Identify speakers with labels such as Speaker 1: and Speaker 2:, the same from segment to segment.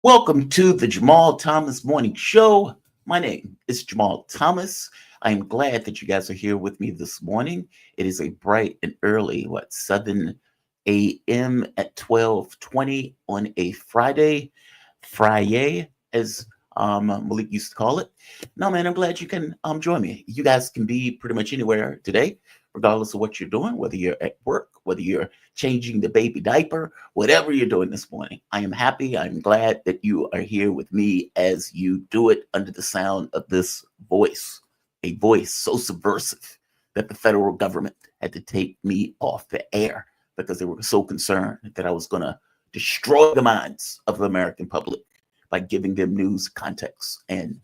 Speaker 1: Welcome to the Jamal Thomas Morning Show. My name is Jamal Thomas. I am glad that you guys are here with me this morning. It is a bright and early, 7 a.m. at 12:20 on a Friday, as Malik used to call it. No, man, I'm glad you can join me. You guys can be pretty much anywhere today, regardless of what you're doing, whether you're at work, whether you're changing the baby diaper, whatever you're doing this morning. I am happy. I'm glad that you are here with me as you do it under the sound of this voice, a voice so subversive that the federal government had to take me off the air because they were so concerned that I was going to destroy the minds of the American public by giving them news, context, and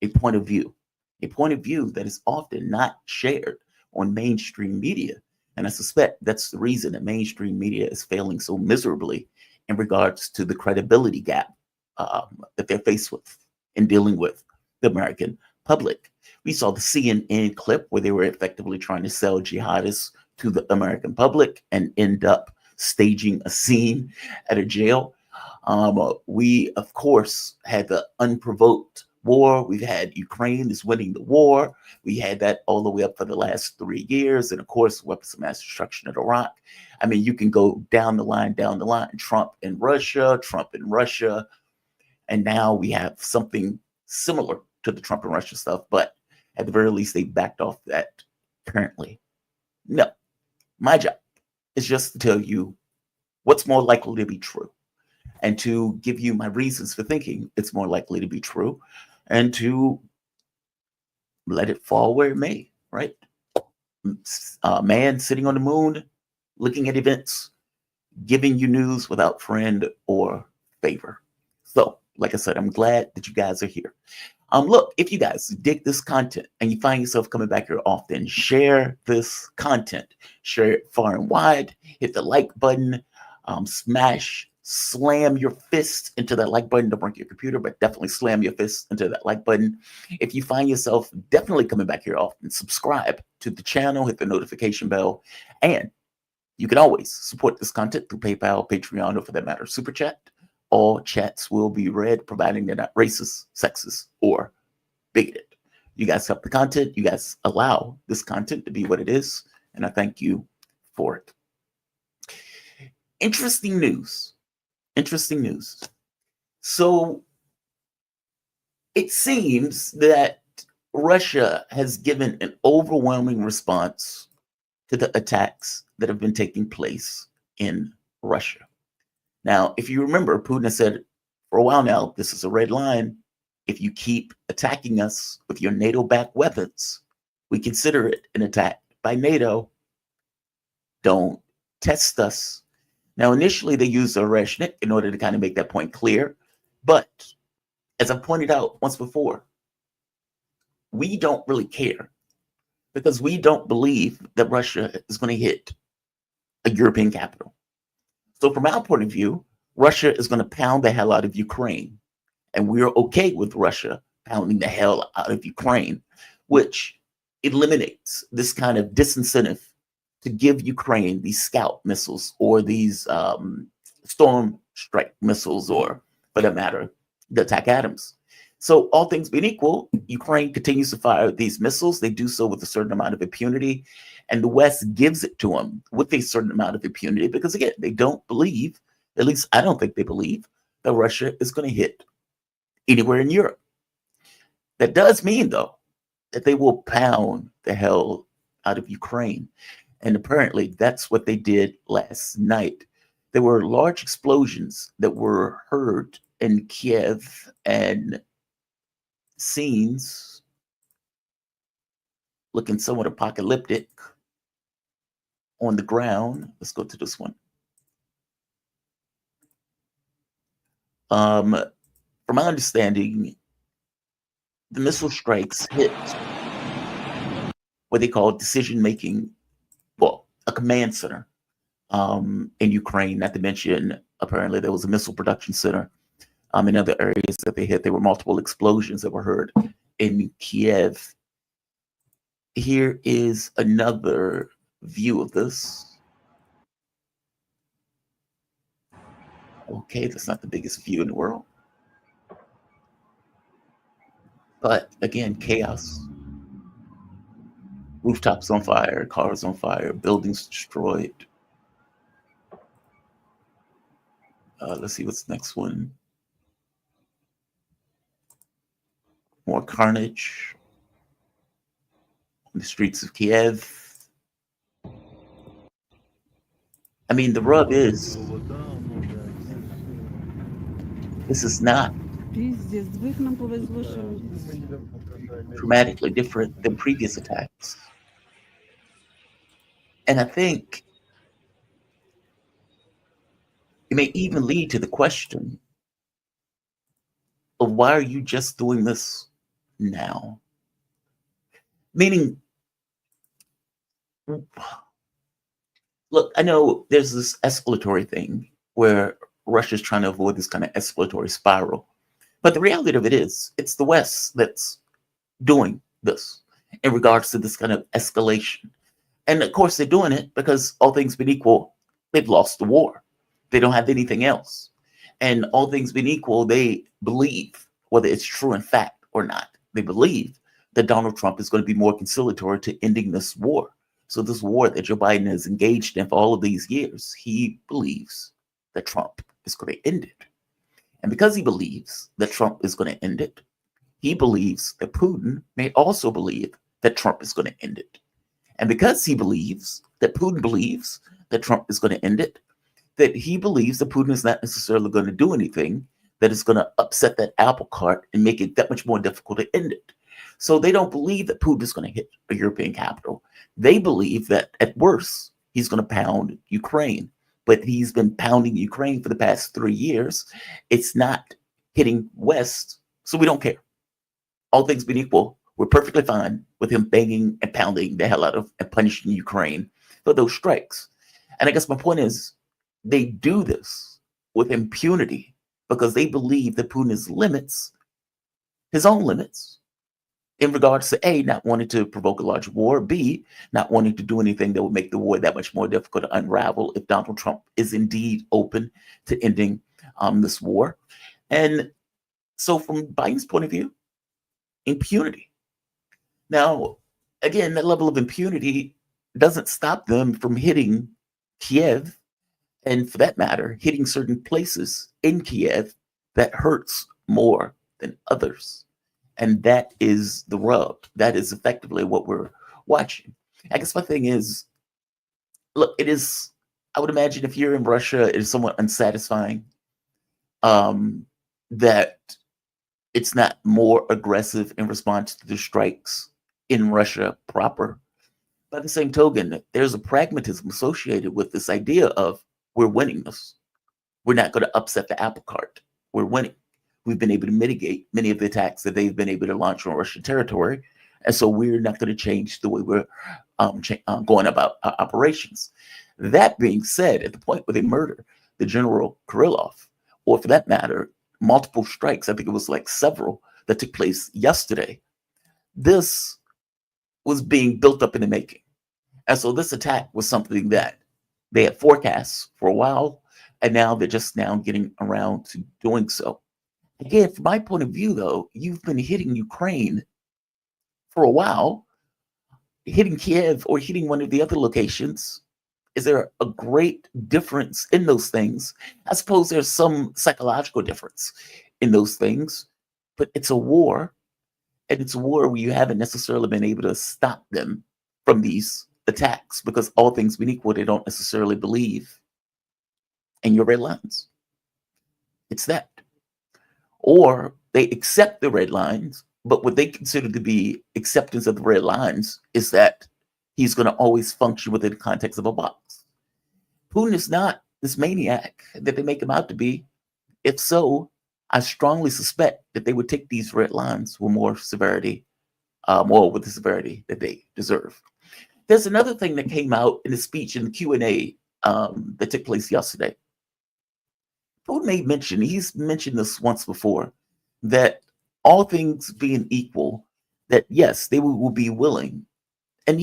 Speaker 1: a point of view that is often not shared on mainstream media. And I suspect that's the reason that mainstream media is failing so miserably in regards to the credibility gap that they're faced with in dealing with the American public. We saw the CNN clip where they were effectively trying to sell jihadists to the American public and end up staging a scene at a jail. We, of course, had the unprovoked war. We've had Ukraine is winning the war. We had that all the way up for the last 3 years. And of course, weapons of mass destruction at Iraq. I mean, you can go down the line. Trump and Russia. And now we have something similar to the Trump and Russia stuff. But at the very least, they backed off that currently. No, my job is just to tell you what's more likely to be true and to give you my reasons for thinking it's more likely to be true and to let it fall where it may, right? Man sitting on the moon, looking at events, giving you news without friend or favor. So, like I said, I'm glad that you guys are here. Look, if you guys dig this content and you find yourself coming back here often, share this content. Share it far and wide. Hit the like button. Slam your fist into that like button. Don't break your computer, but definitely slam your fist into that like button. If you find yourself definitely coming back here often, subscribe to the channel, hit the notification bell, and you can always support this content through PayPal, Patreon, or for that matter, Super Chat. All chats will be read, providing they're not racist, sexist, or bigoted. You guys help the content. You guys allow this content to be what it is, and I thank you for it. Interesting news. So it seems that Russia has given an overwhelming response to the attacks that have been taking place in Russia. Now, if you remember, Putin has said for a while now, this is a red line. If you keep attacking us with your NATO-backed weapons, we consider it an attack by NATO. Don't test us. Now, initially, they used Oreshnik in order to kind of make that point clear. But as I pointed out once before, we don't really care because we don't believe that Russia is going to hit a European capital. So from our point of view, Russia is going to pound the hell out of Ukraine. And we're okay with Russia pounding the hell out of Ukraine, which eliminates this kind of disincentive to give Ukraine these Scout missiles or these Storm Strike missiles, or for that matter, the attack atoms. So all things being equal, Ukraine continues to fire these missiles. They do so with a certain amount of impunity, and the West gives it to them with a certain amount of impunity because, again, they don't believe, at least I don't think they believe, that Russia is going to hit anywhere in Europe. That does mean, though, that they will pound the hell out of Ukraine. And apparently that's what they did last night. There were large explosions that were heard in Kiev, and scenes looking somewhat apocalyptic on the ground. Let's go to this one. From my understanding, the missile strikes hit what they call decision-making, well, a command center in Ukraine, not to mention, apparently there was a missile production center in other areas that they hit. There were multiple explosions that were heard in Kiev. Here is another view of this. Okay, that's not the biggest view in the world. But again, chaos, rooftops on fire, cars on fire, buildings destroyed. Let's see what's the next one. More carnage on the streets of Kiev. I mean, the rub is this is not dramatically different than previous attacks. And I think it may even lead to the question of why are you just doing this now? Meaning, look, I know there's this escalatory thing where Russia's trying to avoid this kind of escalatory spiral. But the reality of it is, it's the West that's doing this in regards to this kind of escalation. And of course, they're doing it because all things being equal, they've lost the war. They don't have anything else. And all things being equal, they believe, whether it's true in fact or not, they believe that Donald Trump is going to be more conciliatory to ending this war. So this war that Joe Biden has engaged in for all of these years, he believes that Trump is going to end it. And because he believes that Trump is going to end it, he believes that Putin may also believe that Trump is going to end it. And because he believes that Putin believes that Trump is going to end it, that he believes that Putin is not necessarily going to do anything that is going to upset that apple cart and make it that much more difficult to end it. So they don't believe that Putin is going to hit a European capital. They believe that at worst, he's going to pound Ukraine. But he's been pounding Ukraine for the past 3 years. It's not hitting West, so we don't care. All things being equal, we're perfectly fine with him banging and pounding the hell out of and punishing Ukraine for those strikes. And I guess my point is, they do this with impunity because they believe that Putin limits his own limits in regards to A, not wanting to provoke a large war, B, not wanting to do anything that would make the war that much more difficult to unravel if Donald Trump is indeed open to ending this war. And so from Biden's point of view, impunity. Now, again, that level of impunity doesn't stop them from hitting Kiev, and for that matter, hitting certain places in Kiev that hurts more than others. And that is the rub. That is effectively what we're watching. I guess my thing is, look, it is, I would imagine if you're in Russia, it is somewhat unsatisfying that it's not more aggressive in response to the strikes in Russia proper. By the same token, there's a pragmatism associated with this idea of we're winning this. We're not going to upset the apple cart. We're winning. We've been able to mitigate many of the attacks that they've been able to launch on Russian territory. And so we're not going to change the way we're going about our operations. That being said, at the point where they murder the General Kirillov, or for that matter, multiple strikes, I think it was like several that took place yesterday, this was being built up in the making. And so this attack was something that they had forecast for a while, and now they're just now getting around to doing so. Again, from my point of view, though, you've been hitting Ukraine for a while. Hitting Kiev or hitting one of the other locations, is there a great difference in those things? I suppose there's some psychological difference in those things, but it's a war, and it's a war where you haven't necessarily been able to stop them from these attacks because all things being equal, they don't necessarily believe in your red lines. It's that. Or they accept the red lines, but what they consider to be acceptance of the red lines is that he's going to always function within the context of a box. Putin is not this maniac that they make him out to be. If so, I strongly suspect that they would take these red lines with more severity, more with the severity that they deserve. There's another thing that came out in the speech in the Q&A that took place yesterday. Putin made mention, he's mentioned this once before, that all things being equal, that yes, they will be willing, and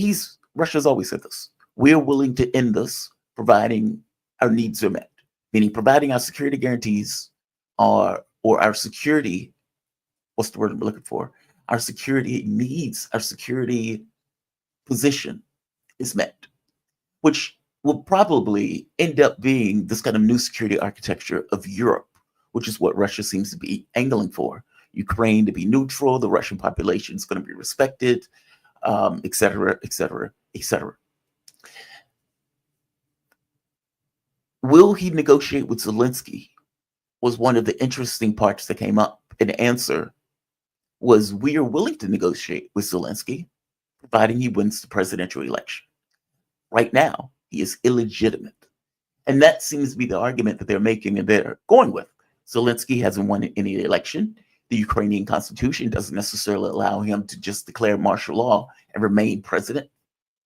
Speaker 1: Russia's always said this, we're willing to end this, providing our needs are met, meaning providing our security guarantees or our security, what's the word I'm looking for? our security needs, our security position is met, which will probably end up being this kind of new security architecture of Europe, which is what Russia seems to be angling for. Ukraine to be neutral, the Russian population is going to be respected, et cetera, et cetera, et cetera. Will he negotiate with Zelensky was one of the interesting parts that came up. An answer was, we are willing to negotiate with Zelensky, providing he wins the presidential election. Right now, he is illegitimate. And that seems to be the argument that they're making and they're going with. Zelensky hasn't won any election. The Ukrainian constitution doesn't necessarily allow him to just declare martial law and remain president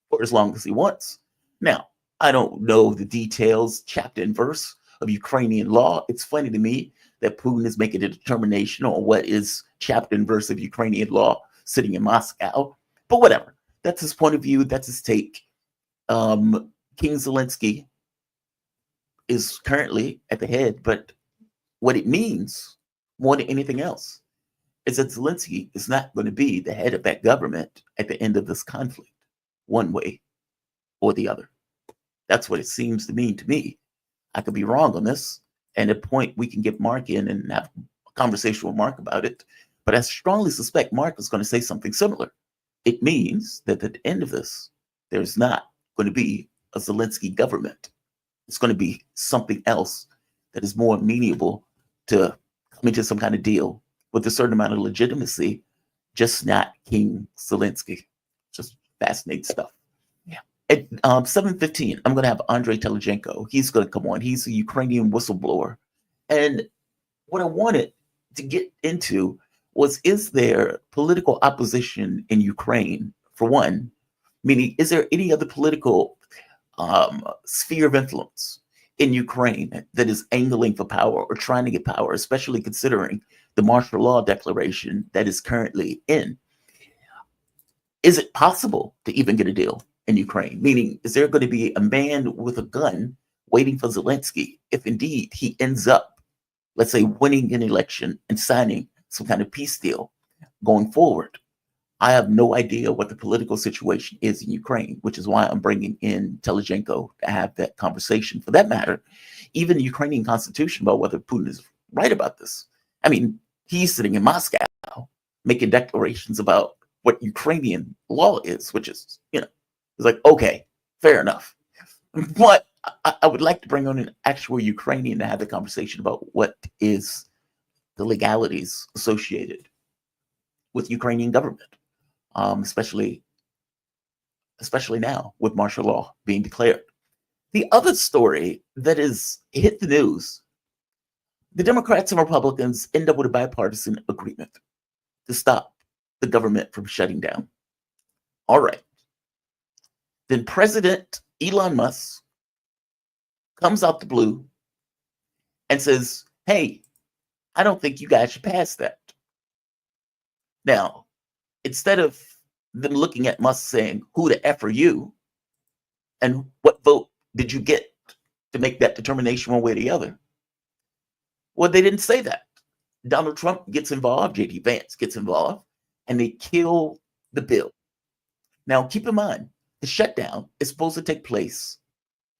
Speaker 1: for as long as he wants. Now, I don't know the details, chapter and verse of Ukrainian law. It's funny to me that Putin is making a determination on what is chapter and verse of Ukrainian law sitting in Moscow. But whatever. That's his point of view. That's his take. King Zelensky is currently at the head, but what it means more than anything else is that Zelensky is not going to be the head of that government at the end of this conflict, one way or the other. That's what it seems to mean to me. I could be wrong on this, and at a point we can get Mark in and have a conversation with Mark about it, but I strongly suspect Mark is going to say something similar. It means that at the end of this, there's not going to be a Zelensky government. It's going to be something else that is more amenable to coming to some kind of deal with a certain amount of legitimacy, just not King Zelensky. Just fascinating stuff. Yeah. At 7:15, I'm going to have Andrei Teleno. He's going to come on. He's a Ukrainian whistleblower. And what I wanted to get into was, is there political opposition in Ukraine, for one? Meaning, is there any other political sphere of influence in Ukraine that is angling for power or trying to get power, especially considering the martial law declaration that is currently in? Is it possible to even get a deal in Ukraine? Meaning, is there going to be a man with a gun waiting for Zelensky if indeed he ends up, let's say, winning an election and signing some kind of peace deal going forward? I have no idea what the political situation is in Ukraine, which is why I'm bringing in Teleno to have that conversation. For that matter, even the Ukrainian constitution, about whether Putin is right about this. I mean, he's sitting in Moscow making declarations about what Ukrainian law is, which is, it's like, okay, fair enough. But I would like to bring on an actual Ukrainian to have the conversation about what is the legalities associated with Ukrainian government. Especially now with martial law being declared. The other story that is hit the news, the Democrats and Republicans end up with a bipartisan agreement to stop the government from shutting down. All right. Then President Elon Musk comes out the blue and says, hey, I don't think you guys should pass that. Now, instead of them looking at Musk saying, who the F are you? And what vote did you get to make that determination one way or the other? Well, they didn't say that. Donald Trump gets involved, J.D. Vance gets involved, and they kill the bill. Now, keep in mind, the shutdown is supposed to take place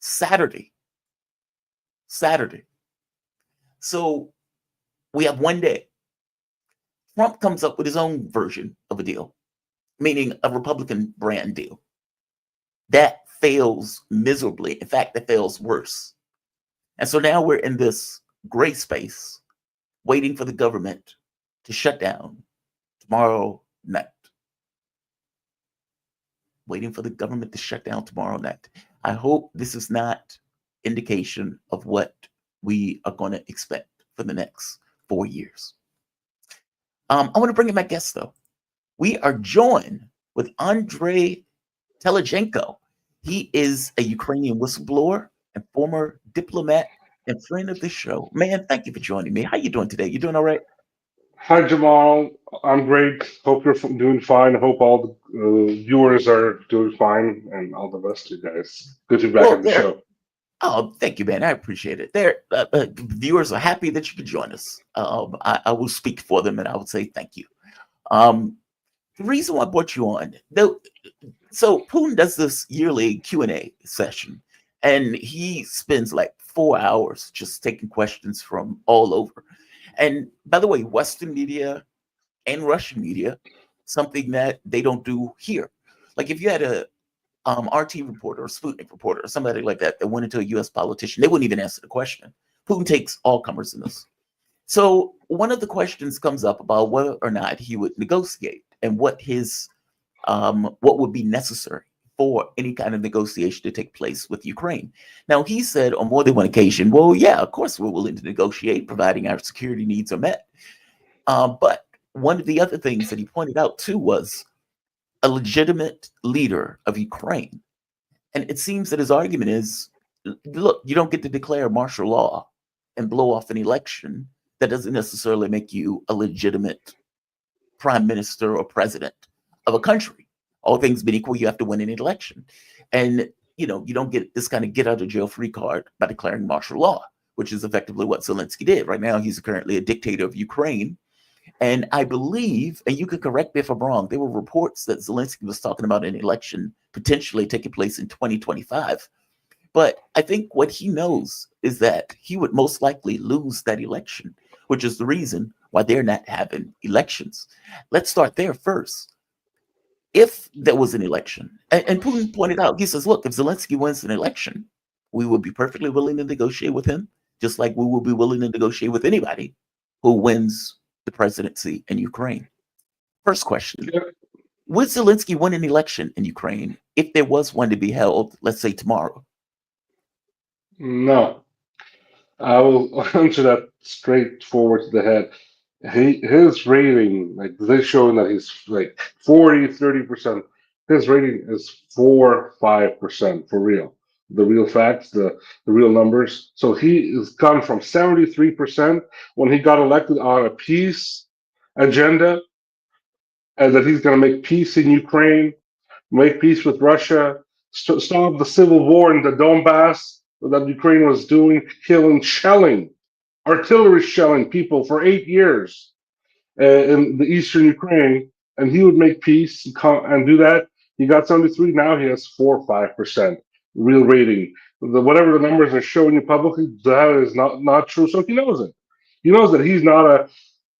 Speaker 1: Saturday. So we have one day. Trump comes up with his own version of a deal, meaning a Republican brand deal. That fails miserably. In fact, that fails worse. And so now we're in this gray space, waiting for the government to shut down tomorrow night. Waiting for the government to shut down tomorrow night. I hope this is not indication of what we are going to expect for the next 4 years. I want to bring in my guest, though. We are joined with Andrei Teleno. He is a Ukrainian whistleblower and former diplomat and friend of the show. Man, thank you for joining me. How you doing today? You doing all right?
Speaker 2: Hi, Jamal. I'm great. Hope you're doing fine. Hope all the viewers are doing fine, and all the best to you guys. Good to be back
Speaker 1: Well,
Speaker 2: on the show.
Speaker 1: Oh, thank you, man. I appreciate it. Viewers are happy that you could join us. I will speak for them, and I would say thank you. The reason why I brought you on, though, so Putin does this yearly Q&A session, and he spends like 4 hours just taking questions from all over. And by the way, Western media and Russian media, something that they don't do here. Like if you had a RT reporter or Sputnik reporter or somebody like that that went into a U.S. politician, they wouldn't even answer the question. Putin takes all comers in this. So one of the questions comes up about whether or not he would negotiate and what would be necessary for any kind of negotiation to take place with Ukraine. Now, he said on more than one occasion, well, yeah, of course we're willing to negotiate, providing our security needs are met. But one of the other things that he pointed out, too, was a legitimate leader of Ukraine. And it seems that his argument is, look, you don't get to declare martial law and blow off an election. That doesn't necessarily make you a legitimate prime minister or president of a country. All things being equal, you have to win an election. And, you don't get this kind of get out of jail free card by declaring martial law, which is effectively what Zelensky did. Right now, he's currently a dictator of Ukraine. And I believe, and you could correct me if I'm wrong, there were reports that Zelensky was talking about an election potentially taking place in 2025. But I think what he knows is that he would most likely lose that election, which is the reason why they're not having elections. Let's start there first. If there was an election, and Putin pointed out, he says, look, if Zelensky wins an election, we would be perfectly willing to negotiate with him, just like we will be willing to negotiate with anybody who wins the presidency in Ukraine. First question. Would Zelensky win an election in Ukraine if there was one to be held, let's say tomorrow?
Speaker 2: No, I will answer that straightforward to the head. His rating, like they're showing that he's like 40-30%. His rating is 4-5% for real. The real facts, the real numbers. So he has gone from 73% when he got elected on a peace agenda, and that he's going to make peace in Ukraine, make peace with Russia, stop the civil war in the Donbass that Ukraine was doing, shelling, artillery shelling people for 8 years in the eastern Ukraine, and he would make peace and do that. He got 73. Now he has 4-5% real rating. Whatever the numbers are showing you publicly, that is not true. So he knows it. He knows that he's not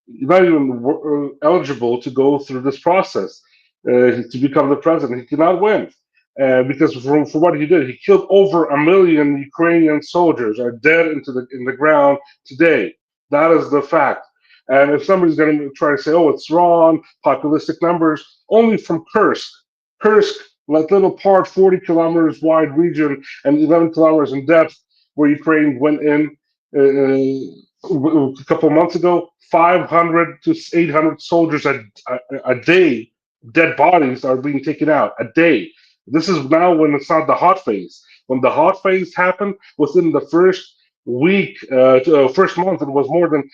Speaker 2: even eligible to go through this process to become the president. He cannot win. Because for what he did, he killed over 1 million Ukrainian soldiers are dead in the ground today. That is the fact. And if somebody's going to try to say, "Oh, it's wrong," populistic numbers, only from Kursk, that little part, 40 kilometers wide region and 11 kilometers in depth, where Ukraine went in a couple of months ago, 500 to 800 soldiers a day, dead bodies are being taken out a day. This is now when it's not the hot phase. When the hot phase happened, within the first week, first month, it was more than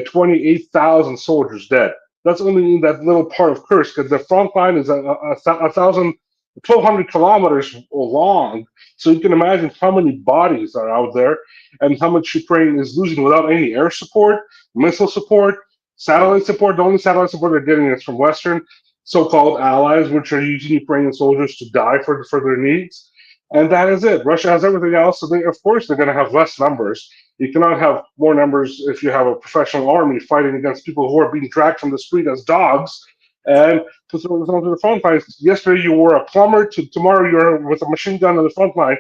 Speaker 2: 28,000 soldiers dead. That's only in that little part of Kursk, because the front line is 1,200 kilometers long. So you can imagine how many bodies are out there and how much Ukraine is losing without any air support, missile support, satellite support. The only satellite support they're getting is from Western so-called allies, which are using Ukrainian soldiers to die for their needs. And that is it. Russia has everything else, so of course they're going to have less numbers. You cannot have more numbers if you have a professional army fighting against people who are being dragged from the street as dogs and to throw them to the front lines. Yesterday you were a plumber, tomorrow you're with a machine gun on the front line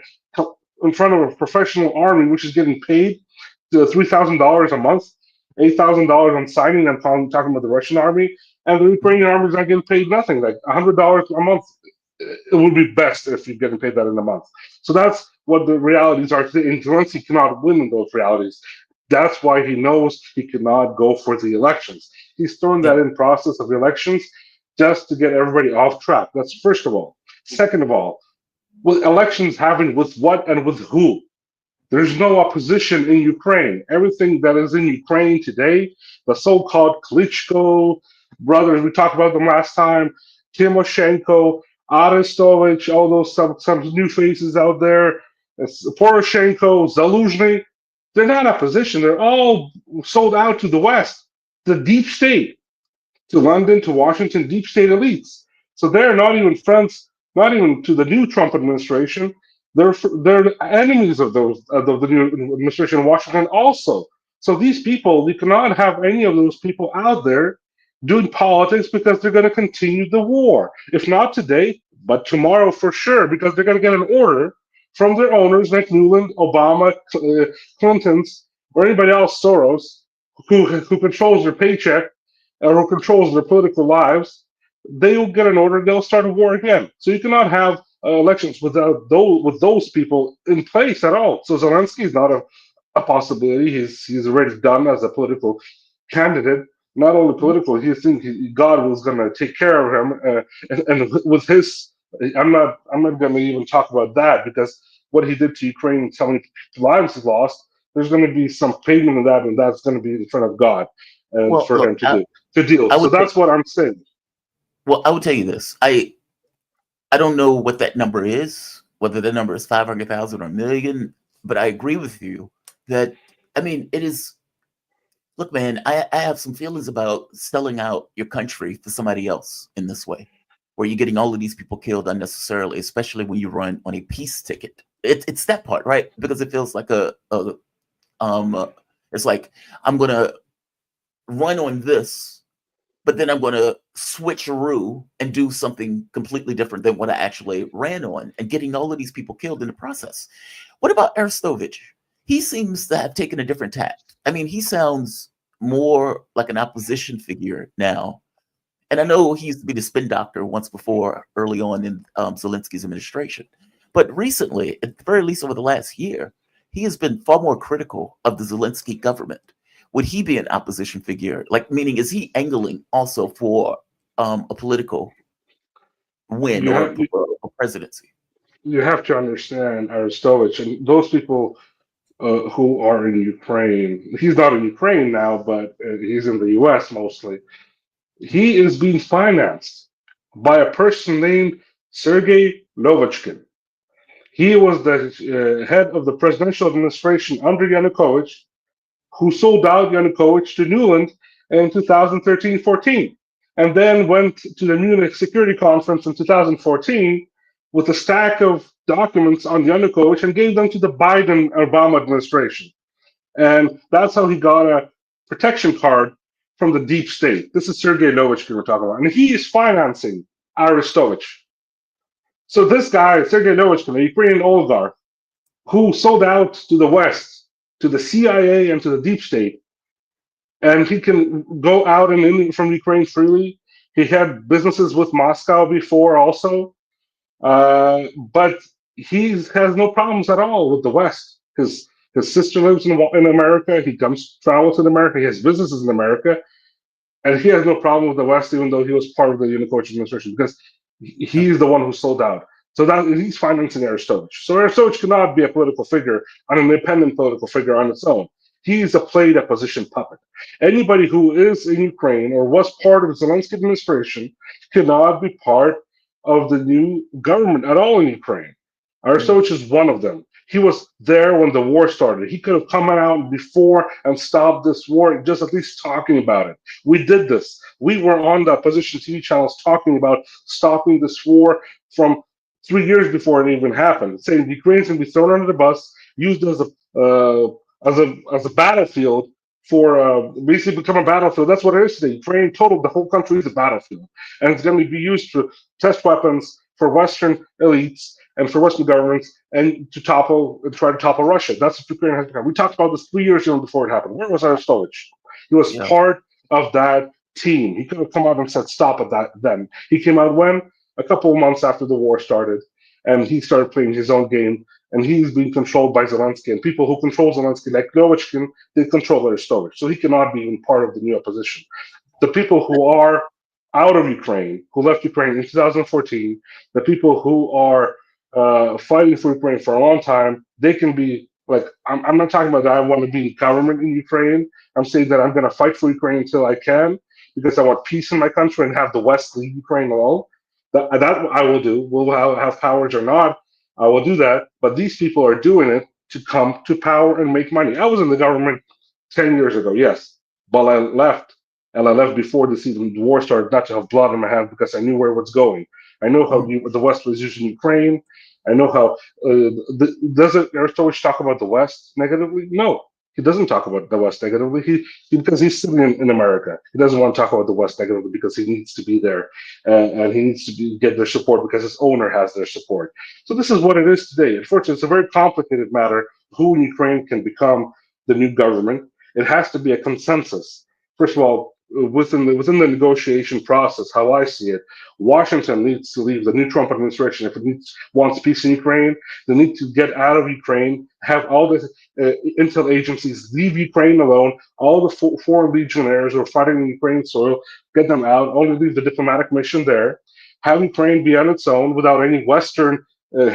Speaker 2: in front of a professional army, which is getting paid $3,000 a month, $8,000 on signing. I'm talking about the Russian army, and the Ukrainian army is not getting paid nothing, like $100 a month. It would be best if you're getting paid that in a month. So that's what the realities are today. And Zelensky cannot win in those realities. That's why he knows he cannot go for the elections. He's throwing that in process of the elections just to get everybody off track. That's first of all. Second of all, with elections happening with what and with who? There's no opposition in Ukraine. Everything that is in Ukraine today, the so-called Klitschko brothers, we talked about them last time, Timoshenko, Arestovich, all those some new faces out there, Poroshenko, Zaluzhny, they're not opposition. They're all sold out to the West, the deep state. to London, to Washington, deep state elites. So they're not even friends, not even to the new Trump administration. They're enemies of the new administration in Washington also. So these people, you cannot have any of those people out there doing politics because they're going to continue the war. If not today, but tomorrow for sure, because they're going to get an order from their owners like Newland, Obama, Clinton's, or anybody else, Soros, who controls their paycheck or who controls their political lives. They will get an order. They'll start a war again. So you cannot have elections without those people in place at all. So Zelensky is not a possibility. He's already done as a political candidate. Not only political, he thinks God was going to take care of him, and with his, I'm not going to even talk about that because what he did to Ukraine, how many lives he lost. There's going to be some payment of that, and that's going to be in front of God, and
Speaker 1: Well,
Speaker 2: for
Speaker 1: look,
Speaker 2: him to deal.
Speaker 1: I
Speaker 2: So
Speaker 1: would say,
Speaker 2: that's what I'm saying.
Speaker 1: well, I would tell you this. I don't know what that number is, whether the number is 500,000 or a million, but I agree with you that, I mean, it is, look, man, I have some feelings about selling out your country for somebody else in this way, where you're getting all of these people killed unnecessarily, especially when you run on a peace ticket. It's that part, right? Because it feels like it's like, I'm going to run on this, but then I'm going to switcheroo and do something completely different than what I actually ran on, and getting all of these people killed in the process. What about Arestovich? He seems to have taken a different tact. I mean, he sounds more like an opposition figure now. And I know he used to be the spin doctor once before, early on in Zelensky's administration. But recently, at the very least over the last year, he has been far more critical of the Zelensky government. Would he be an opposition figure? Like, meaning, is he angling also for a political win
Speaker 2: You
Speaker 1: or
Speaker 2: have
Speaker 1: a presidency?
Speaker 2: you have to understand Arestovich and those people who are in Ukraine. He's not in Ukraine now, but he's in the U.S. mostly. He is being financed by a person named Sergei Novichkin. He was the head of the presidential administration under Yanukovych, who sold out Yanukovych to Newland in 2013-14, and then went to the Munich Security Conference in 2014 with a stack of documents on Yanukovych and gave them to the Biden-Obama administration. And that's how he got a protection card from the deep state. This is Sergei Novichkin we're talking about. And he is financing Arestovich. So this guy, Sergei Novichkin, a Ukrainian oligarch, who sold out to the West, to the CIA and to the deep state, and he can go out and in from Ukraine freely. He had businesses with Moscow before also, but he has no problems at all with the West. His sister lives in America. He travels in America. He has businesses in America, and he has no problem with the West, even though he was part of the Yanukovych administration, because he's the one who sold out. So that he's financing Arestovich. So Arestovich cannot be a political figure, an independent political figure on its own. He's a played opposition puppet. Anybody who is in Ukraine or was part of the Zelensky administration cannot be part of the new government at all in Ukraine. Arestovich is one of them. He was there when the war started. He could have come out before and stopped this war, just at least talking about it. We did this. We were on the opposition TV channels talking about stopping this war from 3 years before it even happened, saying the Ukrainians can be thrown under the bus, used as a battlefield for basically become a battlefield. That's what it is today. Ukraine, total, the whole country is a battlefield, and it's going to be used to test weapons for Western elites and for Western governments, and to try to topple Russia. That's what Ukraine has become. We talked about this 3 years ago before it happened. Where was Arestovich? He was
Speaker 1: Yeah.
Speaker 2: part of that team. He could have come out and said, "Stop at that." Then he came out when a couple of months after the war started, and he started playing his own game. And he's being controlled by Zelensky, and people who control Zelensky, like Novichkin, they control Arestovich. So he cannot be even part of the new opposition. The people who are out of Ukraine, who left Ukraine in 2014, the people who are fighting for Ukraine for a long time, they can be like, I'm not talking about that I want to be government in Ukraine. I'm saying that I'm going to fight for Ukraine until I can, because I want peace in my country and have the West leave Ukraine alone. That I will do. Will I have powers or not? I will do that. But these people are doing it to come to power and make money. I was in the government 10 years ago, yes, but I left and I left before the war started, not to have blood on my hands, because I knew where it was going. I know how
Speaker 1: Mhm.
Speaker 2: the West was using Ukraine. I know how. Doesn't Aristotle talk about the West negatively? No, he doesn't talk about the West negatively. Because he's sitting in America. He doesn't want to talk about the West negatively because he needs to be there, and he needs to get their support because his owner has their support. So this is what it is today. Unfortunately, it's a very complicated matter. Who in Ukraine can become the new government? It has to be a consensus. First of all, within the negotiation process, how I see it, Washington needs to leave the new Trump administration if it wants peace in Ukraine. They need to get out of Ukraine, have all the intel agencies leave Ukraine alone, all the foreign legionnaires who are fighting in Ukrainian soil, get them out, only leave the diplomatic mission there, have Ukraine be on its own without any Western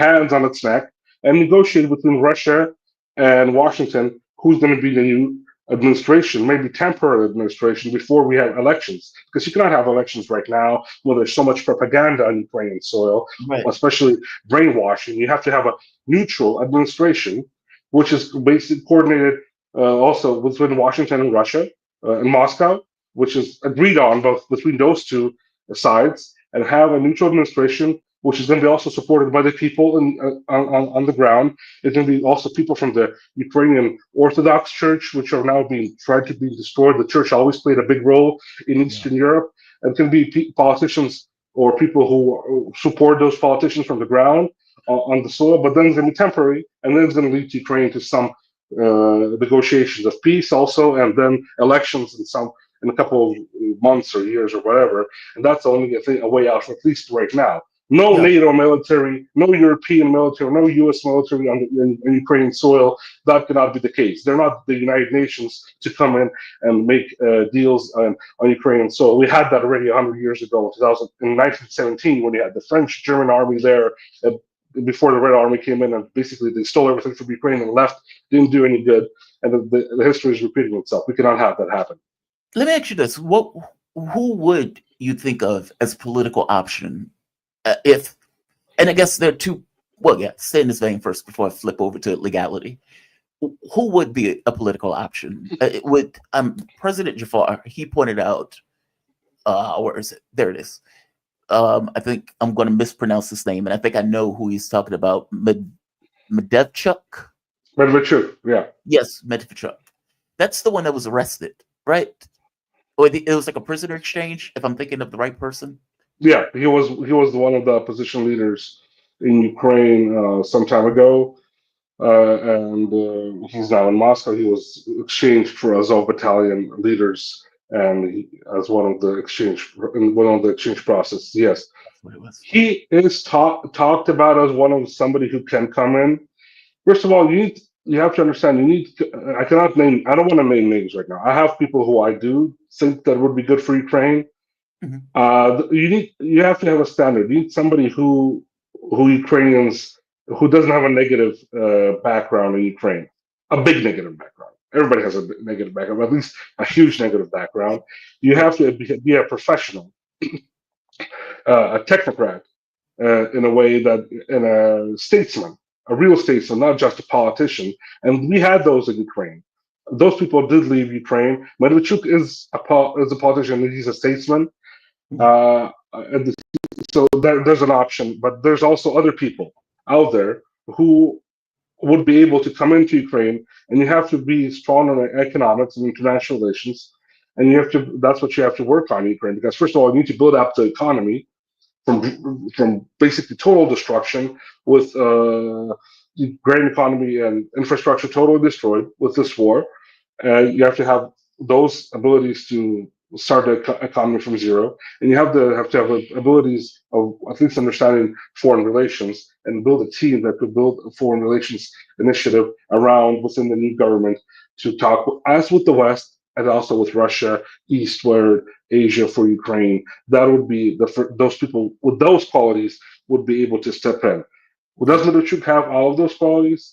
Speaker 2: hands on its neck, and negotiate between Russia and Washington who's going to be the new administration, maybe temporary administration, before we have elections. Because you cannot have elections right now when there's so much propaganda on Ukrainian soil,
Speaker 1: Right.
Speaker 2: especially brainwashing. You have to have a neutral administration, which is basically coordinated also between Washington and Russia and Moscow, which is agreed on both between those two sides, and have a neutral administration, which is going to be also supported by the people on the ground. It's going to be also people from the Ukrainian Orthodox Church, which are now being tried to be destroyed. The church always played a big role in
Speaker 1: Yeah.
Speaker 2: Eastern Europe, and it can be politicians or people who support those politicians from the ground on the soil. But then it's going to be temporary, and then it's going to lead to Ukraine to some negotiations of peace also, and then elections in a couple of months or years or whatever. And that's only a way out, at least right now. No
Speaker 1: Yeah.
Speaker 2: NATO military, no European military, no U.S. military in Ukrainian soil. That cannot be the case. They're not the United Nations to come in and make deals on Ukrainian soil. We had that already 100 years ago, in 1917, when you had the French, German army there. Before the Red Army came in, and basically they stole everything from Ukraine and left, didn't do any good, and the history is repeating itself. We cannot have that happen.
Speaker 1: Let me ask you this: who would you think of as political option if? And I guess there are two. Well, yeah. Stay in this vein first before I flip over to legality. Who would be a political option? With President Jafar, he pointed out. Where is it? There it is. I think I'm going to mispronounce his name, and I think I know who he's talking about. Medvedchuk.
Speaker 2: Medvedchuk, yeah.
Speaker 1: Yes, Medvedchuk. That's the one that was arrested, right? Or it was like a prisoner exchange. If I'm thinking of the right person.
Speaker 2: Yeah, he was one of the opposition leaders in Ukraine some time ago, and he's now in Moscow. He was exchanged for Azov battalion leaders, and as one of the exchange process. Yes,
Speaker 1: That's what it was.
Speaker 2: he is talked about as one of somebody who can come in. First of all, you have to understand. I cannot name. I don't want to name names right now. I have people who I do think that would be good for Ukraine.
Speaker 1: Mhm.
Speaker 2: You have to have a standard. You need somebody who Ukrainians who doesn't have a negative background in Ukraine, a big negative background. Everybody has a negative background, at least a huge negative background. You have to be a professional, a technocrat, in a way that, in a statesman, a real statesman, not just a politician. And we had those in Ukraine. Those people did leave Ukraine. Medvedchuk is a politician. He's a statesman.
Speaker 1: Mhm.
Speaker 2: And so there's an option, but there's also other people out there who would be able to come into Ukraine, and you have to be strong on economics and international relations, and that's what you have to work on in Ukraine, because first of all, you need to build up the economy from basically total destruction with the grain economy and infrastructure totally destroyed with this war. You have to have those abilities to start the economy from zero, and you have to have abilities of at least understanding foreign relations and build a team that could build a foreign relations initiative around within the new government to talk as with the West and also with Russia, eastward, Asia for Ukraine. That would be those people with those qualities would be able to step in. Well, does
Speaker 1: Yeah.
Speaker 2: Medvedchuk have all of those qualities?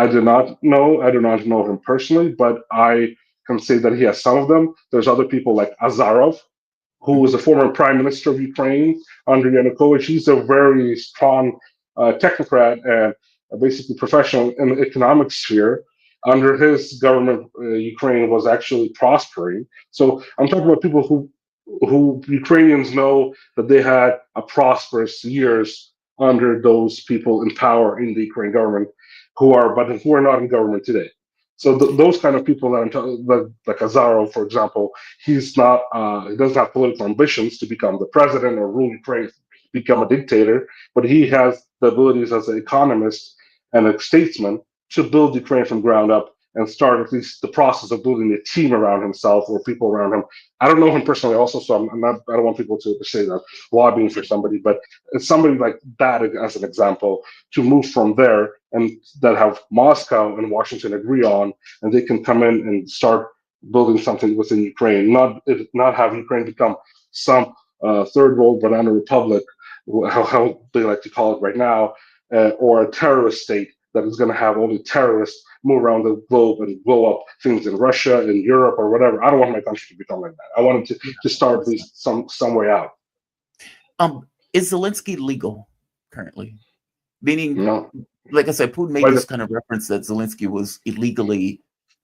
Speaker 2: I do not know. I do not know him personally, but I can say that he has some of them. There's other people like Azarov, who was
Speaker 1: Mhm.
Speaker 2: a former prime minister of Ukraine under Yanukovych. He's a very strong technocrat and basically professional in the economic sphere. Under his government, Ukraine was actually prospering. So I'm talking about people who Ukrainians know that they had a prosperous years under those people in power in the Ukraine government, who are not in government today. So those kind of people that I'm talking, like Azarov, for example, he doesn't have political ambitions to become the president or rule Ukraine, become a dictator, but he has the abilities as an economist and a statesman to build Ukraine from ground up and start at least the process of building a team around himself or people around him. I don't know him personally, also, so I'm not. I don't want people to say that lobbying for somebody, but it's somebody like that as an example to move from there and that have Moscow and Washington agree on, and they can come in and start building something within Ukraine, not have Ukraine become some third world banana republic, how they like to call it right now, or a terrorist state that is going to have only terrorists move around the globe and blow up things in Russia, in Europe, or whatever. I don't want my country to become like that. I want it to start at least some way out.
Speaker 1: Is Zelensky legal currently? Meaning,
Speaker 2: No.
Speaker 1: like I said, Putin made this kind of reference that Zelensky was illegally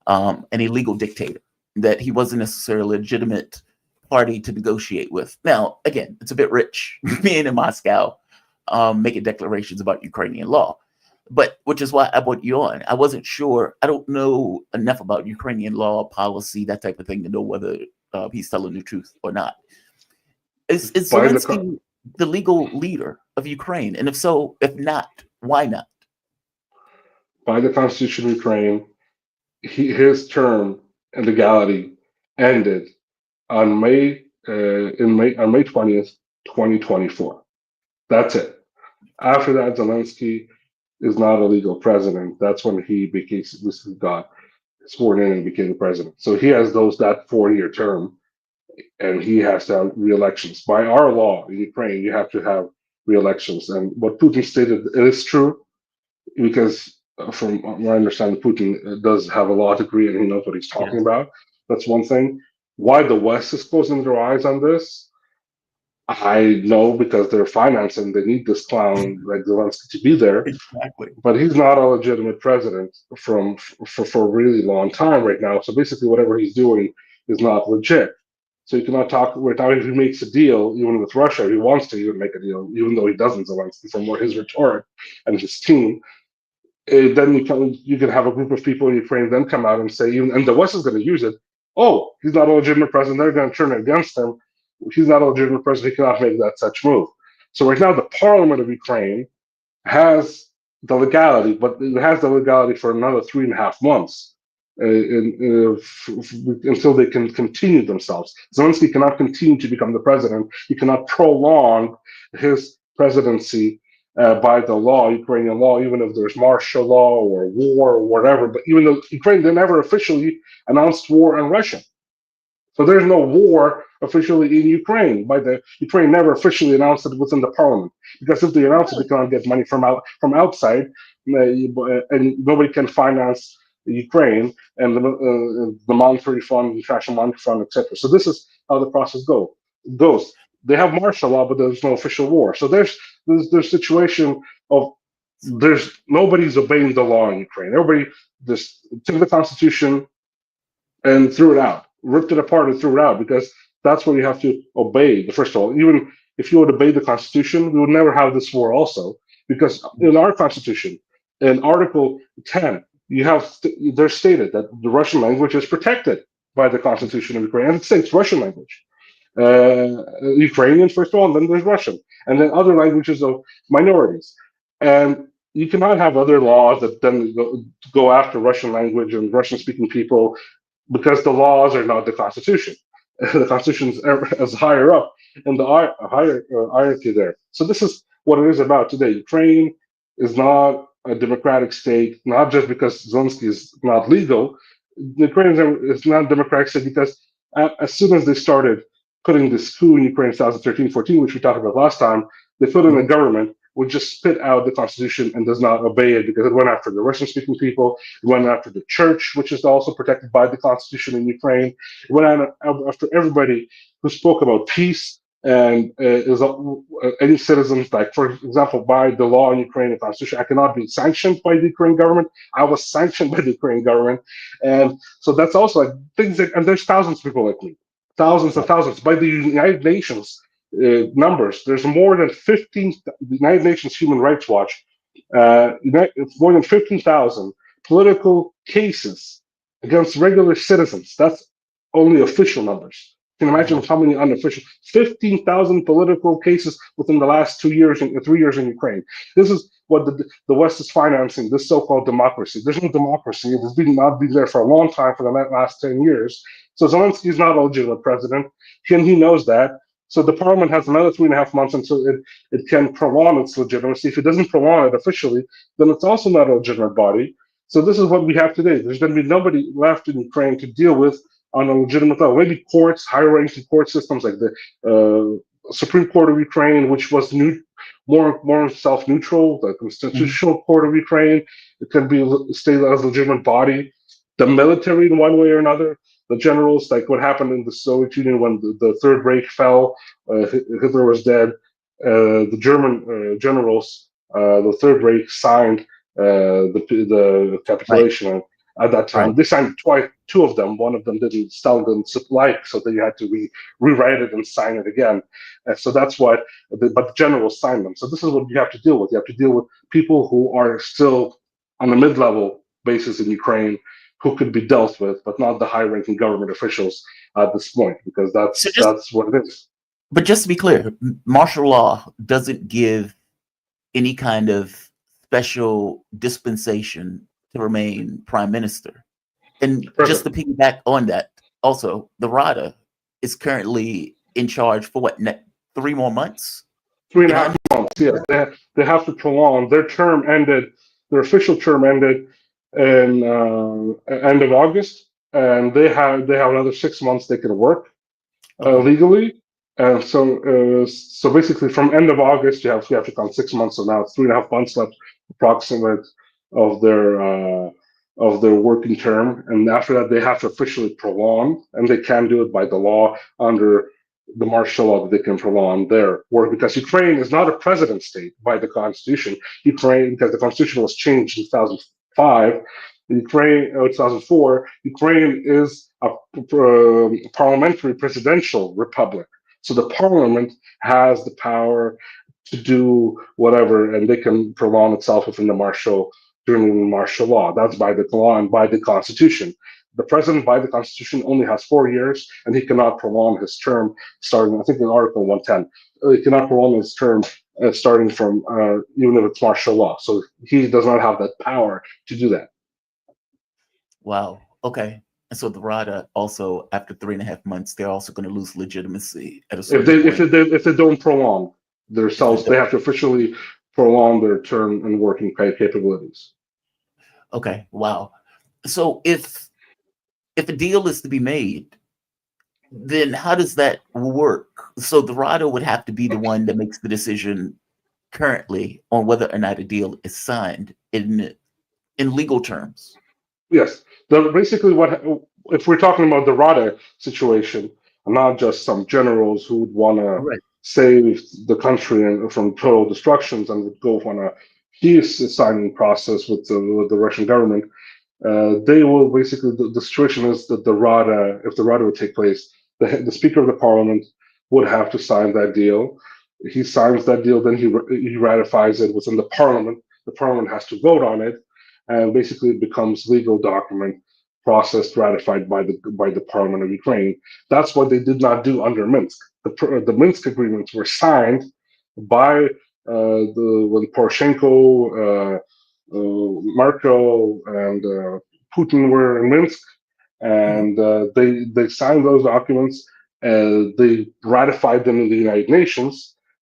Speaker 1: an illegal dictator, that he wasn't necessarily a legitimate party to negotiate with. Now, again, it's a bit rich being in Moscow, making declarations about Ukrainian law. But which is why I brought you on. I wasn't sure. I don't know enough about Ukrainian law, policy, that type of thing to know whether he's telling the truth or not. Is Zelensky the legal leader of Ukraine? And if so, if not, why not?
Speaker 2: By the Constitution of Ukraine, his term and legality ended on May 20th, 2024. That's it. After that, Zelensky is not a legal president. That's when he got sworn in and became the president. So he has that 4-year term, and he has to have re-elections. By our law in Ukraine, you have to have re-elections. And what Putin stated, it is true, because from what I understand, Putin does have a law degree and he knows what he's talking about. That's one thing. Why the West is closing their eyes on this, I know, because they're financing. They need this clown like Zelensky to be there.
Speaker 1: Exactly.
Speaker 2: But he's not a legitimate president for a really long time right now. So basically, whatever he's doing is not legit. So you cannot talk without if he makes a deal, even with Russia. He wants to even make a deal, even though he doesn't. Zelensky, from more his rhetoric and his team. Then you can have a group of people in Ukraine then come out and say, and the West is going to use it. Oh, he's not a legitimate president. They're going to turn it against him. He's not a legitimate president. He cannot make that such move. So right now, the Parliament of Ukraine has the legality, but it has the legality for another 3.5 months until they can continue themselves. Zelensky cannot continue to become the president. He cannot prolong his presidency by the law, Ukrainian law, even if there's martial law or war or whatever. But even though Ukraine, they never officially announced war on Russia. So there's no war officially in Ukraine. Ukraine never officially announced it within the parliament, because if they announce it, they cannot get money from outside, and nobody can finance Ukraine and the monetary fund, the international monetary fund, etc. So this is how the process goes. They have martial law, but there's no official war. So there's situation of nobody's obeying the law in Ukraine. Everybody just took the constitution and threw it out, ripped it apart and threw it out, because that's what you have to obey. First of all, even if you would obey the Constitution, we would never have this war also, because in our Constitution, in Article 10, there's stated that the Russian language is protected by the Constitution of Ukraine, and it states Russian language. Ukrainian, first of all, and then there's Russian, and then other languages of minorities. And you cannot have other laws that then go after Russian language and Russian-speaking people, because the laws are not the Constitution. The Constitution is higher up in the hierarchy there. So this is what it is about today. Ukraine is not a democratic state, not just because Zelensky is not legal. Ukraine is not a democratic state because as soon as they started putting this coup in Ukraine in 2013-14, which we talked about last time, they put in a government would just spit out the Constitution and does not obey it, because it went after the Russian-speaking people, it went after the church, which is also protected by the Constitution in Ukraine, it went after everybody who spoke about peace and is any citizen, like for example, by the law in Ukrainian constitution, I cannot be sanctioned by the Ukrainian government. I was sanctioned by the Ukrainian government, and so that's also like things that, and there's thousands of people like me, thousands and
Speaker 1: Right.
Speaker 2: thousands. By the United Nations numbers, there's more than 15. The United Nations Human Rights Watch, it's more than 15,000 political cases against regular citizens. That's only official numbers. You can imagine
Speaker 1: Right.
Speaker 2: how many unofficial 15,000 political cases within the last 2 years and 3 years in Ukraine. This is what the West is financing, this so-called democracy. There's no democracy. It has not been there for a long time, for the last 10 years. So Zelensky is not a legitimate president, and he knows that. So the parliament has another 3.5 months until it can prolong its legitimacy. If it doesn't prolong it officially, then it's also not a legitimate body. So this is what we have today. There's going to be nobody left in Ukraine to deal with on a legitimate level. Maybe courts, higher-ranking court systems like the Supreme Court of Ukraine, which was more self-neutral, the Constitutional Court of Ukraine. It can be stay as a legitimate body. The military, in one way or another, the generals, like what happened in the Soviet Union when the Third Reich fell, Hitler was dead. The German generals, the Third Reich signed the
Speaker 1: Right.
Speaker 2: capitulation at that
Speaker 1: Right.
Speaker 2: time. They signed twice, two of them. One of them didn't, Stalin didn't like, so they had to rewrite it and sign it again. So that's what, but the generals signed them. So this is what you have to deal with. You have to deal with people who are still on a mid-level basis in Ukraine, who could be dealt with, but not the high-ranking government officials at this point, because
Speaker 1: So
Speaker 2: that's what it is.
Speaker 1: but just to be clear, martial law doesn't give any kind of special dispensation to remain prime minister. And just
Speaker 2: Perfect.
Speaker 1: to piggyback on that, also, the Rada is currently in charge for what, 3 more months?
Speaker 2: Three and a half
Speaker 1: Behind?
Speaker 2: months. Yeah, they have to prolong their term. Ended their official term ended in end of August, and they have another 6 months they can work
Speaker 1: Okay.
Speaker 2: legally. And so basically, from end of August, you have to count 6 months. So now it's 3.5 months left, approximate of their working term. And after that, they have to officially prolong, and they can do it by the law under the martial law that they can prolong their work, because Ukraine is not a president state by the constitution. Ukraine, because the constitution was changed in 2005. Ukraine, 2004, Ukraine is a parliamentary presidential republic. So the parliament has the power to do whatever, and they can prolong itself within the during martial law. That's by the law and by the constitution. The president, by the constitution, only has 4 years, and he cannot prolong his term starting, I think, in Article 110. He cannot prolong his term starting from even if it's martial law. So he does not have that power to do that.
Speaker 1: Wow. Okay. And so the Rada also, after 3.5 months, they're also going to lose legitimacy at a
Speaker 2: If
Speaker 1: certain
Speaker 2: they if
Speaker 1: point.
Speaker 2: they don't prolong
Speaker 1: If they
Speaker 2: themselves, they
Speaker 1: don't.
Speaker 2: have to officially prolong their term and working capabilities.
Speaker 1: Okay. Wow. So if a deal is to be made, then how does that work? So the Rada would have to be the one that makes the decision currently on whether or not a deal is signed in legal terms.
Speaker 2: Yes, basically what if we're talking about the Rada situation, and not just some generals who would want to
Speaker 1: Right.
Speaker 2: save the country from total destructions and would go on a peace signing process with the Russian government. They will basically, the situation is that if the Rada would take place, the Speaker of the Parliament would have to sign that deal. He signs that deal, then he ratifies it within the Parliament. The Parliament has to vote on it, and basically it becomes legal document processed, ratified by the Parliament of Ukraine. That's what they did not do under Minsk. The Minsk agreements were signed by when Poroshenko, Markel, and Putin were in Minsk,
Speaker 1: Mhm.
Speaker 2: and they signed those documents. They ratified them in the United Nations,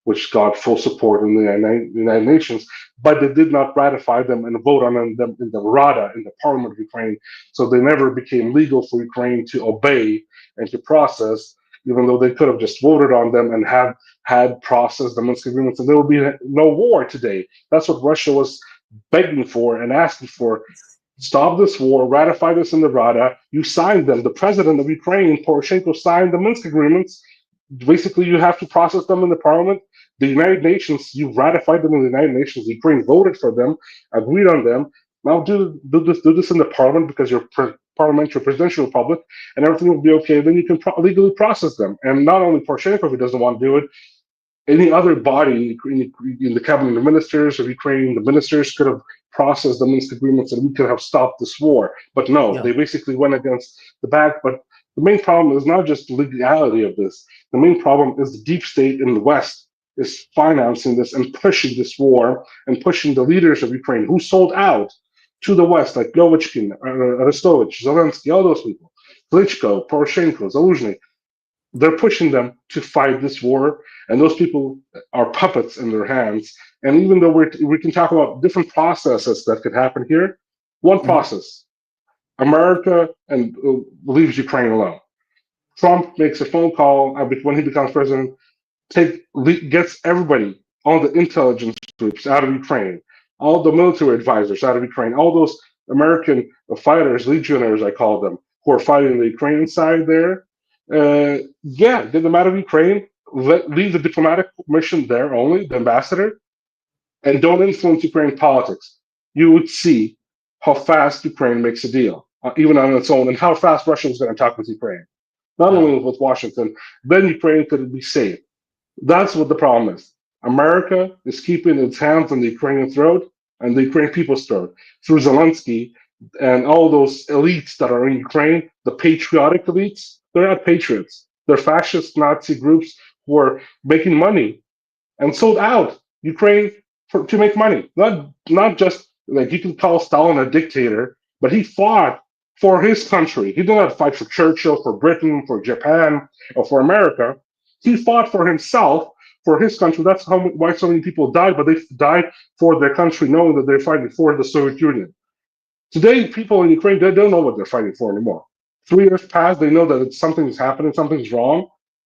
Speaker 2: which got full support in the United Nations, but they did not ratify them and vote on them in the Rada, in the Parliament of Ukraine. So they never became legal for Ukraine to obey and to process, even though they could have just voted on them and had processed the Minsk agreements, and there would be no war today. That's what Russia was begging for and asking for. Stop this war, ratify this in the Rada. You signed them. The president of Ukraine, Poroshenko, signed the Minsk agreements. basically you have to process them in the parliament. The United Nations, you ratified them in the United Nations. Ukraine voted for them, agreed on them. Now do this in the parliament because you're parliamentary presidential republic, and everything will be okay. Then you can legally process them. And not only Poroshenko, who doesn't want to do it, any other body in the cabinet of ministers of Ukraine, the ministers could have processed the Minsk agreements and we could have stopped this war. But no,
Speaker 1: Yeah.
Speaker 2: they basically went against the back. But the main problem is not just the legality of this. The main problem is the deep state in the West is financing this and pushing this war and pushing the leaders of Ukraine who sold out to the West, like Govichkin, Arestovich, Zelensky, all those people, Klitschko, Poroshenko, Zaluzhny. They're pushing them to fight this war, and those people are puppets in their hands. And even though we can talk about different processes that could happen here, one
Speaker 1: Mhm.
Speaker 2: process: America and leaves Ukraine alone. Trump makes a phone call when he becomes president, gets everybody, all the intelligence groups out of Ukraine, all the military advisors out of Ukraine, all those American fighters, legionnaires, I call them, who are fighting the Ukrainian side there. Get them out of Ukraine, leave the diplomatic mission there only, the ambassador, and don't influence Ukraine politics. You would see how fast Ukraine makes a deal, even on its own, and how fast Russia is going to talk with Ukraine. Not only with Washington, then Ukraine could be safe. That's what the problem is. America is keeping its hands on the Ukrainian throat and the Ukrainian people's throat through Zelensky and all those elites that are in Ukraine, the patriotic elites. They're not patriots. They're fascist Nazi groups who are making money and sold out Ukraine to make money. Not just like you can call Stalin a dictator, but he fought for his country. He did not fight for Churchill, for Britain, for Japan, or for America. He fought for himself, for his country. That's why so many people died, but they died for their country, knowing that they're fighting for the Soviet Union. Today, people in Ukraine, they don't know what they're fighting for anymore. 3 years passed, they know that something is happening, something's wrong.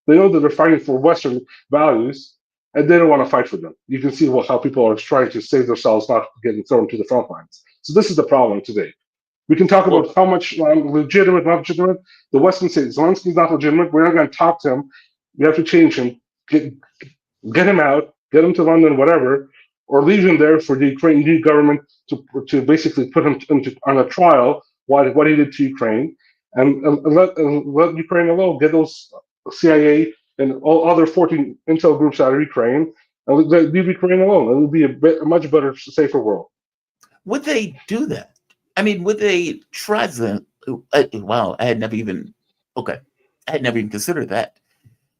Speaker 2: They know that they're fighting for Western values, and they don't want to fight for them. You can see how people are trying to save themselves, not getting thrown to the front lines. So this is the problem today. We can talk
Speaker 1: Well,
Speaker 2: about how much legitimate, not legitimate. The Western says Zelensky's not legitimate. We're not going to talk to him. We have to change him. Get him out. Get him to London, whatever, or leave him there for the Ukrainian government to basically put him on a trial what he did to Ukraine, and let Ukraine alone. Get those CIA and all other 14 intel groups out of Ukraine, and leave Ukraine alone. It would be a much better, safer world.
Speaker 1: would they do that? I mean, would they try to? Wow, I had never even. Okay, I had never even considered that.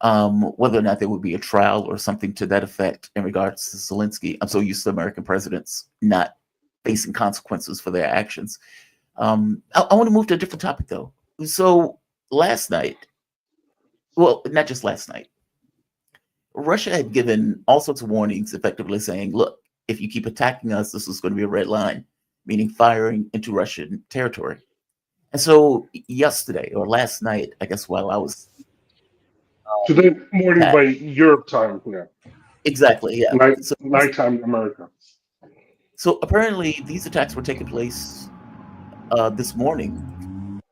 Speaker 1: Whether or not there would be a trial or something to that effect in regards to Zelensky. I'm so used to American presidents not facing consequences for their actions. I want to move to a different topic though. So last night, well, not just last night, Russia had given all sorts of warnings, effectively saying, look, if you keep attacking us, this is going to be a red line, meaning firing into Russian territory. And so yesterday or last night, I guess while I was
Speaker 2: Today morning by
Speaker 1: attacked,
Speaker 2: Europe time, yeah,
Speaker 1: exactly, yeah.
Speaker 2: nighttime in America.
Speaker 1: So apparently these attacks were taking place this morning.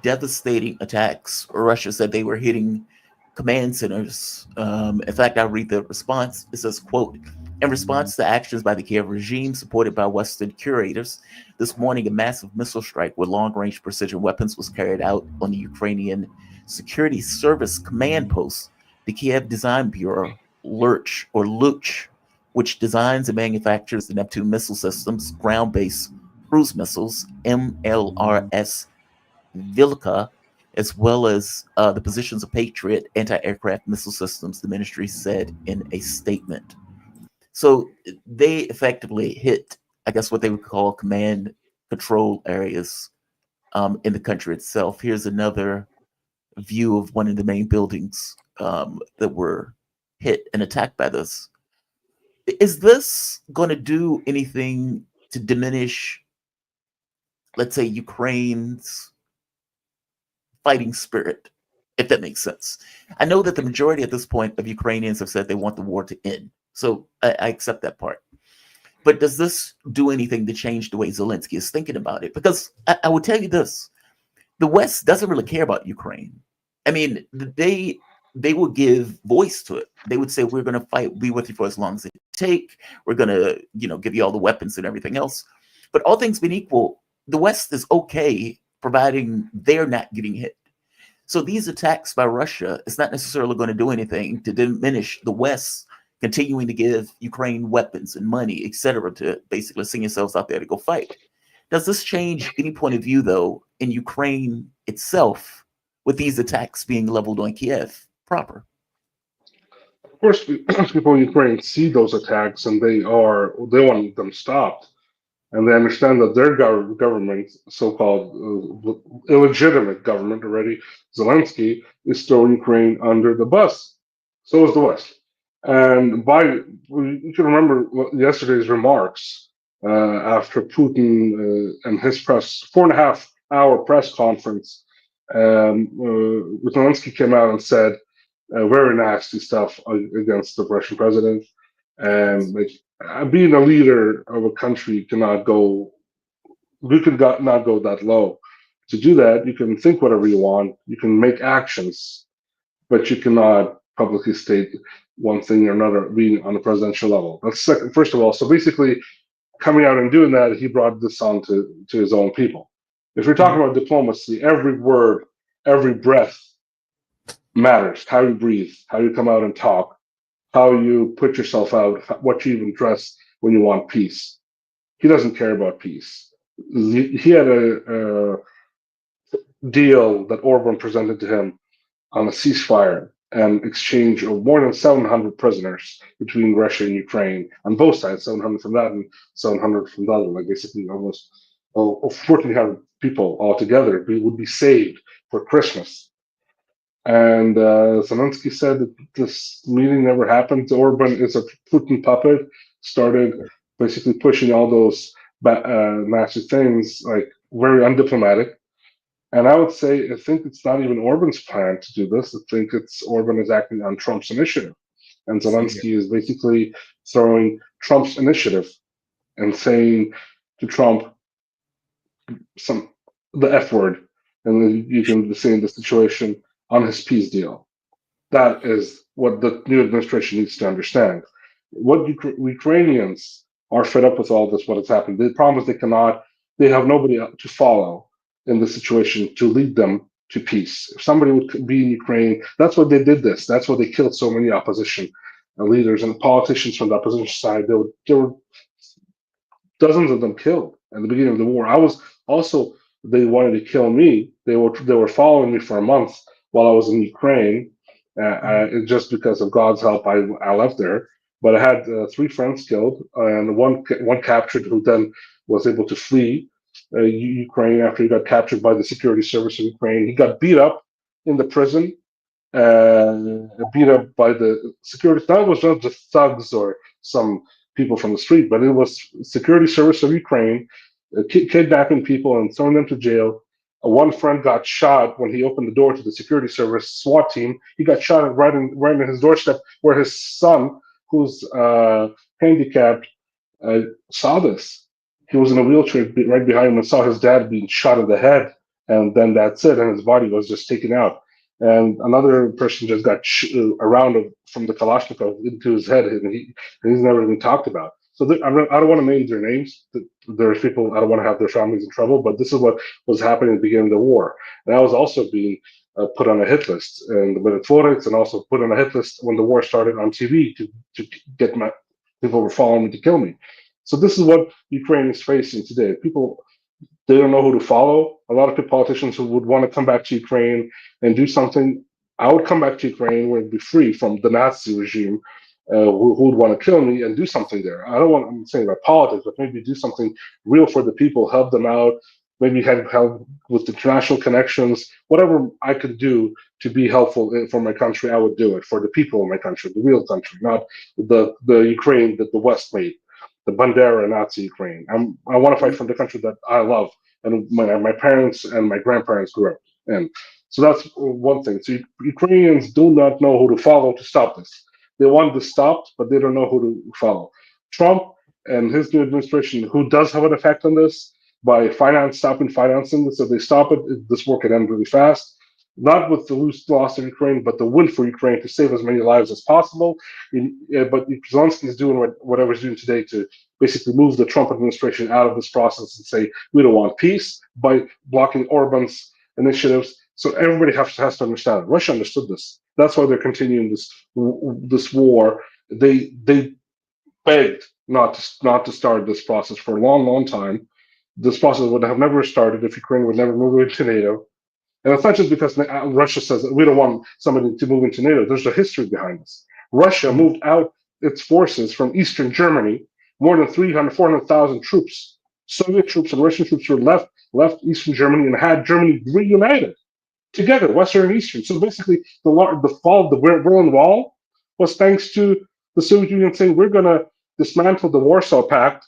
Speaker 1: Devastating attacks. Russia said they were hitting command centers. In fact, I'll read the response. It says, quote, in response to actions by the Kiev regime supported by Western curators, this morning a massive missile strike with long-range precision weapons was carried out on the Ukrainian Security Service command post, the Kiev Design Bureau, Luch, which designs and manufactures the Neptune missile systems, ground-based cruise missiles, MLRS Vilka, as well as the positions of Patriot anti-aircraft missile systems, the ministry said in a statement. So they effectively hit, I guess, what they would call command control areas in the country itself. Here's another view of one of the main buildings that were hit and attacked by this. Is this going to do anything to diminish, let's say, Ukraine's fighting spirit, if that makes sense? I know that the majority at this point of Ukrainians have said they want the war to end. So I accept that part. But does this do anything to change the way Zelensky is thinking about it? Because I would tell you this, the West doesn't really care about Ukraine. I mean, they will give voice to it. They would say, "We're going to fight, be with you for as long as it take. We're going to, give you all the weapons and everything else." But all things being equal, the West is okay providing they're not getting hit. So these attacks by Russia is not necessarily going to do anything to diminish the West continuing to give Ukraine weapons and money, etc., to basically send yourselves out there to go fight. Does this change any point of view, though, in Ukraine itself, with these attacks being leveled on Kiev proper?
Speaker 2: Of course, people in Ukraine see those attacks and they want them stopped, and they understand that their government, so-called illegitimate government already, Zelensky, is throwing Ukraine under the bus. So is the West. And you can remember yesterday's remarks after Putin and his 4.5 hour press conference. Zelensky came out and said very nasty stuff against the Russian president, and like being a leader of a country cannot go. You could not go that low. To do that, you can think whatever you want. You can make actions, but you cannot publicly state one thing or another being on the presidential level. That's second, first of all. So basically, coming out and doing that, he brought this on to his own people. If you're talking about diplomacy, every word, every breath matters. How you breathe, how you come out and talk, how you put yourself out, what you even dress when you want peace. He doesn't care about peace. He had a deal that Orban presented to him on a ceasefire and exchange of more than 700 prisoners between Russia and Ukraine on both sides, 700 from that and 700 from the other, like basically almost 1,400 people altogether would be saved for Christmas. And Zelensky said that this meeting never happened. Orban is a Putin puppet, started basically pushing all those massive things, like very undiplomatic. And I would say, I think it's not even Orban's plan to do this. I think it's Orban is acting on Trump's initiative. And Zelensky is basically throwing Trump's initiative and saying to Trump the F word. And then you can say in the situation on his peace deal. That is what the new administration needs to understand. What Ukrainians are fed up with all this, what has happened. The problem is they have nobody to follow in the situation to lead them to peace. If somebody would be in Ukraine, that's what they did this. That's why they killed so many opposition leaders and politicians from the opposition side. There were dozens of them killed at the beginning of the war. I was also, they wanted to kill me. They were following me for a month while I was in Ukraine. Just because of God's help, I left there. But I had 3 friends killed and one captured, who then was able to flee Ukraine after he got captured by the security service of Ukraine. He got beat up in the prison, beat up by the security. That was not just thugs or some people from the street, but it was security service of Ukraine kidnapping people and throwing them to jail. One friend got shot when he opened the door to the security service SWAT team. He got shot right in his doorstep, where his son, who's handicapped, saw this. He was in a wheelchair right behind him and saw his dad being shot in the head, and then that's it, and his body was just taken out. And another person just got a round from the Kalashnikov into his head, and he's never been talked about. So I don't want to name their names. There's people, I don't want to have their families in trouble, but this is what was happening at the beginning of the war. And I was also being put on a hit list in the Minute, and also put on a hit list when the war started on TV to get my people were following me to kill me. So this is what Ukraine is facing today. People, they don't know who to follow. A lot of politicians who would want to come back to Ukraine and do something. I would come back to Ukraine where it'd be free from the Nazi regime, who would want to kill me and do something there. I'm saying about politics, but maybe do something real for the people, help them out, maybe have help with international connections, whatever I could do to be helpful for my country, I would do it for the people of my country, the real country, not the Ukraine that the West made, the Bandera Nazi Ukraine. I want to fight for the country that I love and my parents and my grandparents grew up in. So that's one thing. So Ukrainians do not know who to follow to stop this. They want this stopped, but they don't know who to follow. Trump and his new administration, who does have an effect on this by stopping financing this, if they stop it, this war could end really fast. not with the loss of Ukraine, but the win for Ukraine to save as many lives as possible. But Zelensky is doing whatever he's doing today to basically move the Trump administration out of this process and say we don't want peace by blocking Orban's initiatives. So everybody has to understand it. Russia understood this. That's why they're continuing this war. They begged not to start this process for a long time. This process would have never started if Ukraine would never move into NATO. And it's not just because Russia says we don't want somebody to move into NATO. There's a history behind this. Russia moved out its forces from Eastern Germany, more than 400,000 troops. Soviet troops and Russian troops were left Eastern Germany and had Germany reunited together, Western and Eastern. So basically, the fall of the Berlin Wall was thanks to the Soviet Union saying we're going to dismantle the Warsaw Pact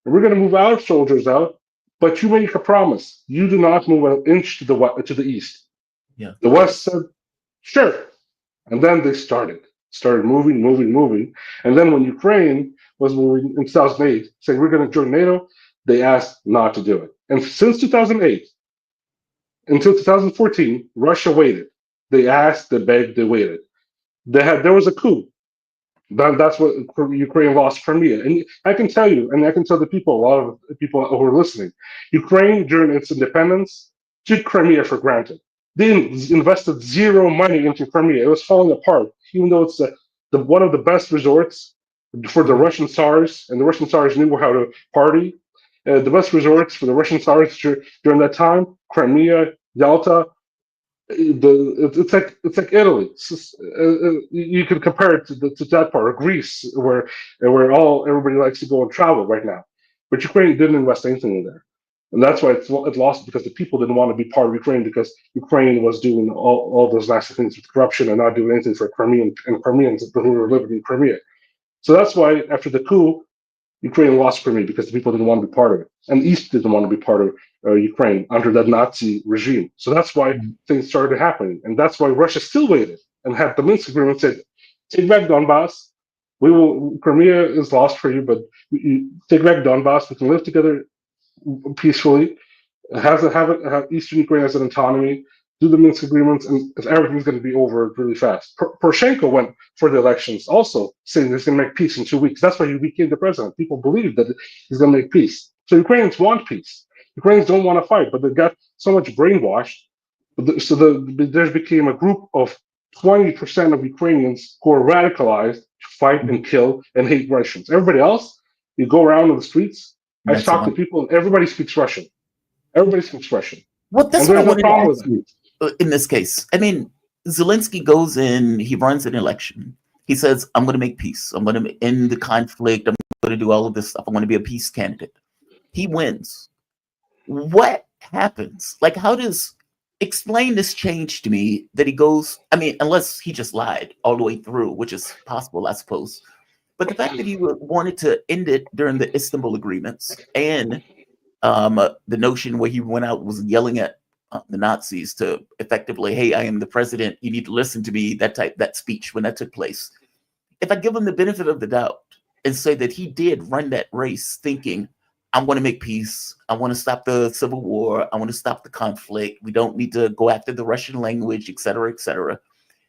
Speaker 2: and we're going to move our soldiers out. But you make a promise. You do not move an inch to the east.
Speaker 1: Yeah.
Speaker 2: The West said, sure. And then they started moving. And then when Ukraine was moving in 2008, saying we're going to join NATO, they asked not to do it. And since 2008 until 2014, Russia waited. They asked, they begged, they waited. There was a coup. That's what Ukraine lost Crimea. And I can tell you, and I can tell the people, a lot of people who are listening, Ukraine during its independence took Crimea for granted. They invested zero money into Crimea. It was falling apart, even though it's one of the best resorts for the Russian Tsars, and the Russian Tsars knew how to party. The best resorts for the Russian Tsars during that time, Crimea, Yalta, it's like Italy. You could compare it to that part of Greece, where everybody likes to go and travel right now. But Ukraine didn't invest anything in there, and that's why it lost, because the people didn't want to be part of Ukraine, because Ukraine was doing all those nasty things with corruption and not doing anything for Crimeans who were living in Crimea. So that's why after the coup, Ukraine lost Crimea, because the people didn't want to be part of it, and the East didn't want to be part of Ukraine under that Nazi regime. So that's why things started happening, and that's why Russia still waited and had the Minsk agreement said, "Take back Donbass. Crimea is lost for you, but take back Donbass. We can live together peacefully. Have Eastern Ukraine as an autonomy. Do the Minsk agreements, and everything's going to be over really fast." Poroshenko went for the elections, also saying he's going to make peace in 2 weeks. That's why he became the president. People believe that he's going to make peace. So Ukrainians want peace. Ukrainians don't want to fight, but they got so much brainwashed. There became a group of 20% of Ukrainians who are radicalized to fight and kill and hate Russians. Everybody else, you go around on the streets. I talk to people, and everybody speaks Russian. Everybody speaks Russian.
Speaker 1: Well, that's what I wanted to ask
Speaker 2: you.
Speaker 1: In this case. I mean, Zelensky goes in, he runs an election. He says, I'm going to make peace. I'm going to end the conflict. I'm going to do all of this stuff. I'm going to be a peace candidate. He wins. What happens? Like, explain this change to me that he goes, I mean, unless he just lied all the way through, which is possible, I suppose. But the fact that he wanted to end it during the Istanbul agreements and the notion where he went out was yelling at the Nazis to effectively, hey, I am the president. You need to listen to me. That speech when that took place. If I give him the benefit of the doubt and say that he did run that race thinking, I want to make peace. I want to stop the civil war. I want to stop the conflict. We don't need to go after the Russian language, et cetera, et cetera.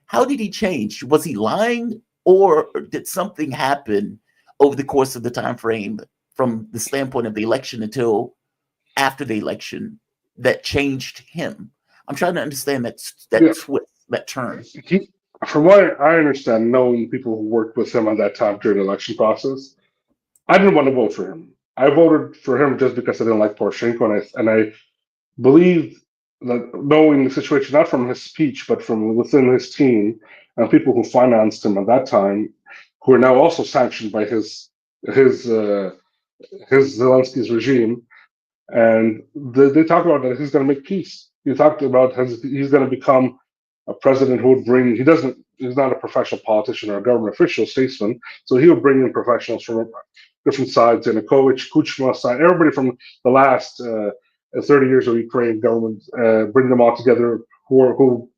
Speaker 1: How did he change? Was he lying, or did something happen over the course of the time frame from the standpoint of the election until after the election that changed him? I'm trying to understand that twist, that turn.
Speaker 2: From what I understand, knowing people who worked with him at that time during the election process, I didn't want to vote for him. I voted for him just because I didn't like Poroshenko, and I believe that, knowing the situation, not from his speech, but from within his team and people who financed him at that time, who are now also sanctioned by his Zelensky's regime, and they talk about that he's going to make peace. He talked about he's going to become a president who would bring. He's not a professional politician or a government official, statesman, so he would bring in professionals from different sides, Yanukovych, Kuchma side, everybody from the last 30 years of Ukraine government, bring them all together who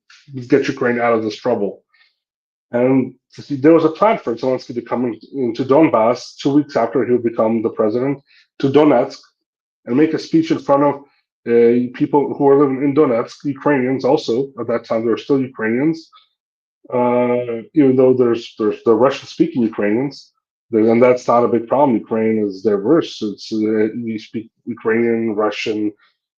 Speaker 2: get Ukraine out of this trouble. And there was a plan for Zelensky to come into Donbass 2 weeks after he would become the president, to Donetsk, and make a speech in front of People who are living in Donetsk, Ukrainians also, at that time, there were still Ukrainians, even though there's the Russian-speaking Ukrainians, and that's not a big problem. Ukraine is diverse. It's you speak Ukrainian, Russian,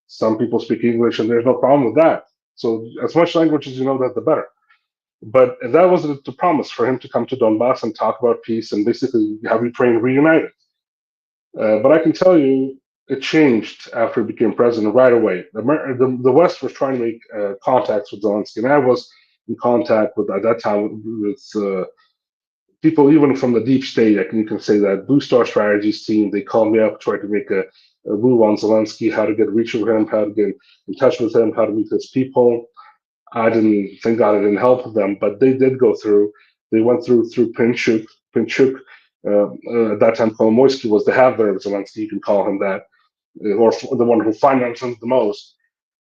Speaker 2: some people speak English, and there's no problem with that. So as much language as you know, that the better. But that was the promise for him to come to Donbass and talk about peace and basically have Ukraine reunited. But I can tell you, it changed after he became president right away. The West was trying to make contacts with Zelensky, and I was in contact with, at that time, with people even from the deep state. You can say that Blue Star Strategies team. They called me up, tried to make a move on Zelensky, how to get reach of him, how to get in touch with him, how to meet his people. I didn't thank God I didn't help them, but they did go through. They went through Pinchuk. Pinchuk, at that time, Kolomoisky was the handler of Zelensky. You can call him that, or the one who financed him the most.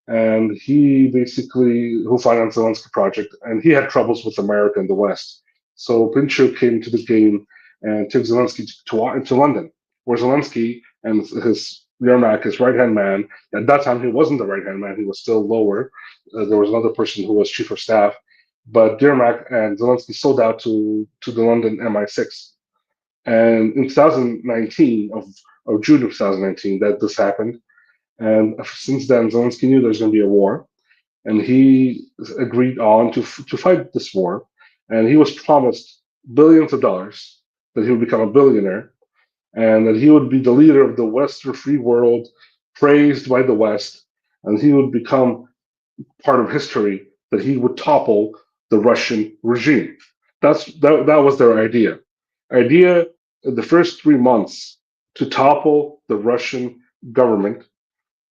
Speaker 2: And he basically who financed the Zelensky project, and he had troubles with America and the West. So Pinchuk came to the game and took Zelensky to London, where Zelensky and his Yermak, his right hand man, at that time he wasn't the right hand man; he was still lower. There was another person who was chief of staff, but Yermak and Zelensky sold out to the London MI6. And in 2019, of June of 2019, that this happened. And since then, Zelensky knew there's going to be a war, and he agreed on to fight this war. And he was promised billions of dollars, that he would become a billionaire, and that he would be the leader of the Western free world, praised by the West, and he would become part of history, that he would topple the Russian regime. That was their idea in the first 3 months, to topple the Russian government.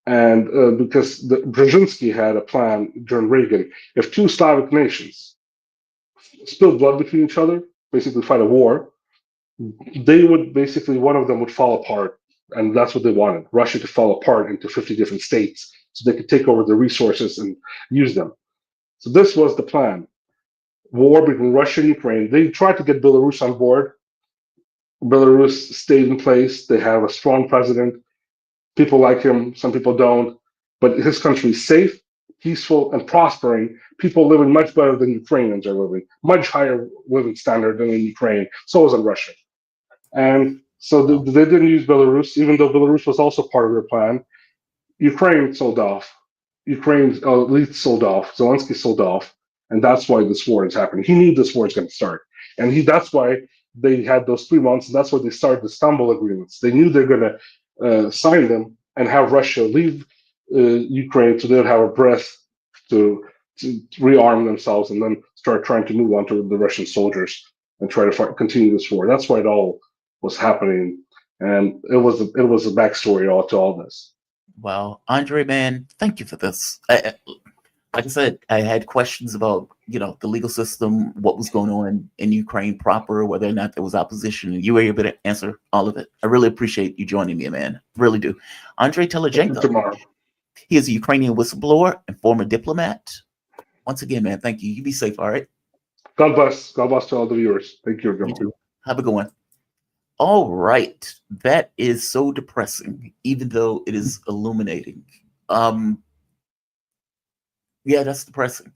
Speaker 2: And because Brzezinski had a plan during Reagan, if two Slavic nations spilled blood between each other, basically fight a war, they would basically, one of them would fall apart. And that's what they wanted, Russia to fall apart into 50 different states so they could take over the resources and use them. So this was the plan. War between Russia and Ukraine. They tried to get Belarus on board. Belarus stayed in place. They have a strong president. People like him, some people don't. But his country is safe, peaceful, and prospering. People living much better than Ukrainians are living, much higher living standard than in Ukraine. So is in Russia. And so
Speaker 1: Wow.
Speaker 2: they didn't use Belarus, even though Belarus was also part of their plan. Ukraine sold off. Ukraine's elite sold off. Zelensky sold off, and that's why this war is happening. He knew this war is going to start, and that's why they had those 3 months, and that's why they started the Istanbul agreements. They knew they're going to sign them and have Russia leave Ukraine, so they'd have a breath to rearm themselves and then start trying to move on to the Russian soldiers and try to continue this war. That's why it all was happening, and it was a backstory to all this.
Speaker 1: Well, Andre, man, thank you for this. Like I said, I had questions about, the legal system, what was going on in Ukraine proper, whether or not there was opposition, and you were able to answer all of it. I really appreciate you joining me, man. Really do. Andre Telejenko,
Speaker 2: Tomorrow.
Speaker 1: he is a Ukrainian whistleblower and former diplomat. Once again, man, thank you. You be safe, all right?
Speaker 2: God bless. God bless to all the viewers. Thank you,
Speaker 1: You
Speaker 2: everyone.
Speaker 1: too. Have a good one. All right. That is so depressing, even though it is illuminating. Yeah, that's depressing.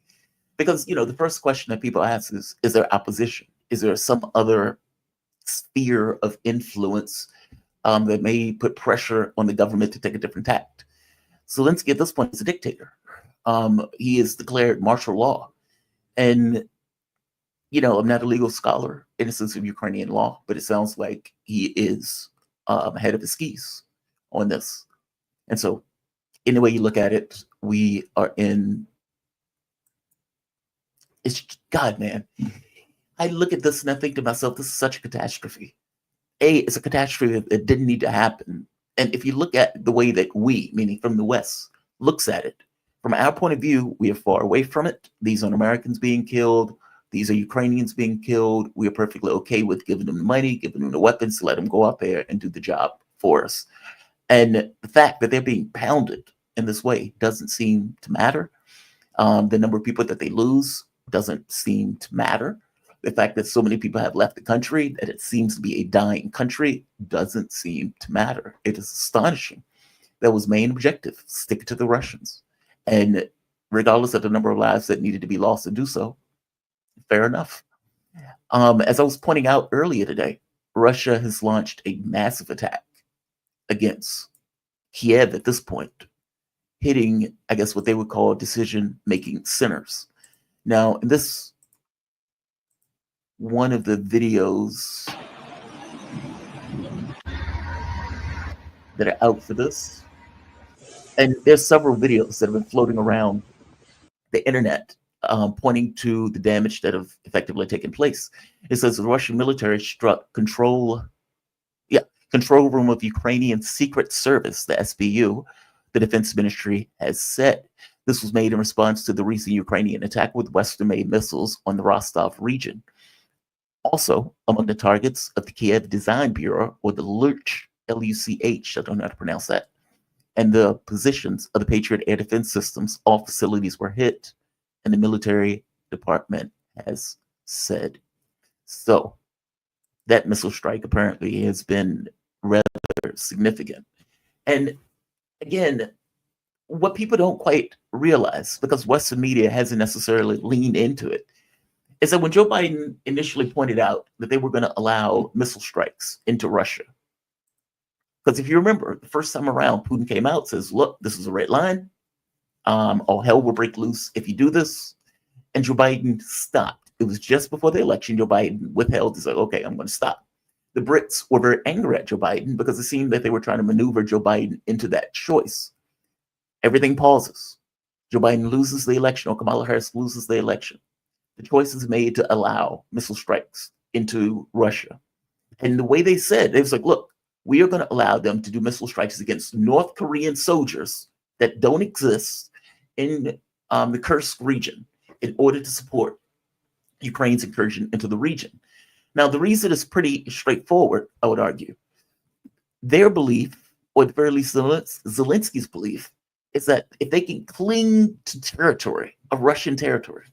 Speaker 1: Because, the first question that people ask is there opposition? Is there some other sphere of influence that may put pressure on the government to take a different tact? Zelensky at this point is a dictator. He has declared martial law. And, I'm not a legal scholar in the sense of Ukrainian law, but it sounds like he is ahead of his skis on this. And so, any way you look at it, we are in. It's God, man. I look at this and I think to myself, this is such a catastrophe. It's a catastrophe that didn't need to happen. And if you look at the way that we, meaning from the West, looks at it, from our point of view, we are far away from it. These are Americans being killed. These are Ukrainians being killed. We are perfectly okay with giving them the money, giving them the weapons to let them go out there and do the job for us. And the fact that they're being pounded in this way doesn't seem to matter. The number of people that they lose doesn't seem to matter. The fact that so many people have left the country, that it seems to be a dying country, doesn't seem to matter. It is astonishing That was main objective, stick it to the Russians. And regardless of the number of lives that needed to be lost to do so, fair enough. As I was pointing out earlier today, Russia has launched a massive attack against Kiev at this point, hitting, I guess, what they would call decision-making centers. Now, in this one of the videos that are out for this, and there's several videos that have been floating around the internet pointing to the damage that have effectively taken place. It says the Russian military struck control room of Ukrainian Secret Service, the SBU, the defense ministry has said. This was made in response to the recent Ukrainian attack with Western-made missiles on the Rostov region. Also, among the targets of the Kiev Design Bureau, or the Luch, L-U-C-H, I don't know how to pronounce that, and the positions of the Patriot air defense systems, all facilities were hit, and the military department has said. So, that missile strike apparently has been rather significant. And again, what people don't quite realize, because Western media hasn't necessarily leaned into it, is that when Joe Biden initially pointed out that they were going to allow missile strikes into Russia, because if you remember, the first time around, Putin came out, says, look, this is a red line. All hell will break loose if you do this. And Joe Biden stopped. It was just before the election, Joe Biden withheld. He's like, okay, I'm going to stop. The Brits were very angry at Joe Biden because it seemed that they were trying to maneuver Joe Biden into that choice. Everything pauses. Joe Biden loses the election, or Kamala Harris loses the election. The choice is made to allow missile strikes into Russia. And the way they said, it was like, look, we are going to allow them to do missile strikes against North Korean soldiers that don't exist in the Kursk region in order to support Ukraine's incursion into the region. Now, the reason is pretty straightforward, I would argue. Their belief, or at the very least Zelensky's belief, is that if they can cling to territory, a Russian territory,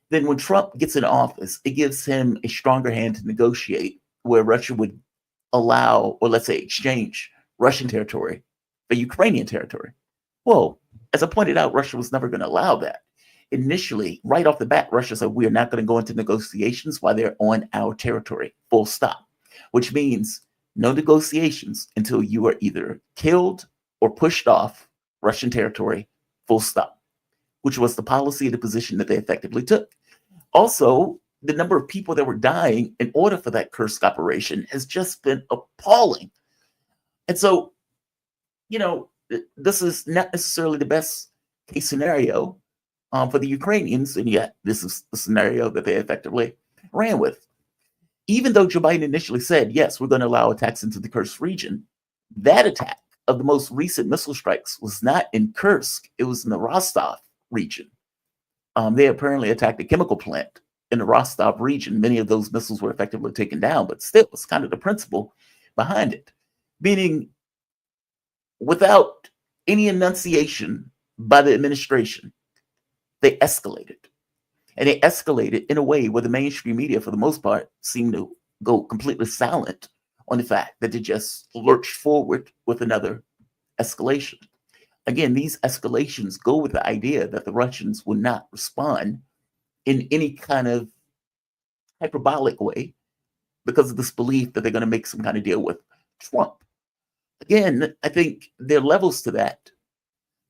Speaker 1: then when Trump gets in office, it gives him a stronger hand to negotiate where Russia would allow, or let's say exchange, Russian territory for Ukrainian territory. Well, as I pointed out, Russia was never going to allow that. Initially, right off the bat, Russia said, we are not going to go into negotiations while they're on our territory, full stop, which means no negotiations until you are either killed or pushed off Russian territory, full stop, which was the policy of the position that they effectively took. Also, the number of people that were dying in order for that Kursk operation has just been appalling. And so, this is not necessarily the best case scenario for the Ukrainians, and yet this is the scenario that they effectively ran with. Even though Joe Biden initially said, yes, we're going to allow attacks into the Kursk region, that attack of the most recent missile strikes was not in Kursk, it was in the Rostov region. They apparently attacked a chemical plant in the Rostov region. Many of those missiles were effectively taken down, but still, it's kind of the principle behind it. Meaning, without any enunciation by the administration, they escalated. And they escalated in a way where the mainstream media, for the most part, seemed to go completely silent on the fact that they just lurched forward with another escalation. Again, these escalations go with the idea that the Russians would not respond in any kind of hyperbolic way because of this belief that they're going to make some kind of deal with Trump. Again, I think there are levels to that.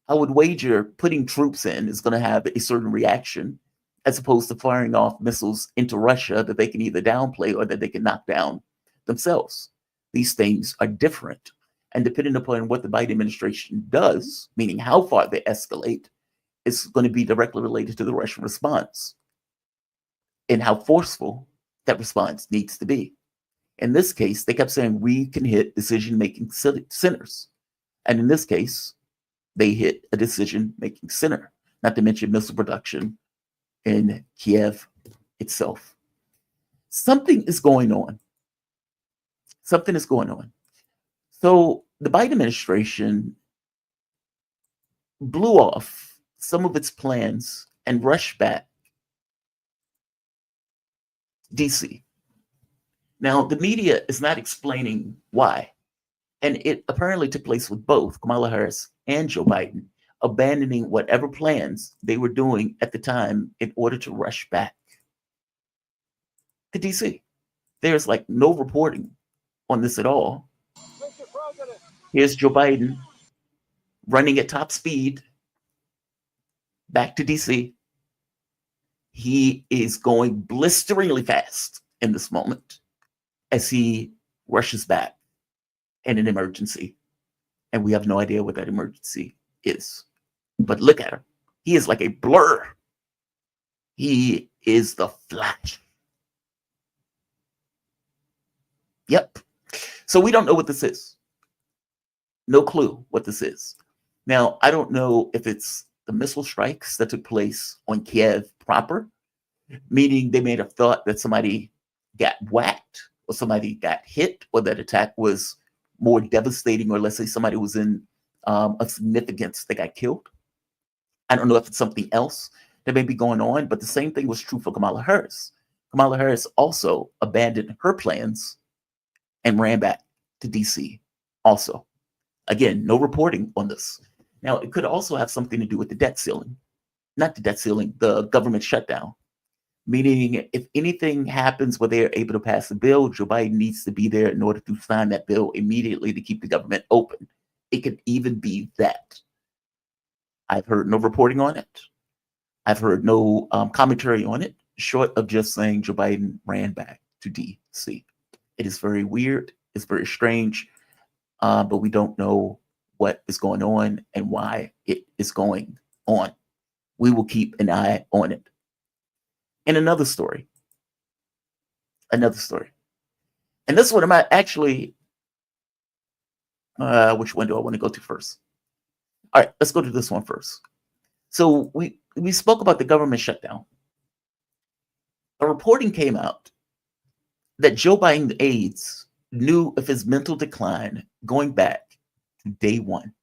Speaker 1: I would wager putting troops in is going to have a certain reaction as opposed to firing off missiles into Russia that they can either downplay or that they can knock down themselves. These things are different. And depending upon what the Biden administration does, meaning how far they escalate, is going to be directly related to the Russian response and how forceful that response needs to be. In this case, they kept saying, we can hit decision-making centers. And in this case, they hit a decision-making center, not to mention missile production in Kiev itself. Something is going on. Something is going on. So the Biden administration blew off some of its plans and rushed back DC. Now, the media is not explaining why. And it apparently took place with both Kamala Harris and Joe Biden abandoning whatever plans they were doing at the time in order to rush back to DC. There's like no reporting on this at all. Here's Joe Biden running at top speed back to DC. He is going blisteringly fast in this moment as he rushes back in an emergency. And we have no idea what that emergency is. But look at him. He is like a blur. He is the Flash. Yep. So we don't know what this is. No clue what this is. Now, I don't know if it's the missile strikes that took place on Kiev proper, meaning they may have thought that somebody got whacked or somebody got hit or that attack was more devastating, or let's say somebody was in of significance that got killed. I don't know if it's something else that may be going on, but the same thing was true for Kamala Harris. Kamala Harris also abandoned her plans and ran back to DC also. Again, no reporting on this. Now, it could also have something to do with the debt ceiling. Not the debt ceiling, the government shutdown. Meaning, if anything happens where they are able to pass a bill, Joe Biden needs to be there in order to sign that bill immediately to keep the government open. It could even be that. I've heard no reporting on it. I've heard no commentary on it, short of just saying Joe Biden ran back to DC. It is very weird. It's very strange, but we don't know what is going on and why it is going on. We will keep an eye on it. And another story. And this one, I'm actually, which one do I want to go to first? All right, let's go to this one first. So we spoke about the government shutdown. A reporting came out that Joe Biden's aides knew of his mental decline going back to day one.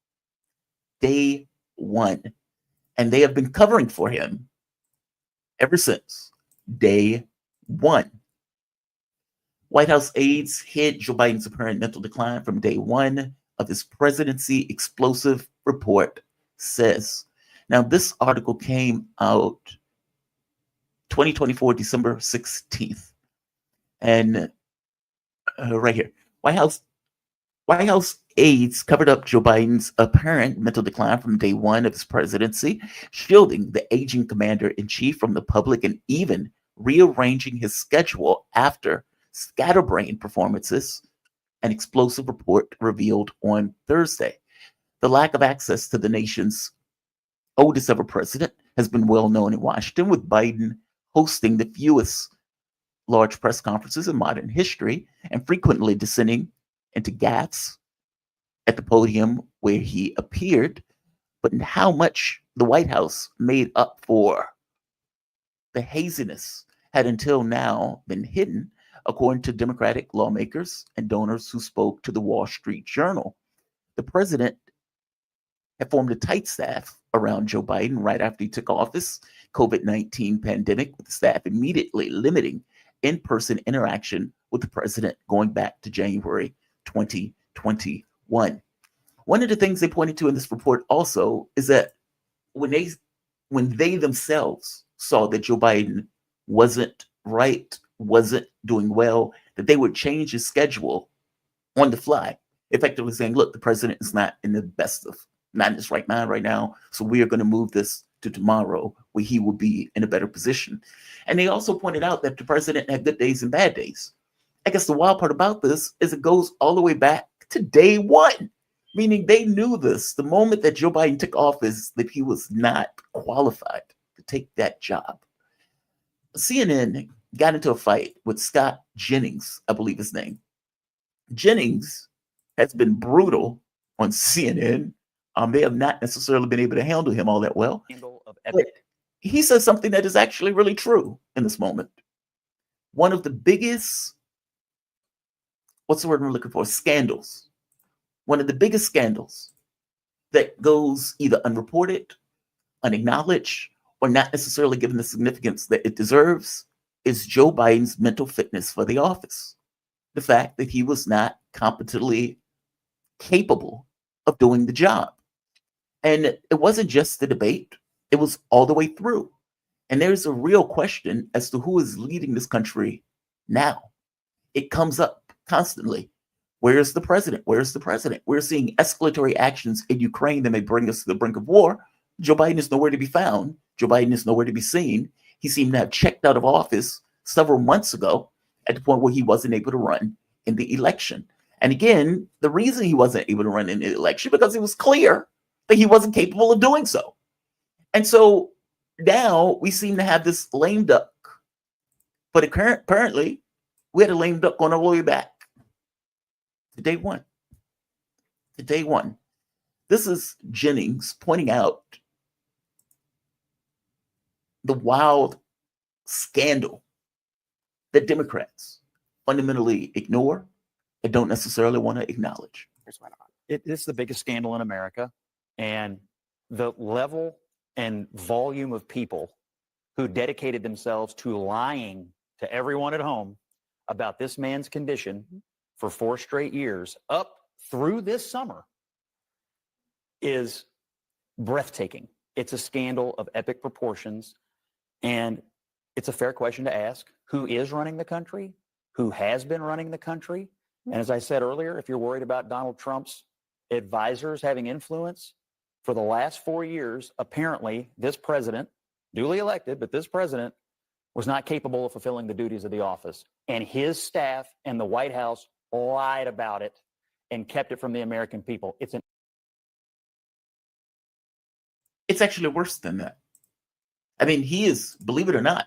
Speaker 1: Day one. And they have been covering for him ever since day one. White House aides hid Joe Biden's apparent mental decline from day one of his presidency, explosive report says. Now, this article came out 2024, December 16th. And right here, White House aides covered up Joe Biden's apparent mental decline from day one of his presidency, shielding the aging commander-in-chief from the public and even rearranging his schedule after scatterbrained performances, an explosive report revealed on Thursday. The lack of access to the nation's oldest ever president has been well known in Washington, with Biden hosting the fewest large press conferences in modern history and frequently descending into gaffes at the podium where he appeared. But in how much the White House made up for the haziness had until now been hidden, according to Democratic lawmakers and donors who spoke to the Wall Street Journal. The president had formed a tight staff around Joe Biden right after he took office. COVID-19 pandemic, with the staff immediately limiting in-person interaction with the president going back to January 2021. One of the things they pointed to in this report also is that when they themselves saw that Joe Biden wasn't right, wasn't doing well, that they would change his schedule on the fly, effectively saying, look, the president is not in his right mind right now, so we are going to move this to tomorrow where he will be in a better position. And they also pointed out that the president had good days and bad days. I guess the wild part about this is it goes all the way back to day one, meaning they knew this the moment that Joe Biden took office, that he was not qualified to take that job. CNN got into a fight with Scott Jennings, I believe his name. Jennings has been brutal on CNN. They have not necessarily been able to handle him all that well. But he says something that is actually really true in this moment. One of the biggest, what's the word I'm looking for? Scandals. One of the biggest scandals that goes either unreported, unacknowledged, or not necessarily given the significance that it deserves is Joe Biden's mental fitness for the office. The fact that he was not competently capable of doing the job. And it wasn't just the debate, it was all the way through. And there's a real question as to who is leading this country now. It comes up constantly. Where's the president? Where's the president? We're seeing escalatory actions in Ukraine that may bring us to the brink of war. Joe Biden is nowhere to be found. Joe Biden is nowhere to be seen. He seemed to have checked out of office several months ago at the point where he wasn't able to run in the election. And again, the reason he wasn't able to run in the election because it was clear that he wasn't capable of doing so. And so now we seem to have this lame duck. But apparently, we had a lame duck going all the way back to day one. To day one. This is Jennings pointing out the wild scandal that Democrats fundamentally ignore and don't necessarily want to acknowledge.
Speaker 3: It's the biggest scandal in America, and the level and volume of people who dedicated themselves to lying to everyone at home about this man's condition for 4 straight years up through this summer is breathtaking. It's a scandal of epic proportions, and it's a fair question to ask: who is running the country? Who has been running the country? And as I said earlier, if you're worried about Donald Trump's advisors having influence, for the last 4 years, apparently this president, duly elected, but this president was not capable of fulfilling the duties of the office. And his staff and the White House lied about it and kept it from the American people.
Speaker 1: It's actually worse than that. I mean, he is, believe it or not,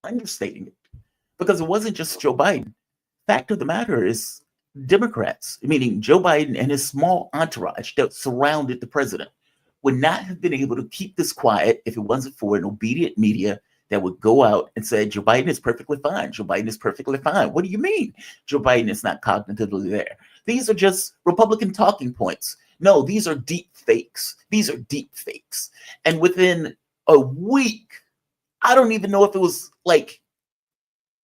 Speaker 1: understating it. Because it wasn't just Joe Biden. Fact of the matter is, Democrats, meaning Joe Biden and his small entourage that surrounded the president, would not have been able to keep this quiet if it wasn't for an obedient media that would go out and say, Joe Biden is perfectly fine. Joe Biden is perfectly fine. What do you mean Joe Biden is not cognitively there? These are just Republican talking points. No, these are deep fakes. These are deep fakes. And within a week, I don't even know if it was like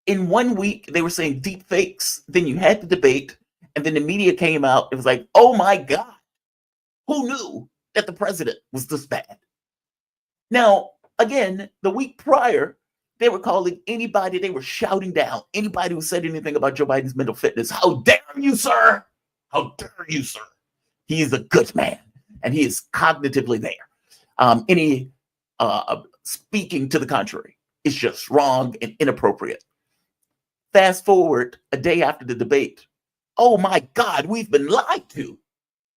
Speaker 1: in 1 week, they were saying deep fakes. Then you had the debate. And then the media came out. It was like, oh my God, who knew that the president was this bad? Now, again, the week prior, they were calling anybody, they were shouting down anybody who said anything about Joe Biden's mental fitness. How dare you, sir? How dare you, sir? He is a good man, and he is cognitively there. Any speaking to the contrary is just wrong and inappropriate. Fast forward a day after the debate. Oh my God, we've been lied to.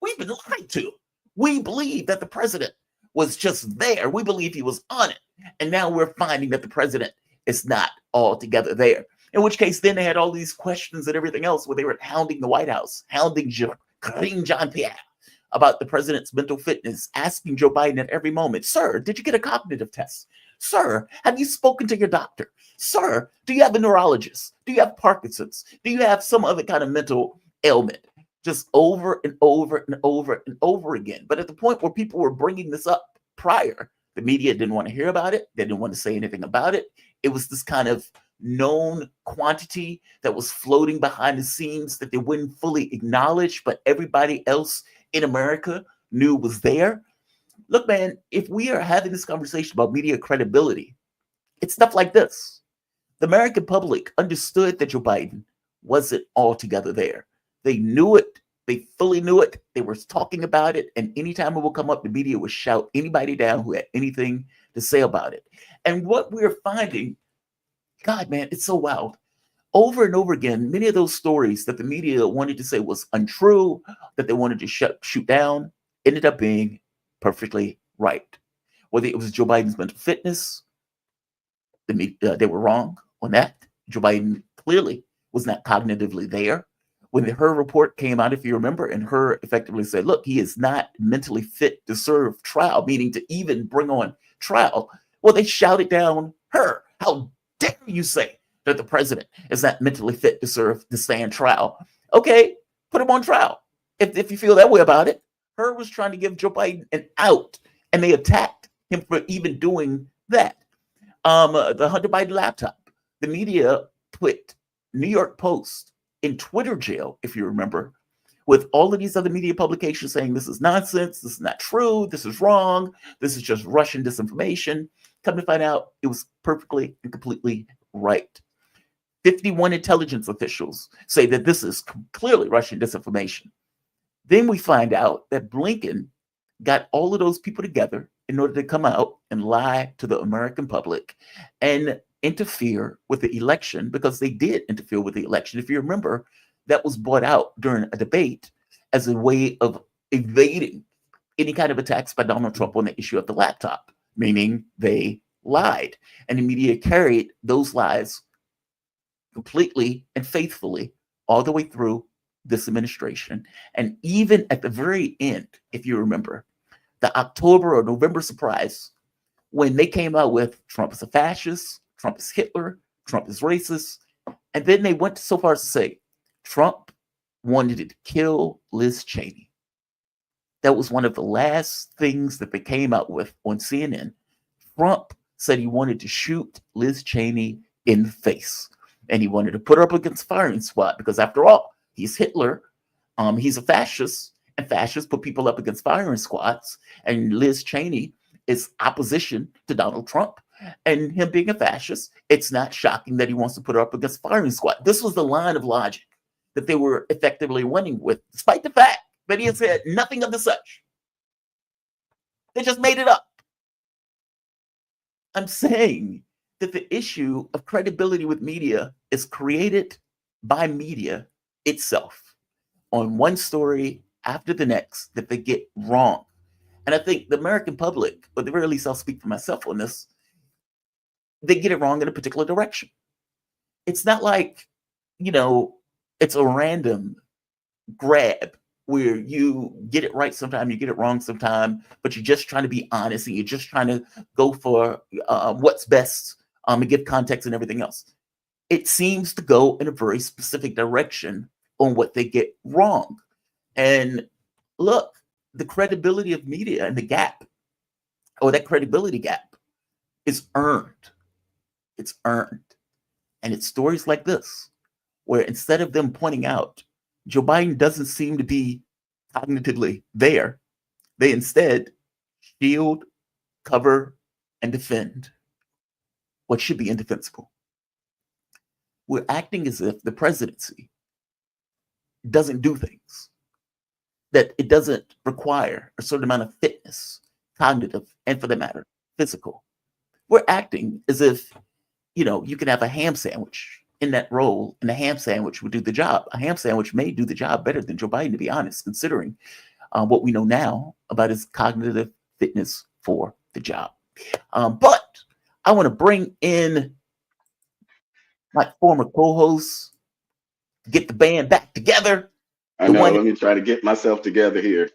Speaker 1: We've been lied to. We believe that the president was just there. We believe he was on it. And now we're finding that the president is not altogether there. In which case, then they had all these questions and everything else where they were hounding the White House, hounding Karine Jean-Pierre about the president's mental fitness, asking Joe Biden at every moment, sir, did you get a cognitive test? Sir, have you spoken to your doctor? Sir, do you have a neurologist? Do you have Parkinson's? Do you have some other kind of mental ailment? Just over and over and over and over again. But at the point where people were bringing this up prior, the media didn't want to hear about it. They didn't want to say anything about it. It was this kind of known quantity that was floating behind the scenes that they wouldn't fully acknowledge, but everybody else in America knew was there. Look, man, if we are having this conversation about media credibility, it's stuff like this. The American public understood that Joe Biden wasn't altogether there. They knew it. They fully knew it. They were talking about it. And anytime it would come up, the media would shout anybody down who had anything to say about it. And what we're finding, God, man, it's so wild. Over and over again, many of those stories that the media wanted to say was untrue, that they wanted to shoot down, ended up being perfectly right. Whether it was Joe Biden's mental fitness, they were wrong on that. Joe Biden clearly was not cognitively there. When her report came out, if you remember, and her effectively said, look, he is not mentally fit to serve trial, meaning to even bring on trial. Well, they shouted down her. How dare you say that the president is not mentally fit to stand trial? Okay, put him on trial. If you feel that way about it. Her was trying to give Joe Biden an out, and they attacked him for even doing that. The Hunter Biden laptop. The media put New York Post in Twitter jail, if you remember, with all of these other media publications saying this is nonsense, this is not true, this is wrong, this is just Russian disinformation. Come to find out, it was perfectly and completely right. 51 intelligence officials say that this is clearly Russian disinformation. Then we find out that Blinken got all of those people together in order to come out and lie to the American public and interfere with the election, because they did interfere with the election. If you remember, that was brought out during a debate as a way of evading any kind of attacks by Donald Trump on the issue of the laptop, meaning they lied. And the media carried those lies completely and faithfully all the way through this administration. And even at the very end, if you remember, the October or November surprise, when they came out with Trump is a fascist, Trump is Hitler, Trump is racist, and then they went so far as to say Trump wanted to kill Liz Cheney. That was one of the last things that they came out with on CNN. Trump said he wanted to shoot Liz Cheney in the face, and he wanted to put her up against firing squad, because after all, he's Hitler, he's a fascist, and fascists put people up against firing squads, and Liz Cheney is opposition to Donald Trump, and him being a fascist, it's not shocking that he wants to put her up against firing squad. This was the line of logic that they were effectively winning with, despite the fact that he had said nothing of the such. They just made it up. I'm saying that the issue of credibility with media is created by media itself on one story after the next that they get wrong. And I think the American public, or at the very least I'll speak for myself on this, they get it wrong in a particular direction. It's not like, it's a random grab where you get it right sometime, you get it wrong sometime, but you're just trying to be honest and you're just trying to go for what's best and give context and everything else. It seems to go in a very specific direction on what they get wrong. And look, the credibility of media and the gap, or that credibility gap, is earned. It's earned. And it's stories like this, where instead of them pointing out Joe Biden doesn't seem to be cognitively there, they instead shield, cover, and defend what should be indefensible. We're acting as if the presidency doesn't do things, that it doesn't require a certain amount of fitness, cognitive, and for that matter, physical. We're acting as if, you can have a ham sandwich in that role, and a ham sandwich would do the job. A ham sandwich may do the job better than Joe Biden, to be honest, considering what we know now about his cognitive fitness for the job. But I want to bring in my former co-host, get the band back together.
Speaker 4: I know. Let me try to get myself together here.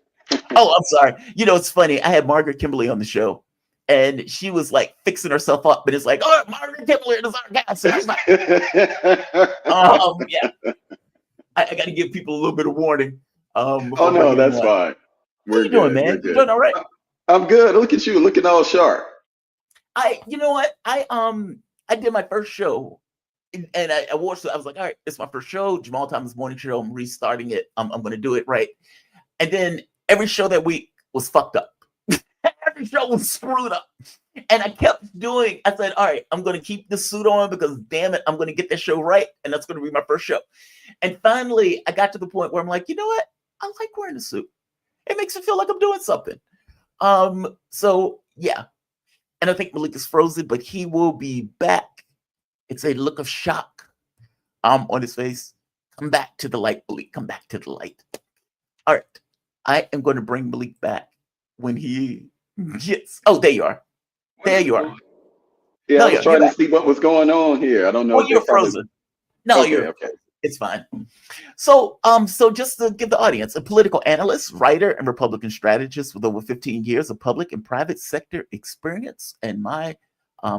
Speaker 1: Oh, I'm sorry. It's funny. I had Margaret Kimberly on the show, and she was like fixing herself up, but it's like, oh, Margaret Kimberly is our guest. So she's like, yeah. I got to give people a little bit of warning.
Speaker 4: Oh no, that's fine.
Speaker 1: What are you doing, man? You doing all right?
Speaker 4: I'm good. Look at you, looking all sharp.
Speaker 1: You know what? I did my first show, and I watched it. I was like, all right, it's my first show. Jamal Thomas Morning Show. I'm restarting it. I'm going to do it right. And then every show that week was fucked up. Every show was screwed up. And I kept doing, I said, all right, I'm going to keep this suit on because damn it, I'm going to get this show right. And that's going to be my first show. And finally, I got to the point where I'm like, you know what? I like wearing a suit. It makes me feel like I'm doing something. So yeah. And I think Malik is frozen, but he will be back. It's a look of shock on his face. Come back to the light, Malik. Come back to the light. All right. I am going to bring Malik back when he gets. Oh, there you are. There you are.
Speaker 4: Yeah, no, I was trying to see what was going on here. I don't know.
Speaker 1: Oh, you're frozen. No, you're okay. It's fine. So just to give the audience, a political analyst, writer, and Republican strategist with over 15 years of public and private sector experience, and my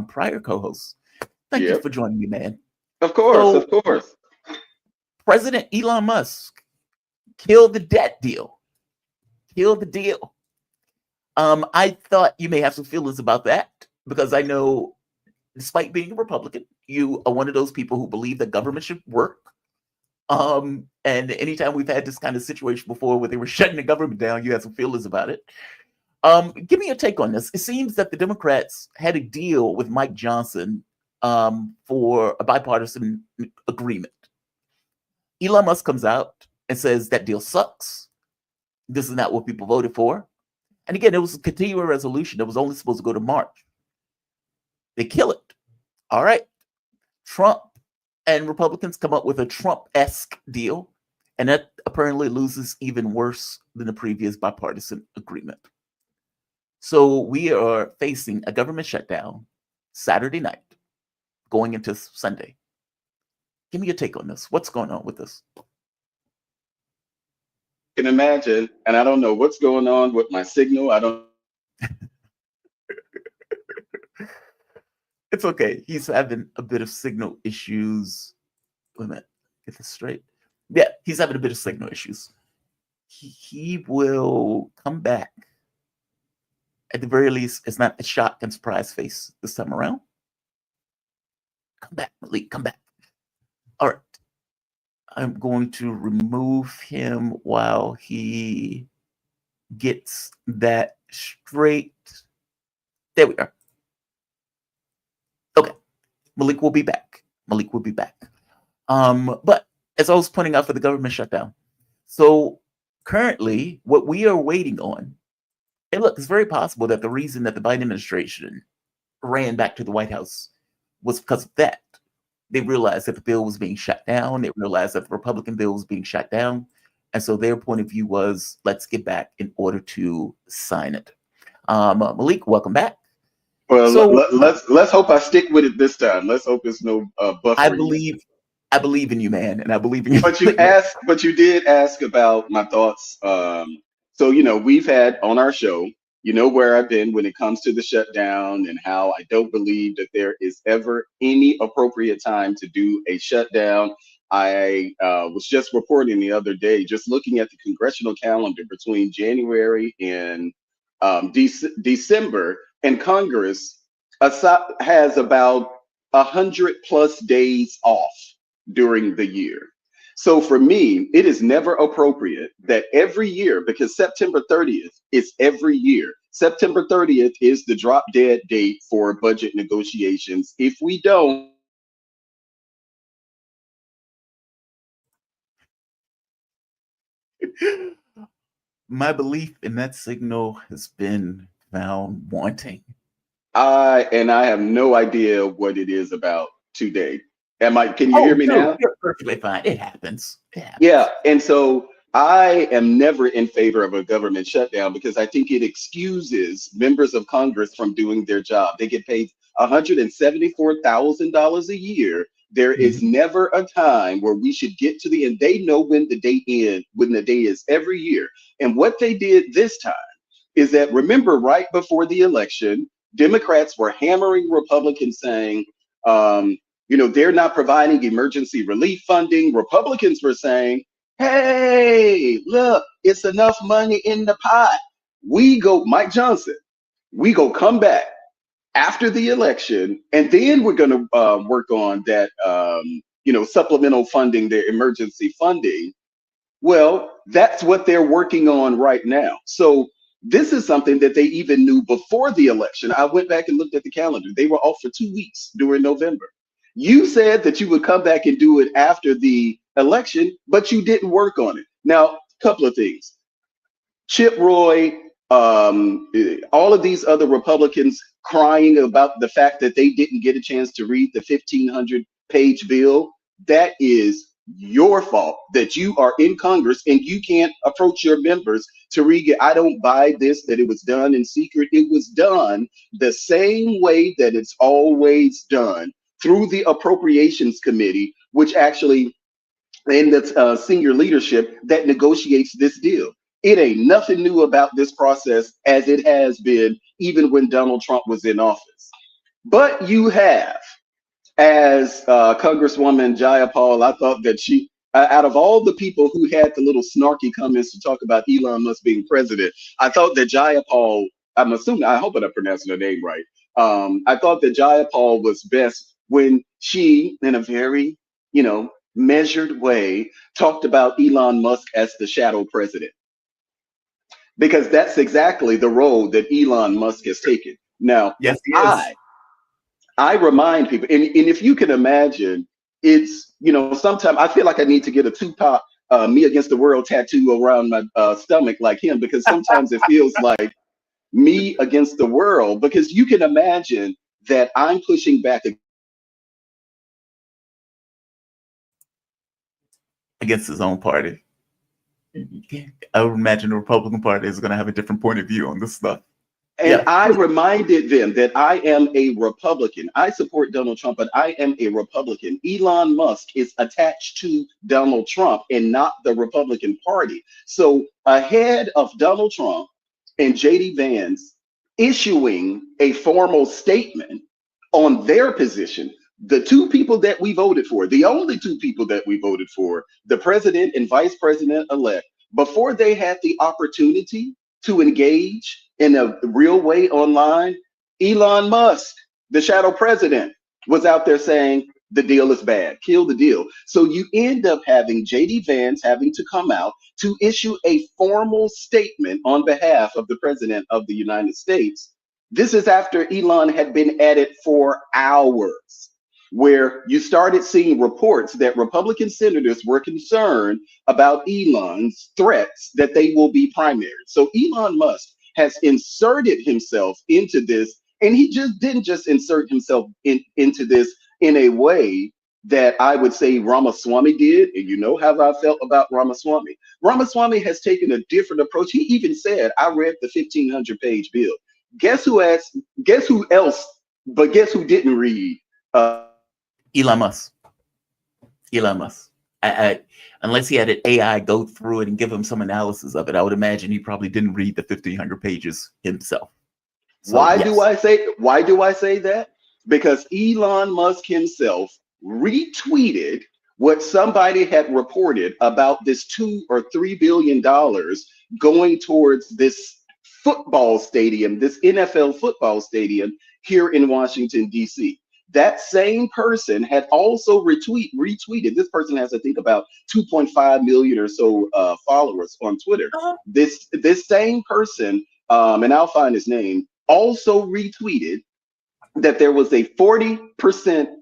Speaker 1: prior co-host. Thank you for joining me, man.
Speaker 4: Of course, of course.
Speaker 1: President Elon Musk killed the debt deal. Killed the deal. I thought you may have some feelings about that because I know, despite being a Republican, you are one of those people who believe that government should work. And anytime we've had this kind of situation before where they were shutting the government down, you have some feelings about it. Give me a take on this. It seems that the Democrats had a deal with Mike Johnson for a bipartisan agreement. Elon Musk comes out and says that deal sucks. This is not what people voted for. And again, it was a continuing resolution that was only supposed to go to March. They kill it. All right. Trump and Republicans come up with a Trump-esque deal, and that apparently loses even worse than the previous bipartisan agreement. So we are facing a government shutdown Saturday night, going into Sunday. Give me your take on this. What's going on with this?
Speaker 4: Can imagine, and I don't know what's going on with my signal. I don't.
Speaker 1: It's okay. He's having a bit of signal issues. Wait a minute. Get this straight. Yeah, he's having a bit of signal issues. He will come back. At the very least, it's not a shock and surprise face this time around. Come back, Malik. Come back. All right. I'm going to remove him while he gets that straight. There we are. Okay. Malik will be back. Malik will be back. But as I was pointing out for the government shutdown, so currently what we are waiting on, and look, it's very possible that the reason that the Biden administration ran back to the White House was because of that. They realized that the bill was being shut down. They realized that the Republican bill was being shut down. And so their point of view was, let's get back in order to sign it. Malik, welcome back.
Speaker 4: Well, so, let's hope I stick with it this time. Let's hope it's no buffering.
Speaker 1: I believe in you, man, and I believe in you.
Speaker 4: But you did ask about my thoughts. So, we've had on our show, where I've been when it comes to the shutdown and how I don't believe that there is ever any appropriate time to do a shutdown. I was just reporting the other day, just looking at the congressional calendar between January and December, and Congress has about 100+ days off during the year. So for me, it is never appropriate that every year, because September 30th is every year. September 30th is the drop dead date for budget negotiations. If we don't,
Speaker 1: my belief in that signal has been found wanting.
Speaker 4: I have no idea what it is about today. Can you hear me now?
Speaker 1: You're perfectly fine. It happens.
Speaker 4: Yeah. And so I am never in favor of a government shutdown because I think it excuses members of Congress from doing their job. They get paid $174,000 a year. There is never a time where we should get to the end. They know when the day is every year. And what they did this time is that, remember, right before the election, Democrats were hammering Republicans saying, they're not providing emergency relief funding. Republicans were saying, hey, look, it's enough money in the pot. Mike Johnson, we go come back after the election, and then we're going to work on that, supplemental funding, their emergency funding. Well, that's what they're working on right now. So this is something that they even knew before the election. I went back and looked at the calendar. They were off for 2 weeks during November. You said that you would come back and do it after the election, but you didn't work on it. Now, a couple of things. Chip Roy, all of these other Republicans crying about the fact that they didn't get a chance to read the 1,500-page bill. That is your fault, that you are in Congress and you can't approach your members to read it. I don't buy this, that it was done in secret. It was done the same way that it's always done, through the Appropriations Committee, which actually, and the senior leadership that negotiates this deal. It ain't nothing new about this process, as it has been even when Donald Trump was in office. But you have, as Congresswoman Jayapal, I thought that she, out of all the people who had the little snarky comments to talk about Elon Musk being president, I thought that Jayapal, I hope I'm pronouncing her name right. I thought that Jayapal was best when she, in a very, measured way talked about Elon Musk as the shadow president, because that's exactly the role that Elon Musk has taken. Now,
Speaker 1: Yes, he is.
Speaker 4: I remind people, and if you can imagine, it's, sometimes I feel like I need to get a Tupac "Me Against the World" tattoo around my stomach like him, because sometimes it feels like me against the world, because you can imagine that I'm pushing back
Speaker 1: Against his own party. I would imagine the Republican Party is going to have a different point of view on this stuff.
Speaker 4: And
Speaker 1: Yeah.
Speaker 4: I reminded them that I am a Republican. I support Donald Trump, but I am a Republican. Elon Musk is attached to Donald Trump and not the Republican Party. So ahead of Donald Trump and JD Vance issuing a formal statement on their position, the two people that we voted for, the only two people that we voted for, the president and vice president elect, before they had the opportunity to engage in a real way online, Elon Musk, the shadow president, was out there saying the deal is bad, kill the deal. So you end up having JD Vance having to come out to issue a formal statement on behalf of the president of the United States. This is after Elon had been at it for hours, where you started seeing reports that Republican senators were concerned about Elon's threats that they will be primaried. So Elon Musk has inserted himself into this, and he just didn't just insert himself into this in a way that I would say Ramaswamy did. And you know how I felt about Ramaswamy. Ramaswamy has taken a different approach. He even said, I read the 1,500-page bill. Guess who else, but guess who didn't read?
Speaker 1: Elon Musk. Elon Musk. Unless he had an AI go through it and give him some analysis of it, I would imagine he probably didn't read the 1,500 pages himself. So,
Speaker 4: why
Speaker 1: yes.
Speaker 4: do I say that? Because Elon Musk himself retweeted what somebody had reported about this $2 or $3 billion going towards this football stadium, this NFL football stadium here in Washington, D.C. That same person had also retweeted. This person has, I think, about 2.5 million or so followers on Twitter. This same person, and I'll find his name, also retweeted that there was a 40%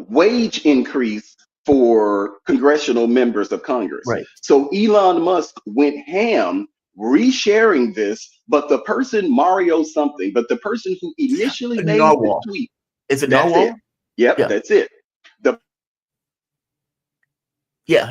Speaker 4: wage increase for congressional members of Congress.
Speaker 1: Right.
Speaker 4: So Elon Musk went ham resharing this, but the person, Mario something, but the person who initially made the tweet.
Speaker 1: Is it Narwhal?
Speaker 4: Yep, yeah. That's it.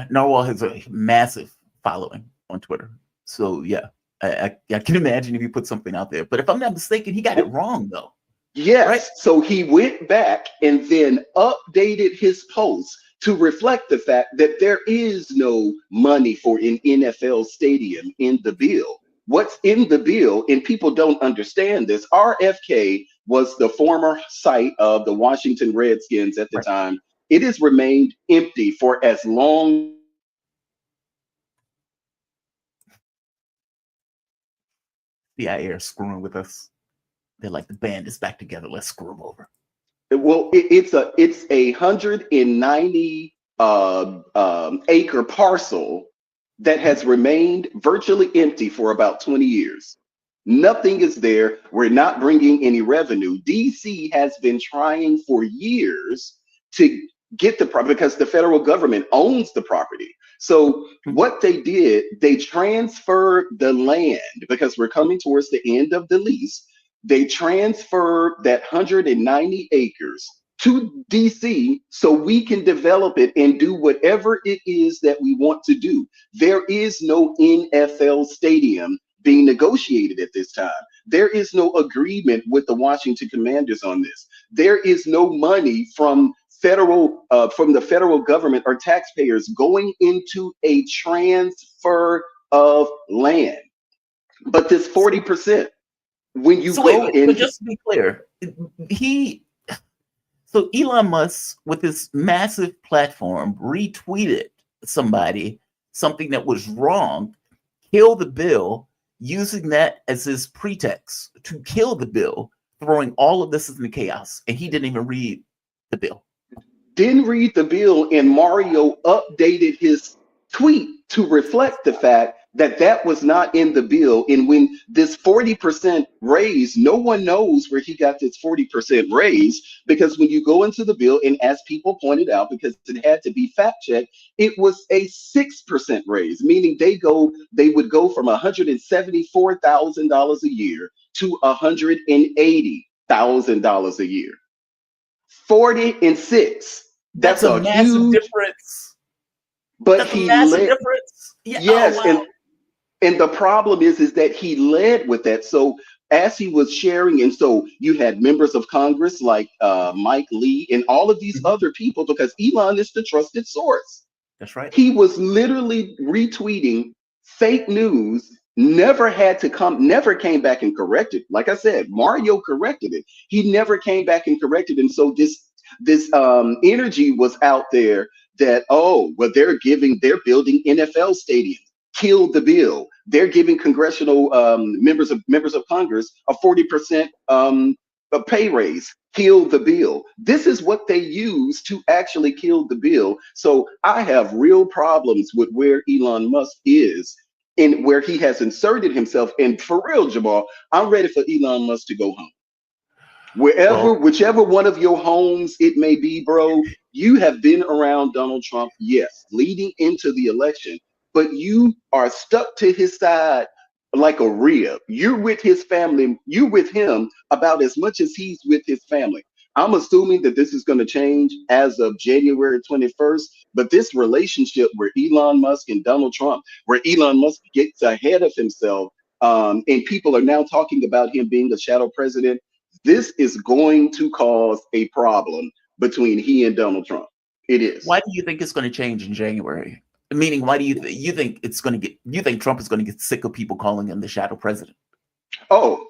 Speaker 1: Narwhal has a massive following on Twitter. So yeah, I can imagine if you put something out there. But if I'm not mistaken, he got it wrong though.
Speaker 4: Yes.
Speaker 1: Right?
Speaker 4: So he went back and then updated his post to reflect the fact that there is no money for an NFL stadium in the bill. What's in the bill, and people don't understand this, RFK was the former site of the Washington Redskins at the time. It has remained empty for as long.
Speaker 1: CIA are screwing with us. They're like, the band is back together. Let's screw them over.
Speaker 4: Well, it's a 190 acre parcel that has remained virtually empty for about 20 years. Nothing is there. We're not bringing any revenue. DC has been trying for years to get the property because the federal government owns the property. So what they did, they transferred the land because we're coming towards the end of the lease. They transferred that 190 acres to DC so we can develop it and do whatever it is that we want to do. There is no NFL stadium being negotiated at this time. There is no agreement with the Washington Commanders on this. There is no money from the federal government or taxpayers going into a transfer of land. But this 40%, when you
Speaker 1: but just to be clear, so Elon Musk, with this massive platform, retweeted something that was wrong, killed the bill, using that as his pretext to kill the bill, throwing all of this into chaos, and he didn't even read the bill.
Speaker 4: Didn't read the bill, and Mario updated his tweet to reflect the fact that that was not in the bill. And when this 40% raise, no one knows where he got this 40% raise, because when you go into the bill, and as people pointed out, because it had to be fact checked, it was a 6% raise, meaning they would go from $174,000 a year to $180,000 a year. 40 and 6.
Speaker 1: That's
Speaker 4: That's
Speaker 1: a
Speaker 4: a
Speaker 1: massive
Speaker 4: huge,
Speaker 1: difference.
Speaker 4: but
Speaker 1: That's a
Speaker 4: he
Speaker 1: massive
Speaker 4: led.
Speaker 1: difference. Yeah. Oh
Speaker 4: Yes,
Speaker 1: wow.
Speaker 4: and the problem is that he led with that. So as he was sharing, and so you had members of Congress like Mike Lee and all of these
Speaker 1: Mhm.
Speaker 4: other people, because Elon is the trusted source.
Speaker 1: That's right.
Speaker 4: He was literally retweeting fake news, never came back and corrected. Like I said, Mario corrected it. He never came back and corrected. And so this energy was out there that, oh, well, they're building NFL stadiums. Kill the bill. They're giving congressional members of Congress a 40% a pay raise. Kill the bill. This is what they use to actually kill the bill. So I have real problems with where Elon Musk is and where he has inserted himself. And for real, Jamal, I'm ready for Elon Musk to go home.
Speaker 1: Well,
Speaker 4: Whichever one of your homes it may be, bro, you have been around Donald Trump, yes, leading into the election, but you are stuck to his side like a rib. You're with his family, you're with him about as much as he's with his family. I'm assuming that this is going to change as of January 21st, but this relationship where Elon Musk and Donald Trump, where Elon Musk gets ahead of himself, and people are now talking about him being a shadow president, this is going to cause a problem between he and Donald Trump. It is.
Speaker 1: why do you think it's going to change in January? Meaning, why do you think it's going to get? You think Trump is going to get sick of people calling him the shadow president?
Speaker 4: Oh,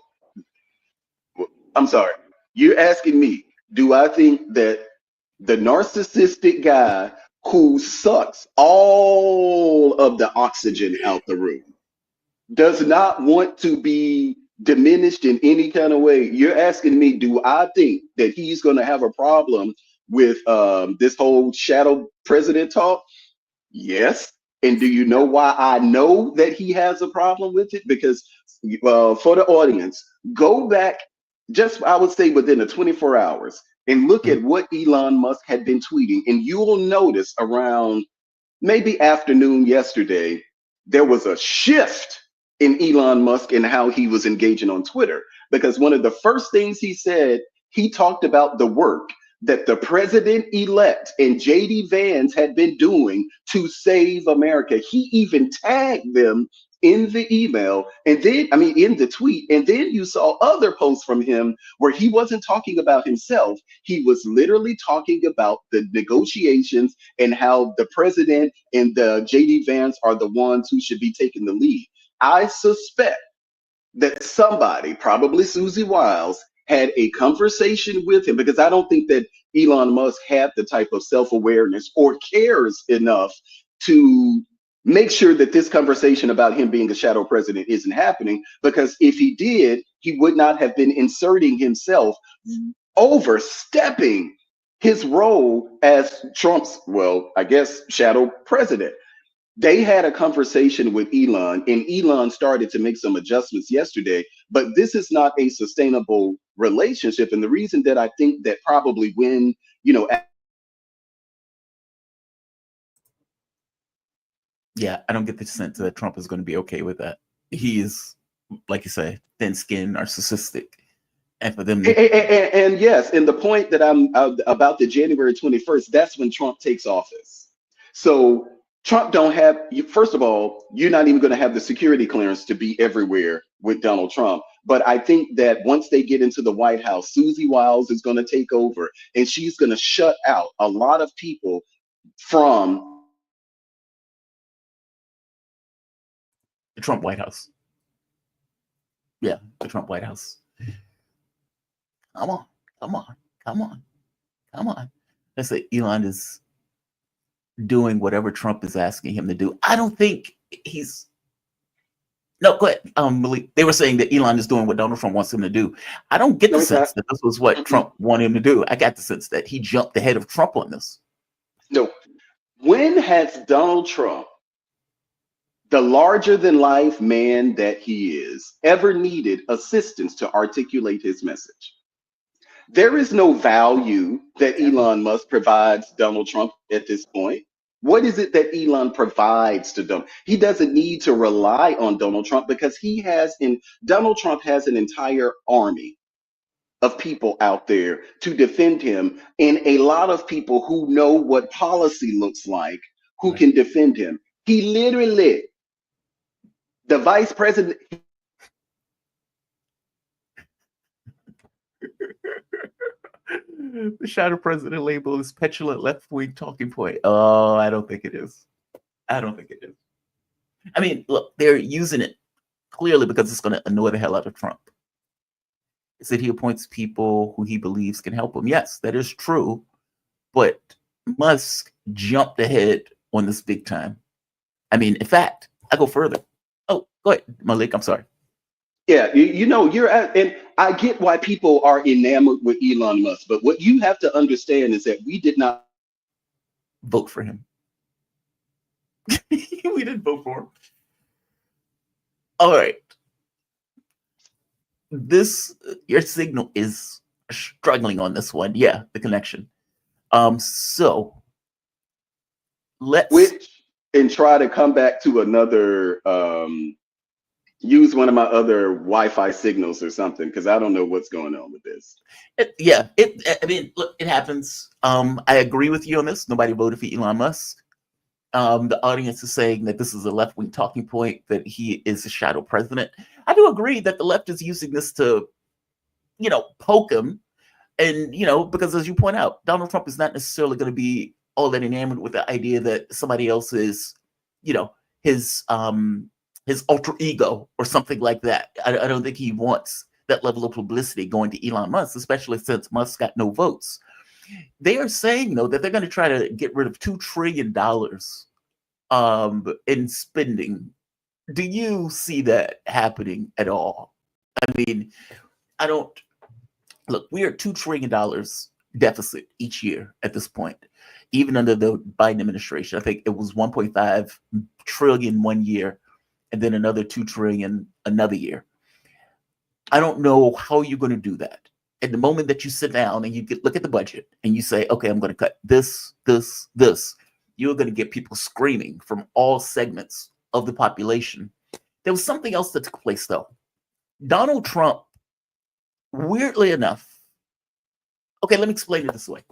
Speaker 4: I'm sorry. You're asking me, do I think that the narcissistic guy who sucks all of the oxygen out the room does not want to be diminished in any kind of way? You're asking me, do I think that he's going to have a problem with this whole shadow president talk? Yes. And do you know why I know that he has a problem with it? Because for the audience, go back just, I would say, within the 24 hours and look
Speaker 1: Mhm.
Speaker 4: at what Elon Musk had been tweeting. And you will notice around maybe afternoon yesterday, there was a shift in Elon Musk and how he was engaging on Twitter. Because one of the first things he said, he talked about the work that the president elect and JD Vance had been doing to save America. He even tagged them in the email, and then, I mean, in the tweet. And then you saw other posts from him where he wasn't talking about himself. He was literally talking about the negotiations and how the president and the JD Vance are the ones who should be taking the lead. I suspect that somebody, probably Susie Wiles, had a conversation with him, because I don't think that Elon Musk had the type of self-awareness or cares enough to make sure that this conversation about him being a shadow president isn't happening, because if he did, he would not have been inserting himself, overstepping his role as Trump's, well, I guess, shadow president. They had a conversation with Elon, and Elon started to make some adjustments yesterday, but this is not a sustainable relationship. And the reason that I think that probably when, you know,
Speaker 1: Yeah, I don't get the sense that Trump is going to be okay with that. He is, like you say, thin-skinned, narcissistic, and for them to
Speaker 4: and yes, and the point that I'm about the January 21st, that's when Trump takes office. So Trump don't have, first of all, you're not even going to have the security clearance to be everywhere with Donald Trump. But I think that once they get into the White House, Susie Wiles is going to take over, and she's going to shut out a lot of people from
Speaker 1: the Trump White House. Yeah, the Trump White House. Come on, come on, come on, come on. Let's say Elon is doing whatever Trump is asking him to do. I don't think he's No, go ahead. Malik, they were saying that Elon is doing what Donald Trump wants him to do. I don't get
Speaker 4: No,
Speaker 1: the
Speaker 4: he's not.
Speaker 1: sense that this was what
Speaker 4: Mm-mm.
Speaker 1: Trump wanted him to do. I got the sense that he jumped ahead of Trump on this.
Speaker 4: No. When has Donald Trump, the larger than life man that he is, ever needed assistance to articulate his message? There is no value that
Speaker 1: Ever.
Speaker 4: Elon Musk provides Donald Trump at this point. What is it that Elon provides to Donald? He doesn't need to rely on Donald Trump because Donald Trump has an entire army of people out there to defend him, and a lot of people who know what policy looks like who
Speaker 1: Right.
Speaker 4: can defend him. He literally, the vice president,
Speaker 1: The shadow president label is petulant left-wing talking point. Oh, I don't think it is. I don't think it is. I mean, look, they're using it clearly because it's going to annoy the hell out of Trump. It's that he appoints people who he believes can help him. Yes, that is true. But Musk jumped ahead on this big time. I mean, in fact, I go further. Oh, go ahead, Malik. I'm sorry.
Speaker 4: yeah, you know, and I get why people are enamored with Elon Musk, but what you have to understand is that we did not
Speaker 1: Vote for him. We didn't vote for him. All right. Your signal is struggling on this one. Yeah, the connection. So let's
Speaker 4: switch and try to come back to another, use one of my other Wi-Fi signals or something, because I don't know what's going on with this.
Speaker 1: I mean, look, it happens. I agree with you on this. Nobody voted for Elon Musk. The audience is saying that this is a left-wing talking point, that he is a shadow president. I do agree that the left is using this to, poke him. And, because as you point out, Donald Trump is not necessarily going to be all that enamored with the idea that somebody else is, his alter ego or something like that. I don't think he wants that level of publicity going to Elon Musk, especially since Musk got no votes. They are saying, though, that they're going to try to get rid of $2 trillion in spending. Do you see that happening at all? I mean, I don't. Look, we are $2 trillion deficit each year at this point, even under the Biden administration. I think it was 1.5 trillion one year, and then another 2 trillion another year. I don't know how you're going to do that. At the moment that you sit down and you look at the budget and you say, okay, I'm going to cut this, you're going to get people screaming from all segments of the population. There was something else that took place, though. Donald Trump, weirdly enough, okay, let me explain it this way.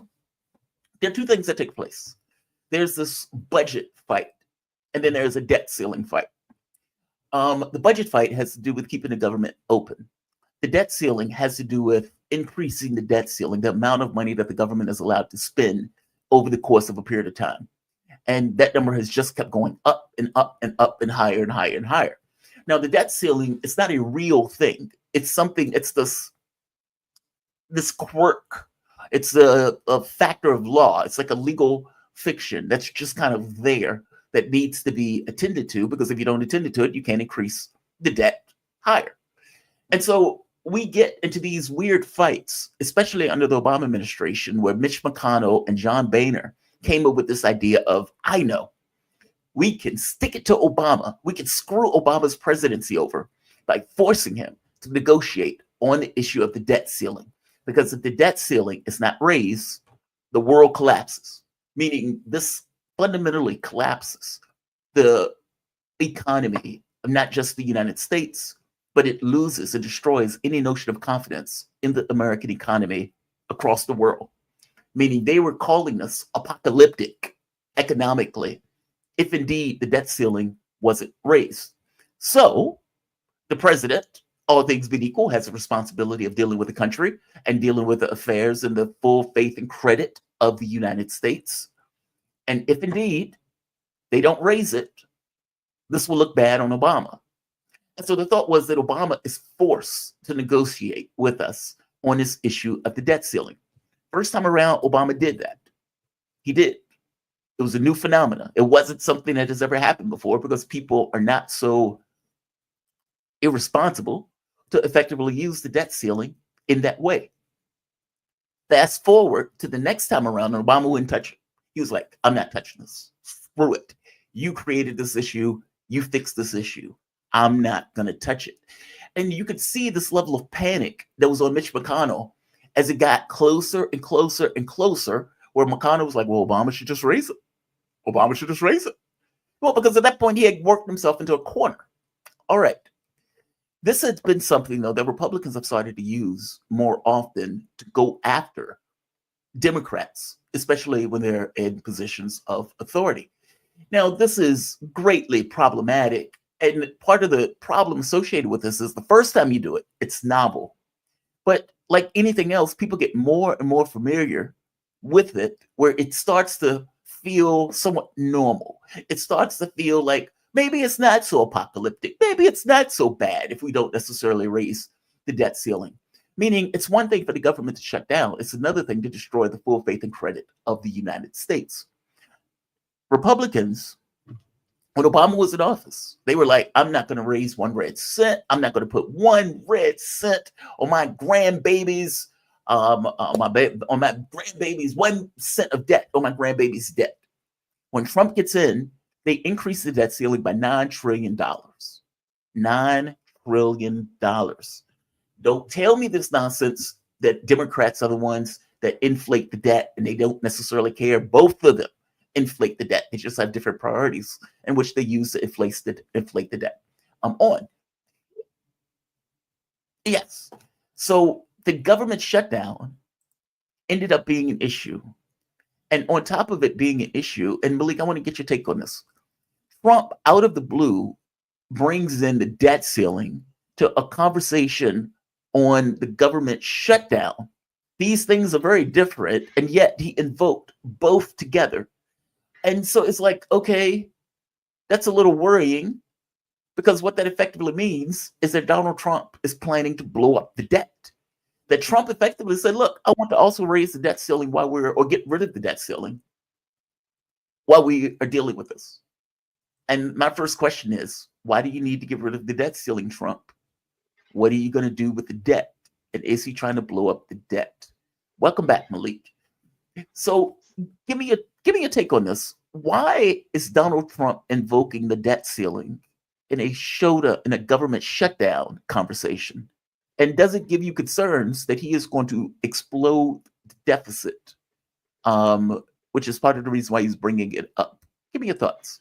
Speaker 1: There are two things that take place. There's this budget fight, and then there's a debt ceiling fight. The budget fight has to do with keeping the government open. The debt ceiling has to do with increasing the debt ceiling, the amount of money that the government is allowed to spend over the course of a period of time. And that number has just kept going up and up and up and higher and higher and higher. Now, the debt ceiling, it's not a real thing. It's something, it's this quirk. It's a factor of law. It's like a legal fiction that's just kind of there that needs to be attended to, because if you don't attend to it, you can't increase the debt higher. And so we get into these weird fights, especially under the Obama administration, where Mitch McConnell and John Boehner came up with this idea of, I know, we can stick it to Obama. We can screw Obama's presidency over by forcing him to negotiate on the issue of the debt ceiling. Because if the debt ceiling is not raised, the world collapses, meaning this fundamentally collapses the economy of not just the United States, but it loses and destroys any notion of confidence in the American economy across the world. Meaning they were calling us apocalyptic economically, if indeed the debt ceiling wasn't raised. So the president, all things being equal, has a responsibility of dealing with the country and dealing with the affairs and the full faith and credit of the United States. And if indeed they don't raise it, this will look bad on Obama. And so the thought was that Obama is forced to negotiate with us on this issue of the debt ceiling. First time around, Obama did that. He did. It was a new phenomenon. It wasn't something that has ever happened before, because people are not so irresponsible to effectively use the debt ceiling in that way. Fast forward to the next time around, and Obama wouldn't touch it. He was like, I'm not touching this. Screw it. You created this issue. You fixed this issue. I'm not going to touch it. And you could see this level of panic that was on Mitch McConnell as it got closer and closer and closer, where McConnell was like, well, Obama should just raise it. Obama should just raise it. Well, because at that point, he had worked himself into a corner. All right. This has been something, though, that Republicans have started to use more often to go after Democrats, especially when they're in positions of authority. Now, this is greatly problematic. And part of the problem associated with this is the first time you do it, it's novel. But like anything else, people get more and more familiar with it, where it starts to feel somewhat normal. It starts to feel like maybe it's not so apocalyptic. Maybe it's not so bad if we don't necessarily raise the debt ceiling. Meaning it's one thing for the government to shut down. It's another thing to destroy the full faith and credit of the United States. Republicans, when Obama was in office, they were like, I'm not going to raise one red cent. I'm not going to put one red cent on my grandbabies, on my grandbabies, 1 cent of debt on my grandbaby's debt. When Trump gets in, they increase the debt ceiling by $9 trillion. $9 trillion. Don't tell me this nonsense that Democrats are the ones that inflate the debt and they don't necessarily care. Both of them inflate the debt. They just have different priorities in which they use to inflate the debt. I'm on. Yes. So the government shutdown ended up being an issue. And on top of it being an issue, and Malik, I want to get your take on this. Trump, out of the blue, brings in the debt ceiling to a conversation on the government shutdown. These things are very different, and yet he invoked both together. And so it's like, okay, that's a little worrying, because what that effectively means is that Donald Trump is planning to blow up the debt. That Trump effectively said, look, I want to also raise the debt ceiling or get rid of the debt ceiling while we are dealing with this. And my first question is, why do you need to get rid of the debt ceiling, Trump? What are you going to do with the debt? And is he trying to blow up the debt? Welcome back, Malik. So give me a take on this. Why is Donald Trump invoking the debt ceiling in a government shutdown conversation? And does it give you concerns that he is going to explode the deficit, which is part of the reason why he's bringing it up? Give me your thoughts.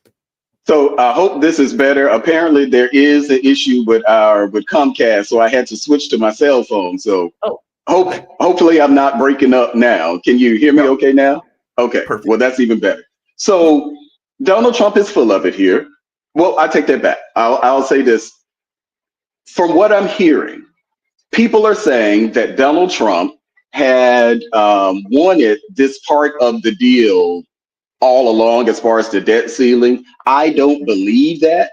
Speaker 4: So I hope this is better. Apparently, there is an issue with Comcast, so I had to switch to my cell phone. So hopefully I'm not breaking up now. Can you hear me okay now? Okay, perfect. Well, that's even better. So Donald Trump is full of it here. Well, I take that back. I'll say this. From what I'm hearing, people are saying that Donald Trump had wanted this part of the deal all along as far as the debt ceiling. I don't believe that,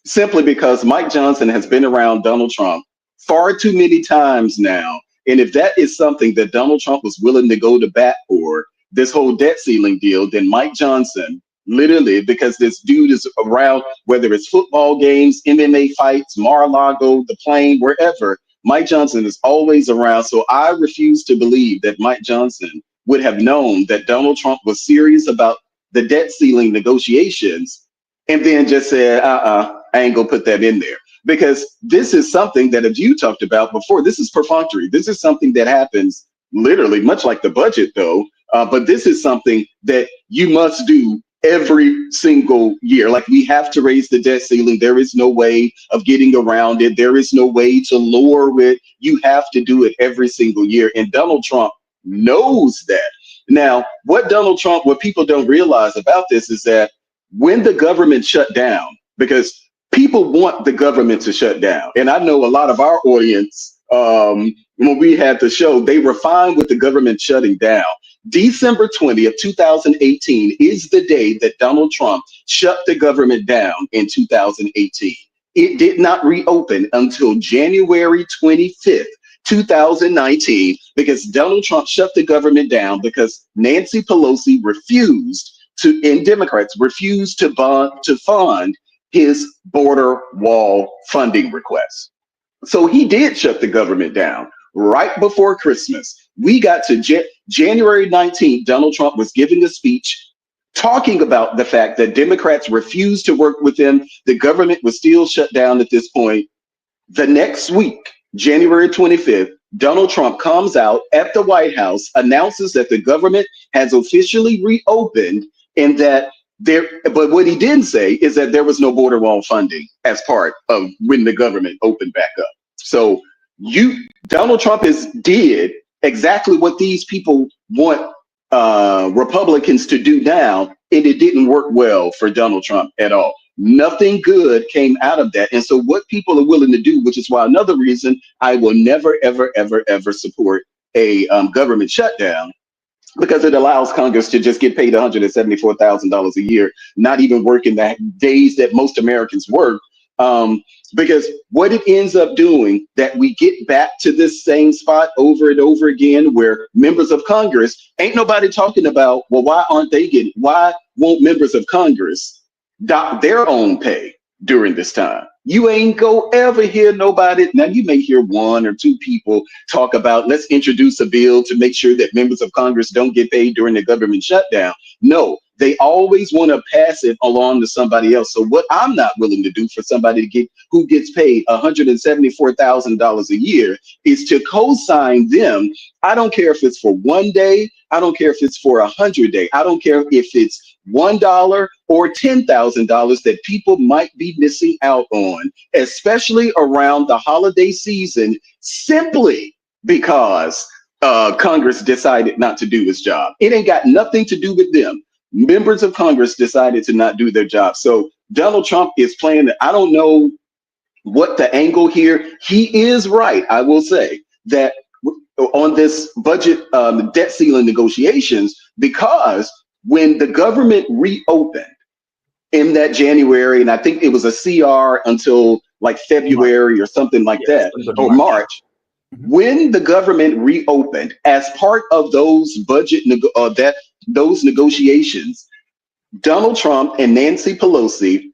Speaker 4: simply because Mike Johnson has been around Donald Trump far too many times now. And if that is something that Donald Trump was willing to go to bat for, this whole debt ceiling deal, then Mike Johnson, literally, because this dude is around, whether it's football games, MMA fights, Mar-a-Lago, the plane, wherever, Mike Johnson is always around. So I refuse to believe that Mike Johnson would have known that Donald Trump was serious about the debt ceiling negotiations and then just said, I ain't gonna put that in there. Because this is something that, as you talked about before, this is perfunctory. This is something that happens literally, much like the budget though, but this is something that you must do every single year. Like, we have to raise the debt ceiling. There is no way of getting around it. There is no way to lower it. You have to do it every single year. And Donald Trump knows that. Now, what people don't realize about this is that when the government shut down, because people want the government to shut down. And I know a lot of our audience, when we had the show, they were fine with the government shutting down. December 20th, 2018 is the day that Donald Trump shut the government down in 2018. It did not reopen until January 25th, 2019, because Donald Trump shut the government down because Nancy Pelosi refused to, and Democrats refused to fund his border wall funding request. So he did shut the government down right before Christmas. We got to January 19th, Donald Trump was giving a speech talking about the fact that Democrats refused to work with him. The government was still shut down at this point. The next week, January 25th, Donald Trump comes out at the White House, announces that the government has officially reopened and that but what he didn't say is that there was no border wall funding as part of when the government opened back up. So Donald Trump did exactly what these people want Republicans to do now, and it didn't work well for Donald Trump at all. Nothing good came out of that. And so what people are willing to do, which is why another reason I will never, ever, ever, ever support a government shutdown, because it allows Congress to just get paid $174,000 a year, not even working the days that most Americans work. Because what it ends up doing, that we get back to this same spot over and over again, where members of Congress, ain't nobody talking about, well, why won't members of Congress dock their own pay during this time? You ain't go ever hear nobody. Now you may hear one or two people talk about, let's introduce a bill to make sure that members of Congress don't get paid during the government shutdown. No, they always want to pass it along to somebody else. So what I'm not willing to do for somebody who gets paid $174,000 a year is to co-sign them. I don't care if it's for 1 day. I don't care if it's for 100 days. I don't care if it's $1 or $10,000 that people might be missing out on, especially around the holiday season, simply because Congress decided not to do its job. It ain't got nothing to do with them. Members of Congress decided to not do their job. So Donald Trump is playing. I don't know what the angle here. He is right. I will say that on this budget debt ceiling negotiations, because when the government reopened in that January, and I think it was a CR until like February or something like that, or March. When the government reopened, as part of those those negotiations, Donald Trump and Nancy Pelosi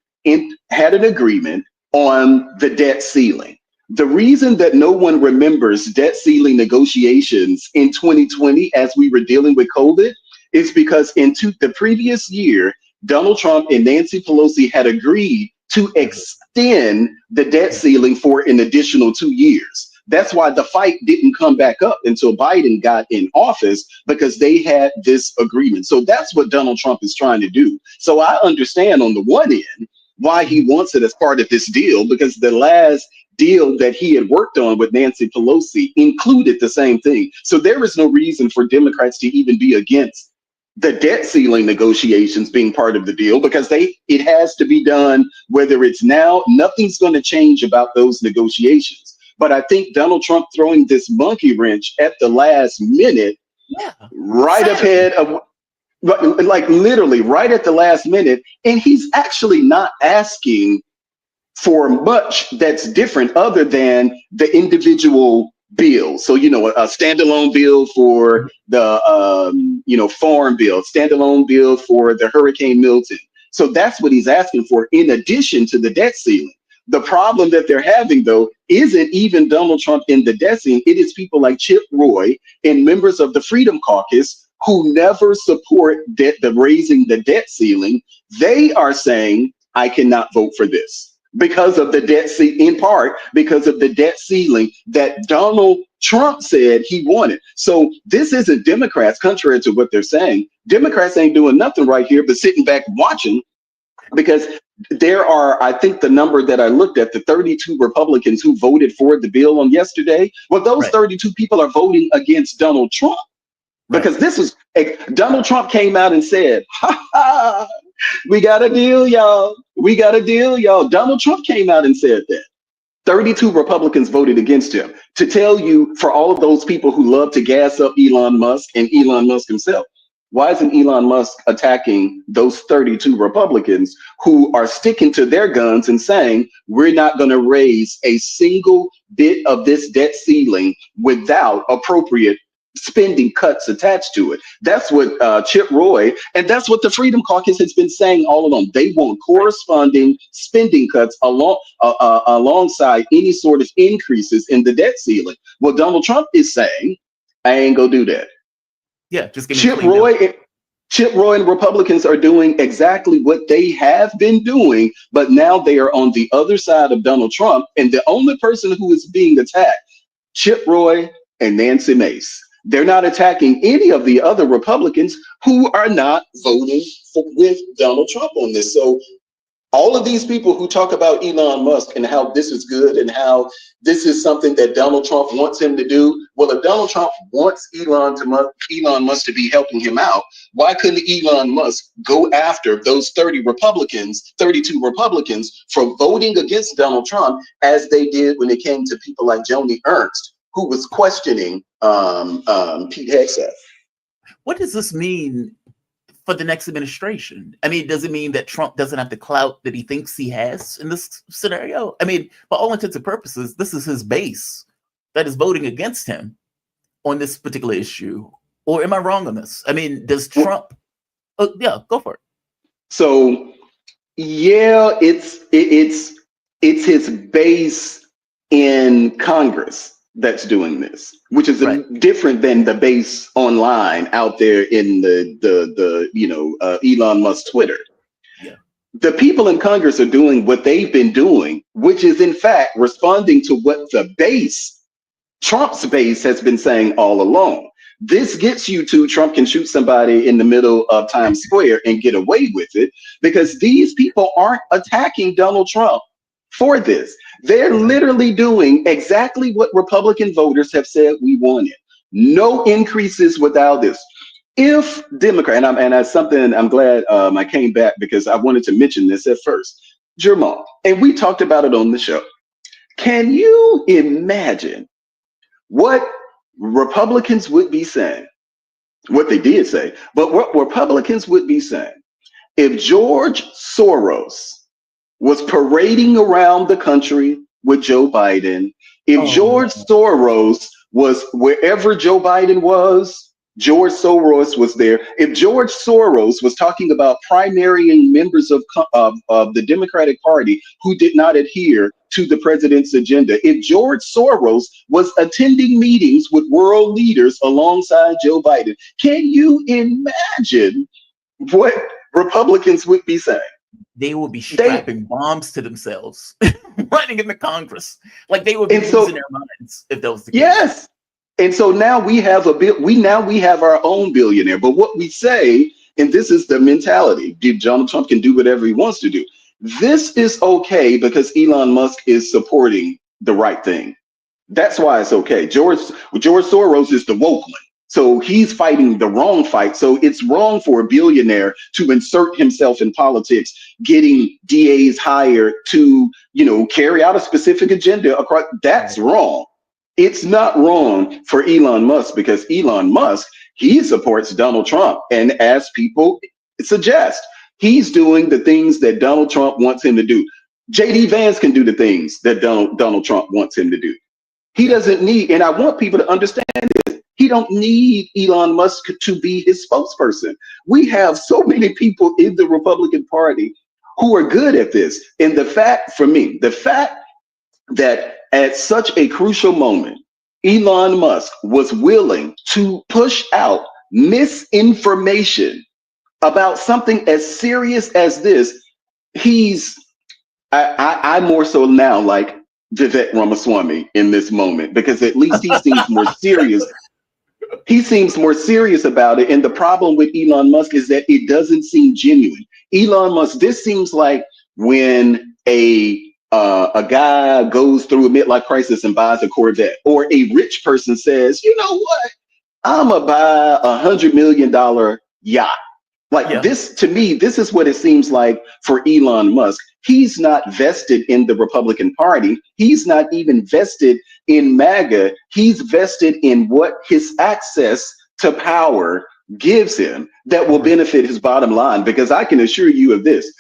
Speaker 4: had an agreement on the debt ceiling. The reason that no one remembers debt ceiling negotiations in 2020 as we were dealing with COVID is because in the previous year, Donald Trump and Nancy Pelosi had agreed to extend the debt ceiling for an additional 2 years. That's why the fight didn't come back up until Biden got in office, because they had this agreement. So that's what Donald Trump is trying to do. So I understand on the one end why he wants it as part of this deal, because the last deal that he had worked on with Nancy Pelosi included the same thing. So there is no reason for Democrats to even be against the debt ceiling negotiations being part of the deal, because it has to be done whether it's now. Nothing's going to change about those negotiations. But I think Donald Trump throwing this monkey wrench at the last minute, right ahead of, like literally right at the last minute, and he's actually not asking for much that's different other than the individual bill. So, a standalone bill for the, farm bill, standalone bill for the Hurricane Milton. So that's what he's asking for in addition to the debt ceiling. The problem that they're having, though, isn't even Donald Trump in the debt ceiling. It is people like Chip Roy and members of the Freedom Caucus who never support the raising the debt ceiling. They are saying, I cannot vote for this because of the debt ceiling, in part because of the debt ceiling that Donald Trump said he wanted. So this isn't Democrats, contrary to what they're saying. Democrats ain't doing nothing right here but sitting back watching, because there are, I think the number that I looked at, the 32 Republicans who voted for the bill on yesterday. Well, those 32 people are voting against Donald Trump, because this was, Donald Trump came out and said, ha ha, we got a deal, y'all. We got a deal, y'all. Donald Trump came out and said that. 32 Republicans voted against him. To tell you, for all of those people who love to gas up Elon Musk and Elon Musk himself, why isn't Elon Musk attacking those 32 Republicans who are sticking to their guns and saying, we're not going to raise a single bit of this debt ceiling without appropriate spending cuts attached to it. That's what Chip Roy, and that's what the Freedom Caucus has been saying all along. They want corresponding spending cuts alongside any sort of increases in the debt ceiling. Well, Donald Trump is saying, I ain't gonna do that.
Speaker 1: Yeah, just give me a clean bill.
Speaker 4: Chip Roy and Republicans are doing exactly what they have been doing, but now they are on the other side of Donald Trump, and the only person who is being attacked, Chip Roy and Nancy Mace. They're not attacking any of the other Republicans who are not voting with Donald Trump on this. So all of these people who talk about Elon Musk and how this is good and how this is something that Donald Trump wants him to do. Well, if Donald Trump wants Elon Musk to be helping him out, why couldn't Elon Musk go after those 32 Republicans for voting against Donald Trump, as they did when it came to people like Joni Ernst, who was questioning Pete Hegseth?
Speaker 1: What does this mean for the next administration? I mean, does it mean that Trump doesn't have the clout that he thinks he has in this scenario? I mean, for all intents and purposes, this is his base that is voting against him on this particular issue. Or am I wrong on this? I mean, does Trump? Oh, yeah, go for it.
Speaker 4: So, yeah, it's his base in Congress that's doing this, which is different than the base online out there in the Elon Musk Twitter.
Speaker 1: Yeah.
Speaker 4: The people in Congress are doing what they've been doing, which is in fact responding to what the base, Trump's base, has been saying all along. This gets you to Trump can shoot somebody in the middle of Times Square and get away with it, because these people aren't attacking Donald Trump for this. They're literally doing exactly what Republican voters have said we wanted. No increases without this. If Democrat, and that's something I'm glad I came back, because I wanted to mention this at first, Jamal, and we talked about it on the show. Can you imagine what Republicans would be saying? What they did say, but what Republicans would be saying if George Soros was parading around the country with Joe Biden, if George Soros was wherever Joe Biden was, George Soros was there. If George Soros was talking about primarying members of the Democratic Party who did not adhere to the president's agenda, if George Soros was attending meetings with world leaders alongside Joe Biden, can you imagine what Republicans would be saying?
Speaker 1: They will be strapping bombs to themselves, running into Congress. Like they would be losing their minds if that was the case.
Speaker 4: Yes. And so now we have we have our own billionaire. But what we say, and this is the mentality, Donald Trump can do whatever he wants to do. This is okay because Elon Musk is supporting the right thing. That's why it's okay. George Soros is the woke one. So he's fighting the wrong fight. So it's wrong for a billionaire to insert himself in politics, getting DAs hired to, carry out a specific agenda across. That's wrong. It's not wrong for Elon Musk, because Elon Musk, he supports Donald Trump. And as people suggest, he's doing the things that Donald Trump wants him to do. JD Vance can do the things that Donald Trump wants him to do. He doesn't need, and I want people to understand this, he don't need Elon Musk to be his spokesperson. We have so many people in the Republican Party who are good at this. And the fact that at such a crucial moment, Elon Musk was willing to push out misinformation about something as serious as this, I more so now like Vivek Ramaswamy in this moment, because at least he seems more serious. He seems more serious about it. And the problem with Elon Musk is that it doesn't seem genuine. Elon Musk, this seems like when a guy goes through a midlife crisis and buys a Corvette, or a rich person says, you know what, I'm gonna buy $100 million yacht. This, to me, this is what it seems like for Elon Musk. He's not vested in the Republican Party. He's not even vested in MAGA. He's vested in what his access to power gives him that will benefit his bottom line. Because I can assure you of this,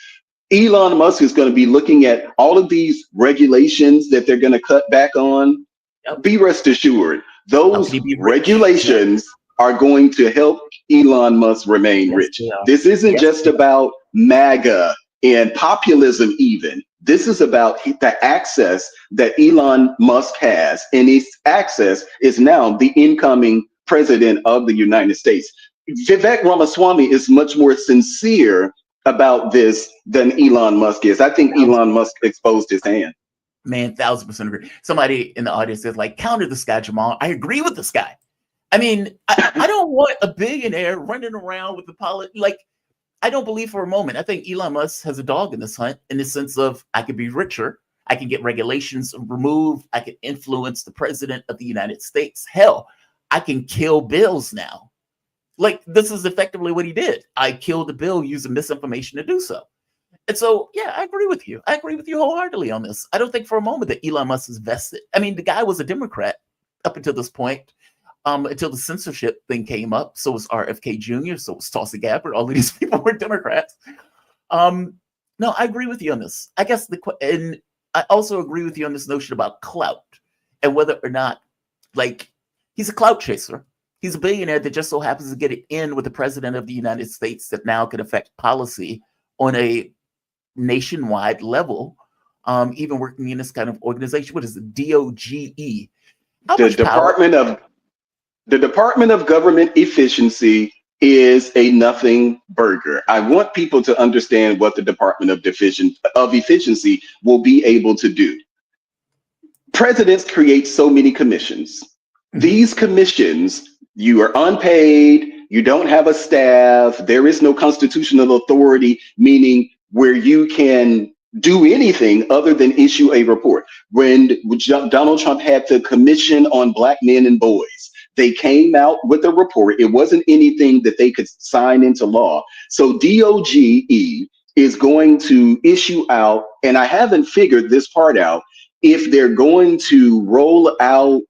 Speaker 4: Elon Musk is going to be looking at all of these regulations that they're going to cut back on. Be rest assured, Those
Speaker 1: can he be rich?
Speaker 4: regulations are going to help Elon Musk remain
Speaker 1: Yes,
Speaker 4: rich.
Speaker 1: they are.
Speaker 4: This isn't
Speaker 1: Yes,
Speaker 4: just
Speaker 1: they are.
Speaker 4: about MAGA and populism even. This is about the access that Elon Musk has, and his access is now the incoming president of the United States. Vivek Ramaswamy is much more sincere about this than Elon Musk is. I think Elon Musk exposed his hand.
Speaker 1: Man, 1,000% agree. Somebody in the audience says, like, counter this guy, Jamal. I agree with this guy. I mean, I don't want a billionaire running around with the like, I don't believe for a moment. I think Elon Musk has a dog in this hunt in the sense of I could be richer. I can get regulations removed. I can influence the president of the United States. Hell, I can kill bills now. Like, this is effectively what he did. I killed the bill using misinformation to do so. And so, yeah, I agree with you. I agree with you wholeheartedly on this. I don't think for a moment that Elon Musk is vested. I mean, the guy was a Democrat up until this point, until the censorship thing came up. So was RFK Jr., so was Tulsi Gabbard. All of these people were Democrats. No, I agree with you on this. I guess and I also agree with you on this notion about clout and whether or not, like, he's a clout chaser. He's a billionaire that just so happens to get it in with the president of the United States that now can affect policy on a nationwide level, even working in this kind of organization. What is it? DOGE.
Speaker 4: The Department of Government Efficiency is a nothing burger. I want people to understand what the Department of Efficiency will be able to do. Presidents create so many commissions. These commissions, you are unpaid, you don't have a staff, there is no constitutional authority, meaning where you can do anything other than issue a report. When Donald Trump had the Commission on Black Men and Boys, they came out with a report. It wasn't anything that they could sign into law. So DOGE is going to issue out, and I haven't figured this part out, if they're going to roll out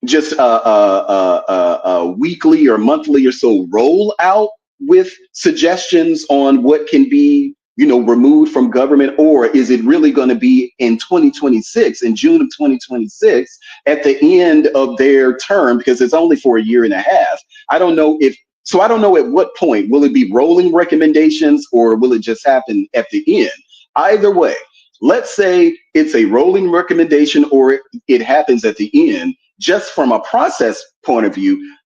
Speaker 4: just a weekly or monthly or so roll out with suggestions on what can be, removed from government, or is it really going to be in 2026, in June of 2026, at the end of their term, because it's only for a year and a half. I don't know at what point will it be rolling recommendations, or will it just happen at the end? Either way, let's say it's a rolling recommendation or it happens at the end. Just from a process point of view,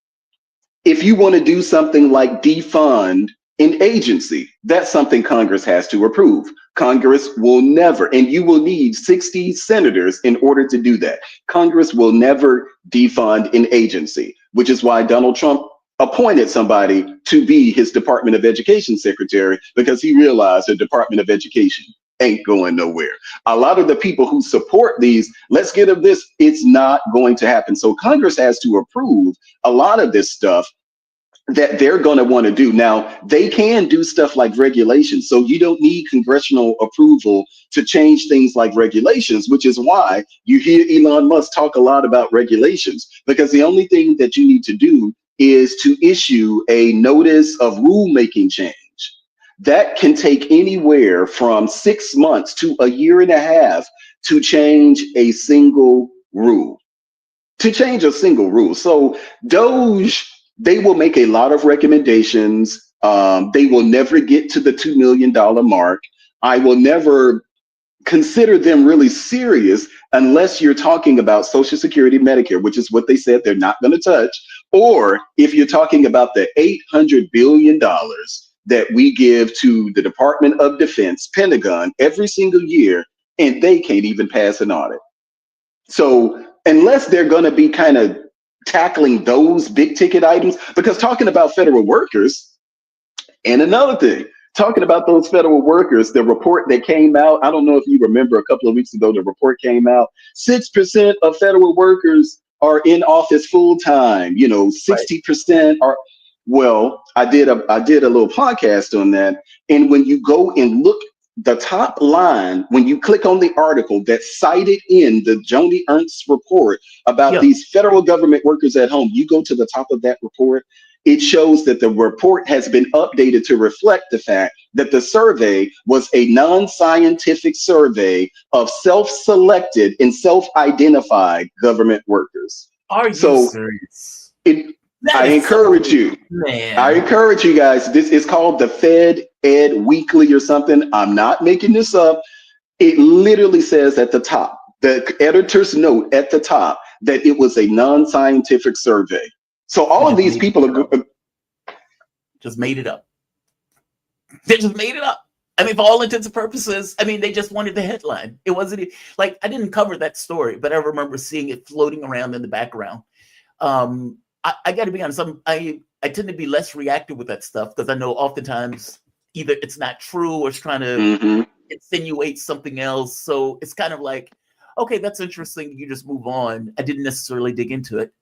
Speaker 4: if you want to do something like defund an agency, that's something Congress has to approve. Congress will never, and you will need 60 senators in order to do that. Congress will never defund an agency, which is why Donald Trump appointed somebody to be his Department of Education secretary, because he realized the Department of Education ain't going nowhere. A lot of the people who support these, let's get of this, it's not going to happen. So Congress has to approve a lot of this stuff that they're going to want to do. Now, they can do stuff like regulations. So you don't need congressional approval to change things like regulations, which is why you hear Elon Musk talk a lot about regulations, because the only thing that you need to do is to issue a notice of rulemaking change. That can take anywhere from 6 months to a year and a half to change a single rule. So Doge, they will make a lot of recommendations. They will never get to the $2 million mark. I will never consider them really serious unless you're talking about Social Security, Medicare, which is what they said they're not going to touch, or if you're talking about the $800 billion that we give to the Department of Defense, Pentagon, every single year, and they can't even pass an audit. So unless they're going to be kind of tackling those big ticket items, because talking about federal workers, and another thing, talking about those federal workers, the report that came out, I don't know if you remember a couple of weeks ago, the report came out, 6% of federal workers are in office full time, 60% are. Well, I did a little podcast on that. And when you go and look the top line, when you click on the article that's cited in the Joni Ernst report about these federal government workers at home, you go to the top of that report, it shows that the report has been updated to reflect the fact that the survey was a non-scientific survey of self-selected and self-identified government workers.
Speaker 1: Are you
Speaker 4: So
Speaker 1: serious?
Speaker 4: it,
Speaker 1: That
Speaker 4: I
Speaker 1: is so
Speaker 4: encourage you.
Speaker 1: man.
Speaker 4: I encourage you guys. This is called the Fed Ed Weekly or something. I'm not making this up. It literally says at the top, the editor's note at the top, that it was a non-scientific survey. So all of these people are
Speaker 1: just made it up. They just made it up. I mean, for all intents and purposes, I mean, they just wanted the headline. It wasn't like I didn't cover that story, but I remember seeing it floating around in the background. I got to be honest. I tend to be less reactive with that stuff because I know oftentimes either it's not true or it's trying to insinuate something else. So it's kind of like, okay, that's interesting. You just move on. I didn't necessarily dig into it.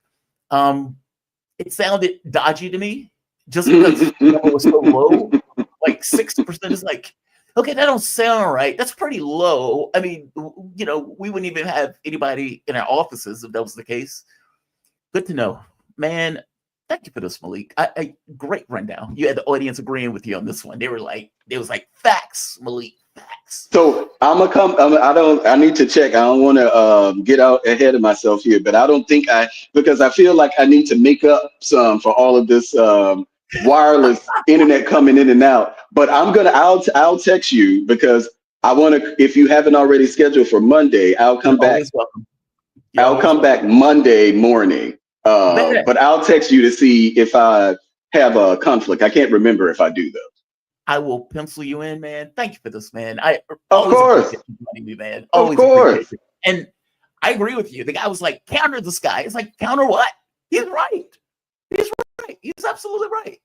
Speaker 1: It sounded dodgy to me just because the number was so low. Like 60% is like, okay, that don't sound right. That's pretty low. I mean, you know, we wouldn't even have anybody in our offices if that was the case. Good to know, man. Thank you for this, Malik. I great rundown. You had the audience agreeing with you on this one. They was like facts, Malik, facts.
Speaker 4: So I'm gonna come. I need to check. I don't want to get out ahead of myself here, but I don't think because I feel like I need to make up some for all of this wireless internet coming in and out. But I'll text you because I want to. If you haven't already scheduled for Monday, I'll come back.
Speaker 1: Welcome.
Speaker 4: I'll come back Monday morning. But I'll text you to see if I have a conflict. I can't remember if I do though.
Speaker 1: I will pencil you in, man. Thank you for this, man.
Speaker 4: Of course,
Speaker 1: me, man.
Speaker 4: Always of course.
Speaker 1: And I agree with you. The guy was like, counter this guy. It's like, counter what? He's right. He's right. He's absolutely right.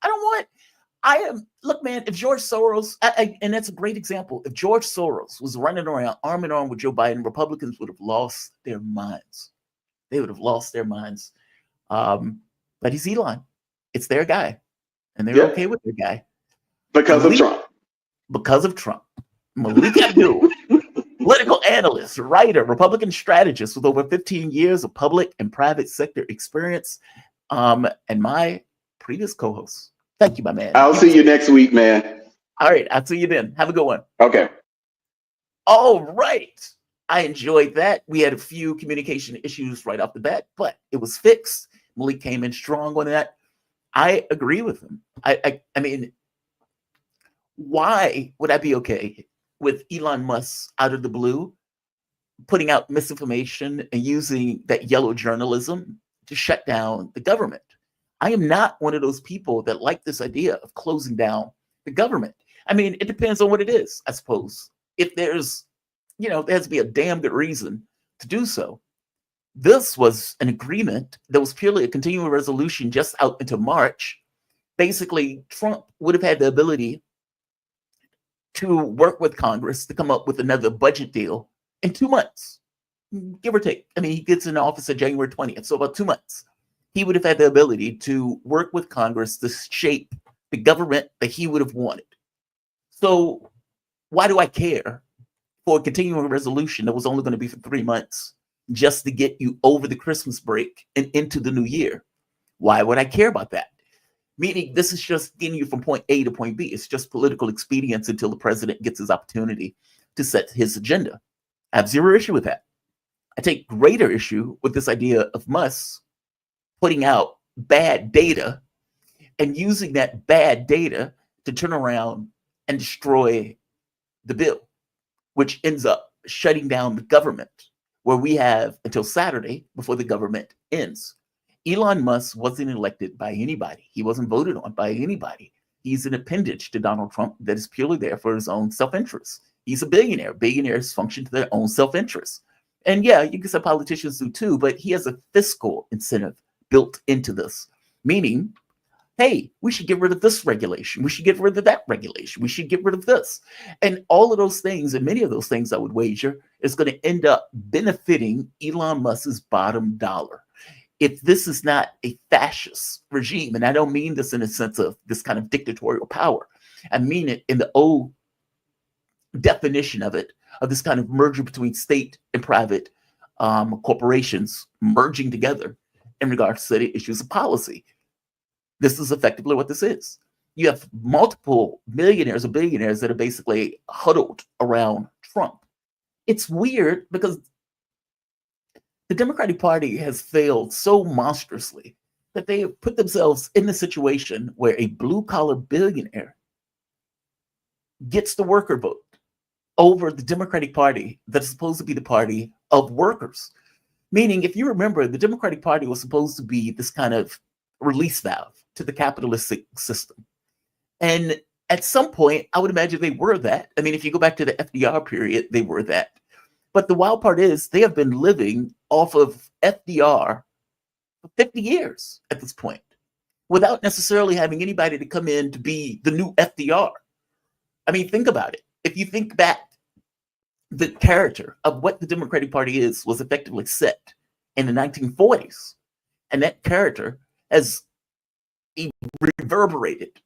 Speaker 1: Look, man, if George Soros, and that's a great example. If George Soros was running around arm in arm with Joe Biden, Republicans would have lost their minds. They would have lost their minds. But he's Elon. It's their guy. And they're okay with their guy.
Speaker 4: Because of Trump.
Speaker 1: Because of Trump. Malik Abdul, political analyst, writer, Republican strategist with over 15 years of public and private sector experience, and my previous co-host. Thank you, my man.
Speaker 4: I'll see you next week, man.
Speaker 1: All right, I'll see you then. Have a good one.
Speaker 4: Okay.
Speaker 1: All right. I enjoyed that. We had a few communication issues right off the bat, but it was fixed. Malik came in strong on that. I agree with him. I mean, why would I be okay with Elon Musk out of the blue putting out misinformation and using that yellow journalism to shut down the government? I am not one of those people that like this idea of closing down the government. I mean, it depends on what it is, I suppose. If there's, there has to be a damn good reason to do so. This was an agreement that was purely a continuing resolution just out into March. Basically, Trump would have had the ability to work with Congress to come up with another budget deal in 2 months, give or take. I mean, he gets in office on January 20th, so about 2 months. He would have had the ability to work with Congress to shape the government that he would have wanted. So why do I care for a continuing resolution that was only going to be for 3 months just to get you over the Christmas break and into the new year? Why would I care about that? Meaning this is just getting you from point A to point B. It's just political expedience until the president gets his opportunity to set his agenda. I have zero issue with that. I take greater issue with this idea of Musk putting out bad data and using that bad data to turn around and destroy the bill, which ends up shutting down the government, where we have until Saturday before the government ends. Elon Musk wasn't elected by anybody. He wasn't voted on by anybody. He's an appendage to Donald Trump that is purely there for his own self-interest. He's a billionaire. Billionaires function to their own self-interest. And yeah, you can say politicians do too, but he has a fiscal incentive built into this, meaning, hey, we should get rid of this regulation. We should get rid of that regulation. We should get rid of this. And all of those things, and many of those things I would wager, is going to end up benefiting Elon Musk's bottom dollar. If this is not a fascist regime, and I don't mean this in a sense of this kind of dictatorial power, I mean it in the old definition of it, of this kind of merger between state and private corporations merging together in regards to the issues of policy. This is effectively what this is. You have multiple millionaires or billionaires that are basically huddled around Trump. It's weird because the Democratic Party has failed so monstrously that they have put themselves in the situation where a blue-collar billionaire gets the worker vote over the Democratic Party that's supposed to be the party of workers. Meaning, if you remember, the Democratic Party was supposed to be this kind of release valve to the capitalistic system. And at some point, I would imagine they were that. I mean, if you go back to the FDR period, they were that. But the wild part is they have been living off of FDR for 50 years at this point, without necessarily having anybody to come in to be the new FDR. I mean, think about it. If you think back, the character of what the Democratic Party is was effectively set in the 1940s. And that character has reverberated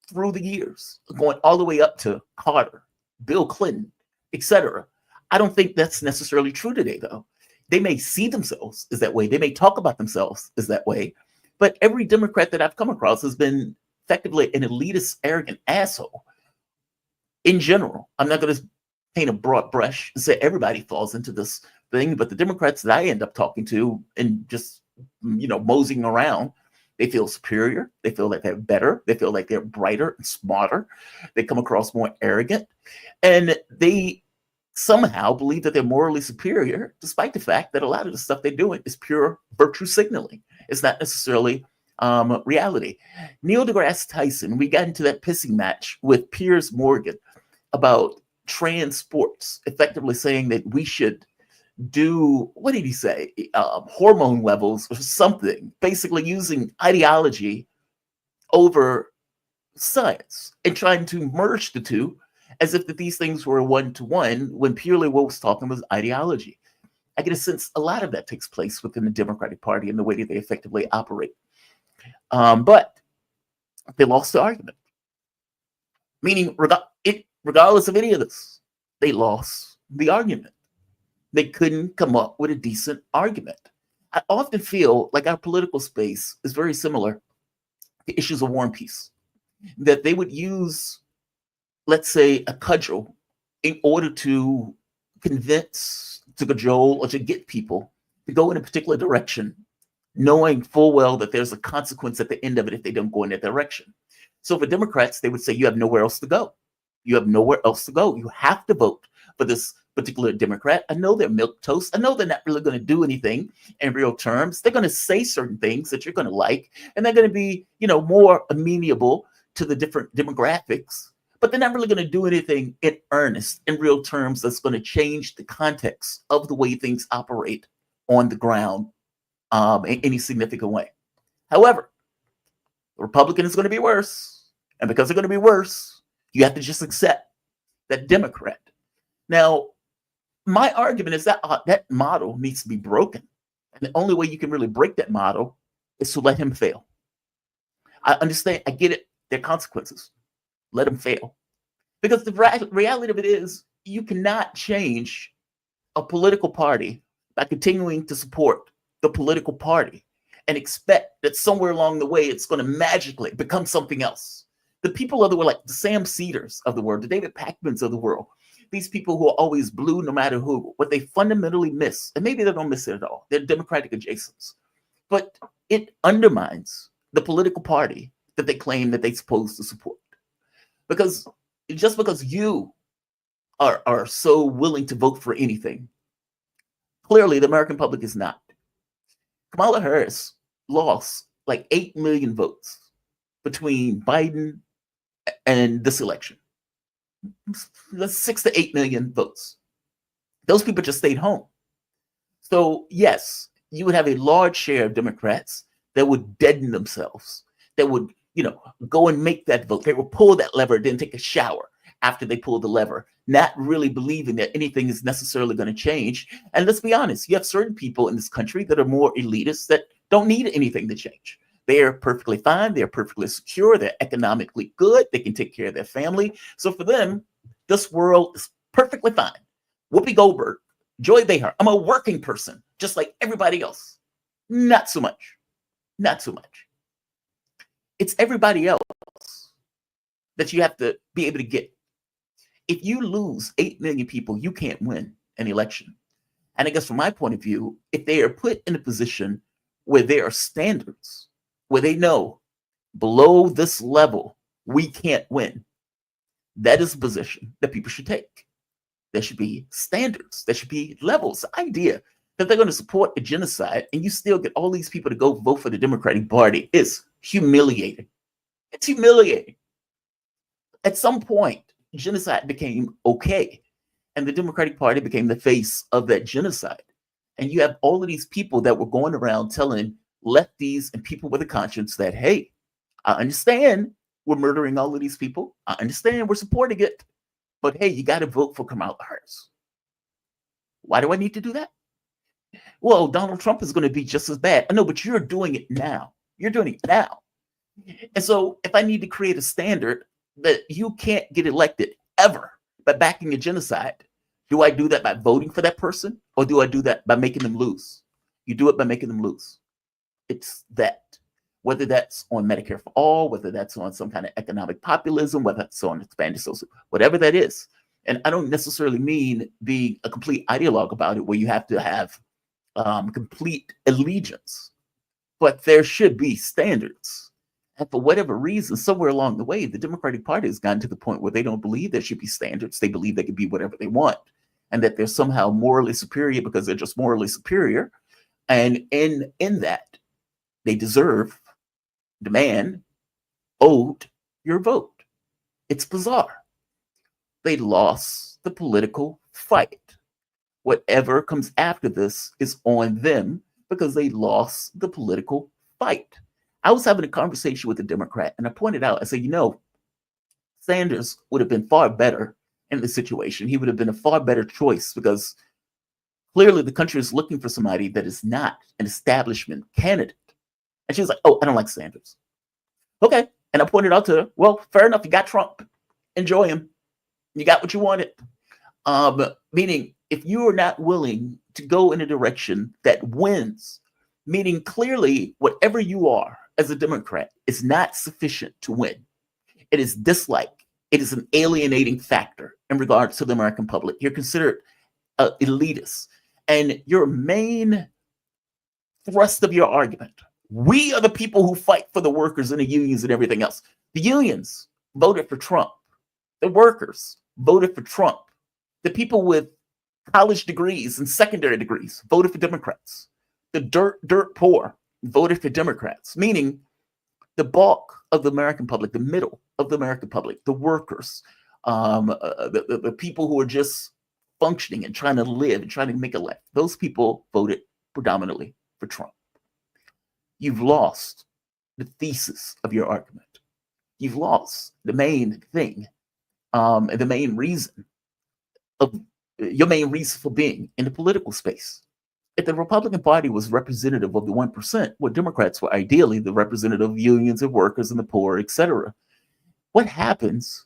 Speaker 1: through the years, going all the way up to Carter, Bill Clinton, etc. I don't think that's necessarily true today, though. They may see themselves as that way. They may talk about themselves as that way. But every Democrat that I've come across has been effectively an elitist, arrogant asshole. In general, I'm not going to paint a broad brush and say everybody falls into this thing, but the Democrats that I end up talking to and just, moseying around, they feel superior. They feel like they're better. They feel like they're brighter and smarter. They come across more arrogant. And they somehow believe that they're morally superior, despite the fact that a lot of the stuff they're doing is pure virtue signaling. It's not necessarily reality. Neil deGrasse Tyson, we got into that pissing match with Piers Morgan about trans sports, effectively saying that we should do, what did he say, hormone levels or something, basically using ideology over science and trying to merge the two as if that these things were one-to-one when purely what was talking was ideology. I get a sense a lot of that takes place within the Democratic Party and the way that they effectively operate. But they lost the argument. Meaning, regardless of any of this, they lost the argument. They couldn't come up with a decent argument. I often feel like our political space is very similar to issues of war and peace. That they would use, let's say, a cudgel in order to convince, to cajole, or to get people to go in a particular direction, knowing full well that there's a consequence at the end of it if they don't go in that direction. So for Democrats, they would say, you have nowhere else to go. You have nowhere else to go. You have to vote for this particular Democrat. I know they're milquetoast. I know they're not really going to do anything in real terms. They're going to say certain things that you're going to like, and they're going to be, more amenable to the different demographics, but they're not really going to do anything in earnest, in real terms, that's going to change the context of the way things operate on the ground in any significant way. However, the Republican is going to be worse. And because they're going to be worse, you have to just accept that Democrat. Now, my argument is that that model needs to be broken. And the only way you can really break that model is to let him fail. I understand. I get it. There are consequences. Let him fail. Because the reality of it is you cannot change a political party by continuing to support the political party and expect that somewhere along the way it's going to magically become something else. The people of the world, like the Sam Cedars of the world, the David Pacmans of the world, these people who are always blue no matter who, what they fundamentally miss, and maybe they don't miss it at all, they're Democratic adjacents, but it undermines the political party that they claim that they're supposed to support. Because just because you are so willing to vote for anything, clearly the American public is not. Kamala Harris lost like 8 million votes between Biden and this election. That's 6 to 8 million votes. Those people just stayed home. So yes, you would have a large share of Democrats that would deaden themselves, that would, go and make that vote. They would pull that lever, then take a shower after they pull the lever, not really believing that anything is necessarily going to change. And let's be honest, you have certain people in this country that are more elitists that don't need anything to change. They're perfectly fine. They're perfectly secure. They're economically good. They can take care of their family. So for them, this world is perfectly fine. Whoopi Goldberg, Joy Behar, I'm a working person, just like everybody else. Not so much. Not so much. It's everybody else that you have to be able to get. If you lose 8 million people, you can't win an election. And I guess from my point of view, if they are put in a position where there are standards, where they know below this level, we can't win, that is a position that people should take. There should be standards. There should be levels. The idea that they're going to support a genocide and you still get all these people to go vote for the Democratic Party is humiliating. It's humiliating. At some point, genocide became okay, and the Democratic Party became the face of that genocide. And you have all of these people that were going around telling lefties and people with a conscience that, hey, I understand we're murdering all of these people. I understand we're supporting it. But hey, you got to vote for Kamala Harris. Why do I need to do that? Well, Donald Trump is going to be just as bad. I know, but you're doing it now. You're doing it now. And so if I need to create a standard that you can't get elected ever by backing a genocide, do I do that by voting for that person? Or do I do that by making them lose? You do it by making them lose. It's that. Whether that's on Medicare for all, whether that's on some kind of economic populism, whether that's on expanded social, whatever that is. And I don't necessarily mean being a complete ideologue about it, where you have to have complete allegiance, but there should be standards. And for whatever reason, somewhere along the way, the Democratic Party has gotten to the point where they don't believe there should be standards. They believe they can be whatever they want, and that they're somehow morally superior because they're just morally superior. And in that, they deserve, demand, owed your vote. It's bizarre. They lost the political fight. Whatever comes after this is on them because they lost the political fight. I was having a conversation with a Democrat and I pointed out, I said, Sanders would have been far better in this situation. He would have been a far better choice because clearly the country is looking for somebody that is not an establishment candidate. And she was like, oh, I don't like Sanders. Okay. And I pointed out to her, well, fair enough. You got Trump. Enjoy him. You got what you wanted. Meaning, if you are not willing to go in a direction that wins, meaning clearly whatever you are as a Democrat is not sufficient to win. It is dislike. It is an alienating factor in regards to the American public. You're considered elitist. And your main thrust of your argument, we are the people who fight for the workers and the unions and everything else. The unions voted for Trump. The workers voted for Trump. The people with college degrees and secondary degrees voted for Democrats. The dirt poor voted for Democrats, meaning the bulk of the American public, the middle of the American public, the workers, the people who are just functioning and trying to live and trying to make a life, those people voted predominantly for Trump. You've lost the thesis of your argument. You've lost the main thing, the main reason of your main reason for being in the political space. If the Republican Party was representative of the 1%, well, Democrats were ideally the representative of unions and workers and the poor, etc. What happens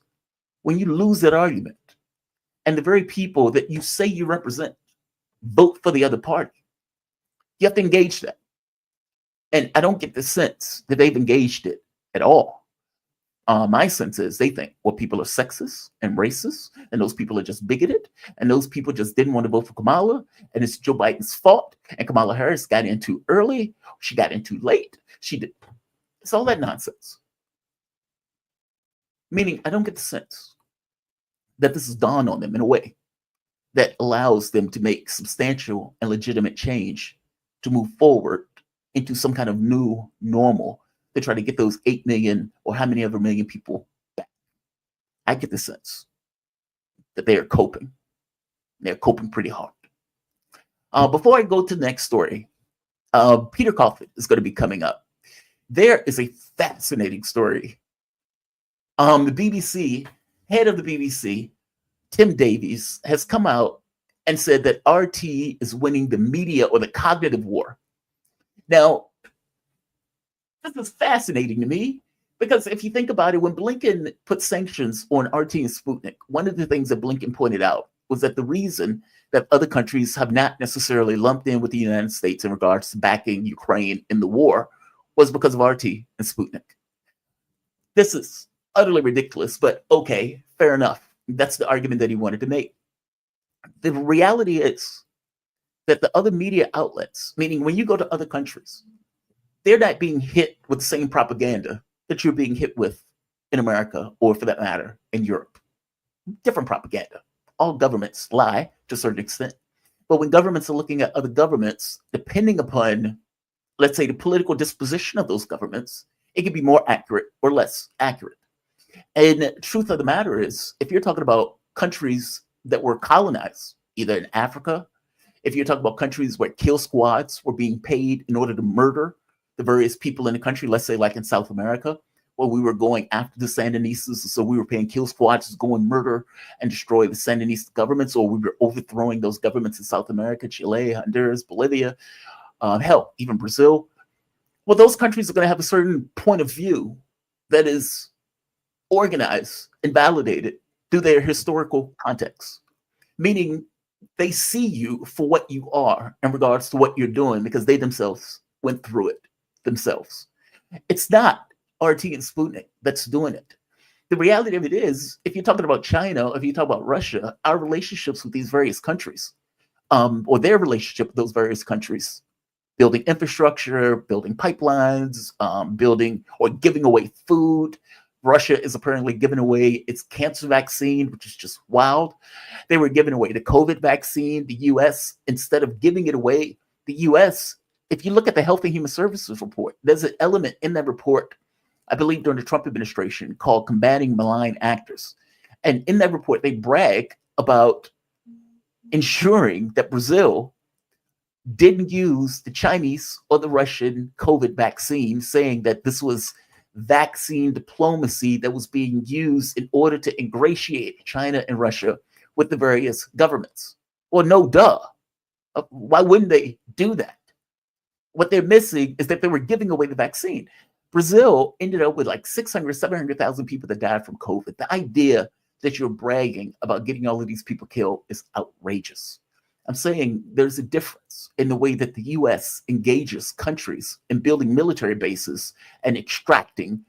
Speaker 1: when you lose that argument and the very people that you say you represent vote for the other party? You have to engage that. And I don't get the sense that they've engaged it at all. My sense is they think, well, people are sexist and racist, and those people are just bigoted, and those people just didn't want to vote for Kamala, and it's Joe Biden's fault, and Kamala Harris got in too early, she got in too late, she did. It's all that nonsense. Meaning, I don't get the sense that this has dawned on them in a way that allows them to make substantial and legitimate change to move forward into some kind of new normal. They try to get those 8 million or how many ever million people back. I get the sense that they are coping. They're coping pretty hard. Before I go to the next story, Peter Coffin is going to be coming up. There is a fascinating story. The BBC, head of the BBC, Tim Davies, has come out and said that RT is winning the media or the cognitive war. Now, this is fascinating to me because if you think about it, when Blinken put sanctions on RT and Sputnik, one of the things that Blinken pointed out was that the reason that other countries have not necessarily lumped in with the United States in regards to backing Ukraine in the war was because of RT and Sputnik. This is utterly ridiculous, but okay, fair enough. That's the argument that he wanted to make. The reality is that the other media outlets, meaning when you go to other countries, they're not being hit with the same propaganda that you're being hit with in America, or for that matter, in Europe. Different propaganda. All governments lie to a certain extent. But when governments are looking at other governments, depending upon, let's say, the political disposition of those governments, it can be more accurate or less accurate. And the truth of the matter is, if you're talking about countries that were colonized, either in Africa, if you're talking about countries where kill squads were being paid in order to murder the various people in the country, let's say like in South America, where we were going after the Sandinistas, so we were paying kill squads to go and murder and destroy the Sandinista governments, or we were overthrowing those governments in South America, Chile, Honduras, Bolivia, hell, even Brazil. Well, those countries are going to have a certain point of view that is organized and validated through their historical context, meaning they see you for what you are in regards to what you're doing because they themselves went through it themselves. It's not RT and Sputnik that's doing it. The reality of it is, if you're talking about China, if you talk about Russia, our relationships with these various countries, or their relationship with those various countries, building infrastructure, building pipelines, building or giving away food. Russia is apparently giving away its cancer vaccine, which is just wild. They were giving away the COVID vaccine. The U.S., instead of giving it away, the U.S., if you look at the Health and Human Services report, there's an element in that report, I believe during the Trump administration, called combating malign actors. And in that report, they brag about ensuring that Brazil didn't use the Chinese or the Russian COVID vaccine, saying that this was vaccine diplomacy that was being used in order to ingratiate China and Russia with the various governments. Well, no duh. Why wouldn't they do that? What they're missing is that they were giving away the vaccine. Brazil ended up with like 600, 700,000 people that died from COVID. The idea that you're bragging about getting all of these people killed is outrageous. I'm saying there's a difference in the way that the U.S. engages countries in building military bases and extracting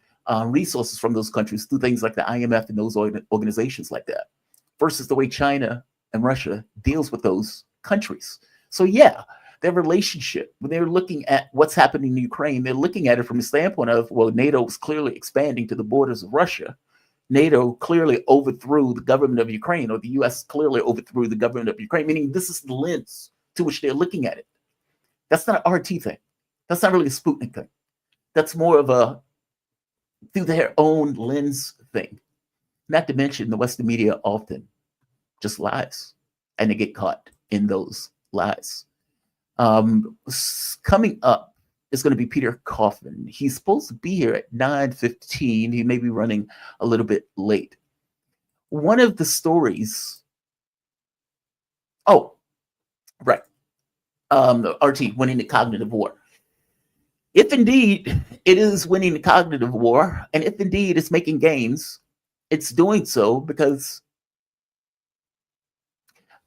Speaker 1: resources from those countries through things like the IMF and those organizations like that, versus the way China and Russia deals with those countries. So yeah, their relationship, when they're looking at what's happening in Ukraine, they're looking at it from the standpoint of, well, NATO is clearly expanding to the borders of Russia. NATO clearly overthrew the government of Ukraine, or the U.S. clearly overthrew the government of Ukraine, meaning this is the lens to which they're looking at it. That's not an RT thing. That's not really a Sputnik thing. That's more of a through their own lens thing. Not to mention the Western media often just lies, and they get caught in those lies. Coming up is going to be Peter Kaufman. He's supposed to be here at 9:15. He may be running a little bit late. One of the stories. Oh, right. RT, winning the cognitive war. If indeed it is winning the cognitive war, and if indeed it's making gains, it's doing so because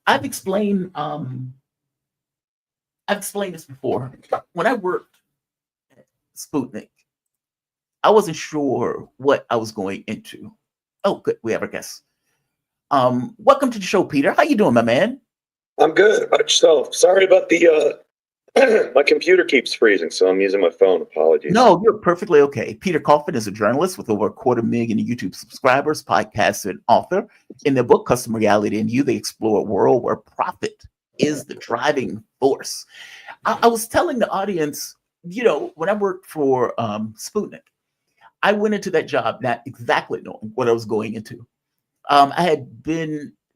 Speaker 1: I've explained this before. When I worked at Sputnik, I wasn't sure what I was going into. Oh, good. We have our guest. Welcome to the show, Peter. How you doing, my man?
Speaker 5: I'm good. How about yourself? Sorry about the my computer keeps freezing, so I'm using my phone. Apologies.
Speaker 1: No, you're perfectly okay. Peter Kaufman is a journalist with over 250,000 YouTube subscribers, podcaster, and author. In their book, Custom Reality and You, they explore a world where profit is the driving force. I was telling the audience, when I worked for Sputnik, I went into that job not exactly knowing what I was going into.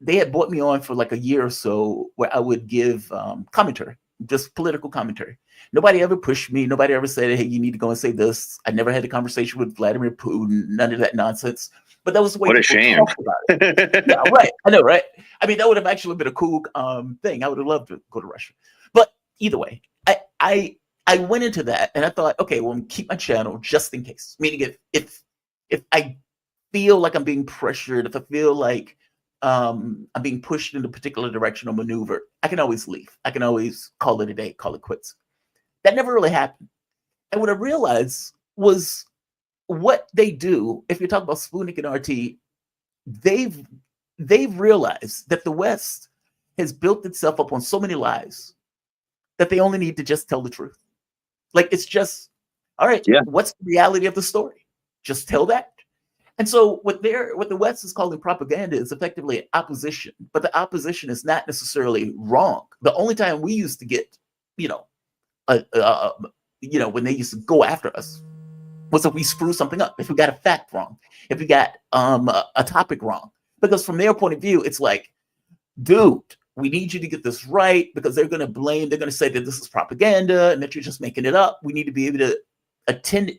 Speaker 1: They had brought me on for like a year or so where I would give commentary, just political commentary. Nobody ever pushed me. Nobody ever said, hey, you need to go and say this. I never had a conversation with Vladimir Putin, none of that nonsense. But that was the way
Speaker 5: what a
Speaker 1: people
Speaker 5: shame.
Speaker 1: talked about it. Yeah, right. I know, right? I mean, that would have actually been a cool thing. I would have loved to go to Russia. But either way, I went into that and I thought, okay, well, I'm gonna keep my channel just in case. Meaning if I feel like I'm being pressured, if I feel like I'm being pushed in a particular direction or maneuver, I can always leave. I can always call it a day, call it quits. That never really happened. And what I realized was what they do, if you're talking about Sputnik and RT, they've realized that the West has built itself up on so many lies that they only need to just tell the truth. Like, it's just, all right,
Speaker 5: Yeah.
Speaker 1: what's the reality of the story? Just tell that. And so what the West is calling propaganda is effectively opposition, but the opposition is not necessarily wrong. The only time we used to get, when they used to go after us was if we screw something up, if we got a fact wrong, if we got a topic wrong. Because from their point of view, it's like, dude, we need you to get this right, because they're going to say that this is propaganda and that you're just making it up. We need to be able to attend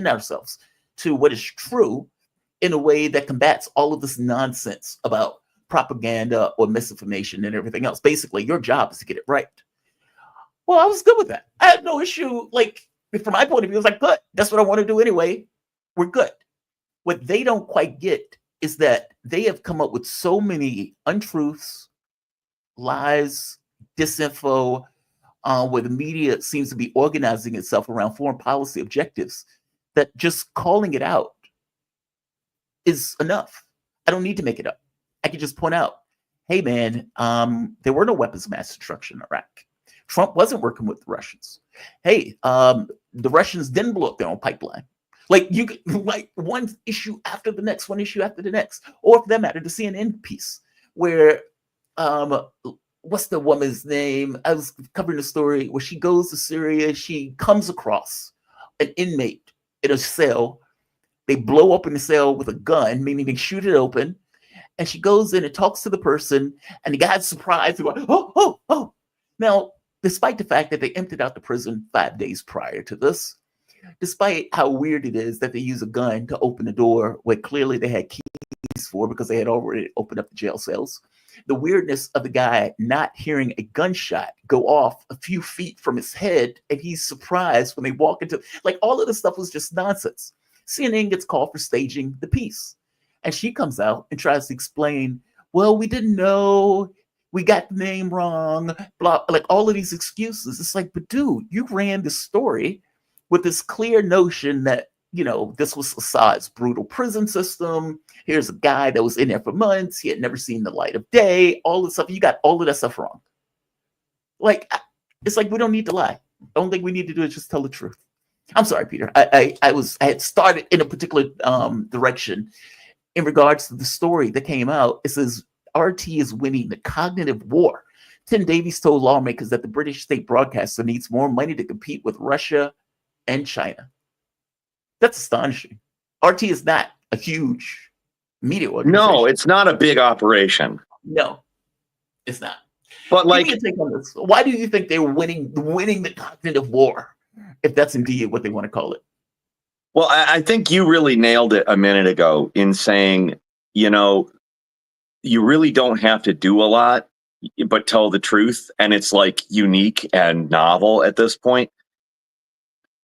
Speaker 1: ourselves to what is true in a way that combats all of this nonsense about propaganda or misinformation and everything else. Basically, your job is to get it right. Well, I was good with that. I had no issue. Like, from my point of view, I was like, good. That's what I want to do anyway. We're good. What they don't quite get is that they have come up with so many untruths, lies, disinfo, where the media seems to be organizing itself around foreign policy objectives, that just calling it out is enough. I don't need to make it up. I can just point out, hey man, there were no weapons of mass destruction in Iraq. Trump wasn't working with the Russians. Hey, the Russians didn't blow up their own pipeline. Like, you could, like, one issue after the next, or for that matter, the CNN piece where what's the woman's name? I was covering the story where she goes to Syria. She comes across an inmate in a cell. They blow open the cell with a gun, meaning they shoot it open. And she goes in and talks to the person, and the guy's surprised. Going, oh. Now, despite the fact that they emptied out the prison 5 days prior to this, despite how weird it is that they use a gun to open the door where clearly they had keys for because they had already opened up the jail cells, the weirdness of the guy not hearing a gunshot go off a few feet from his head, and he's surprised when they walk into, like, all of this stuff was just nonsense. CNN gets called for staging the piece, and she comes out and tries to explain, well, we didn't know, we got the name wrong, blah, like all of these excuses. It's like, but dude, you ran the story with this clear notion that, this was Assad's brutal prison system. Here's a guy that was in there for months. He had never seen the light of day. All this stuff. You got all of that stuff wrong. Like, it's like, we don't need to lie. The only thing we need to do is just tell the truth. I'm sorry, Peter. I had started in a particular direction in regards to the story that came out. It says RT is winning the cognitive war. Tim Davies told lawmakers that the British state broadcaster needs more money to compete with Russia and China. That's astonishing. RT is not a huge media organization.
Speaker 5: No, it's not a big operation.
Speaker 1: No, it's not.
Speaker 5: But like,
Speaker 1: give me a take on this. Why do you think they were winning the cognitive war, if that's indeed what they want to call it?
Speaker 5: Well, I think you really nailed it a minute ago in saying, you really don't have to do a lot, but tell the truth. And it's like unique and novel at this point.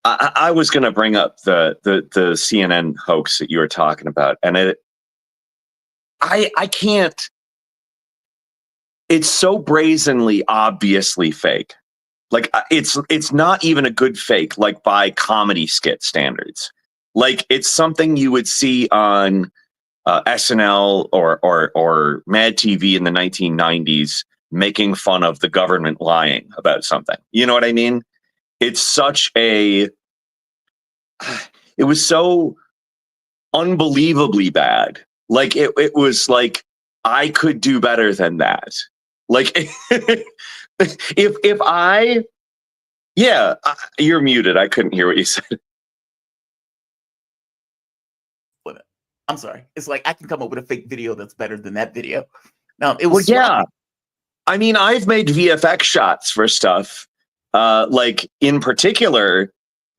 Speaker 5: I was going to bring up the CNN hoax that you were talking about, and I can't. It's so brazenly, obviously fake. Like, it's not even a good fake, like by comedy skit standards. Like, it's something you would see on SNL or Mad TV in the 1990s, making fun of the government lying about something. You know what I mean? It's such it was so unbelievably bad. Like, it was like, I could do better than that. Like, you're muted. I couldn't hear what you said.
Speaker 1: I'm sorry. It's like, I can come up with a fake video that's better than that video. Now, it
Speaker 5: Well,
Speaker 1: was
Speaker 5: yeah. I mean, I've made VFX shots for stuff. Like, in particular,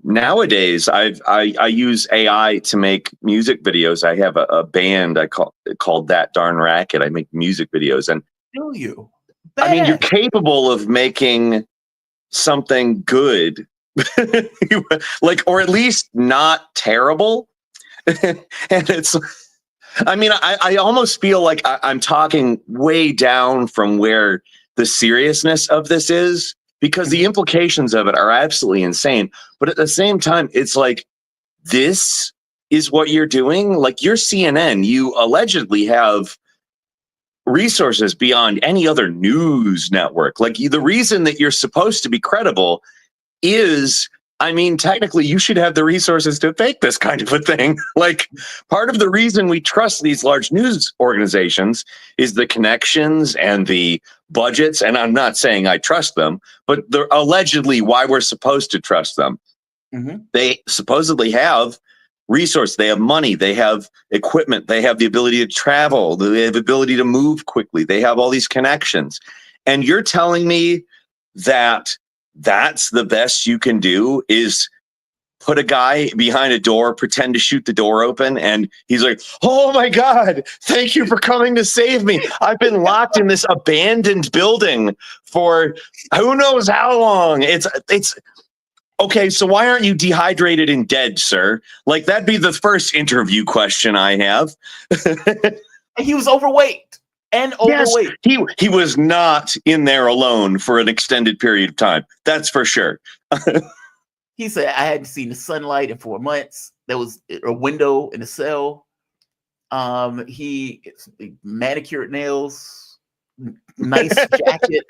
Speaker 5: nowadays, I use AI to make music videos. I have a band called That Darn Racket. I make music videos, and
Speaker 1: do you?
Speaker 5: I mean, you're capable of making something good, like, or at least not terrible. And it's, I mean, I almost feel like I'm talking way down from where the seriousness of this is, because the implications of it are absolutely insane. But at the same time, it's like, this is what you're doing. Like, you're CNN. You allegedly have resources beyond any other news network. Like the reason that you're supposed to be credible is, I mean, technically you should have the resources to fake this kind of a thing. Like part of the reason we trust these large news organizations is the connections and the budgets. And I'm not saying I trust them, but they're allegedly why we're supposed to trust them.
Speaker 1: Mm-hmm.
Speaker 5: They supposedly have resource, they have money, they have equipment, they have the ability to travel, they have the ability to move quickly, they have all these connections. And you're telling me that that's the best you can do is put a guy behind a door, pretend to shoot the door open, and he's like, oh my God, thank you for coming to save me. I've been locked in this abandoned building for who knows how long. It's okay, so why aren't you dehydrated and dead, sir? Like, that'd be the first interview question I have.
Speaker 1: He was overweight and overweight.
Speaker 5: Yes, he was not in there alone for an extended period of time. That's for sure.
Speaker 1: He said, I hadn't seen the sunlight in 4 months. There was a window in the cell. He manicured nails, nice jacket,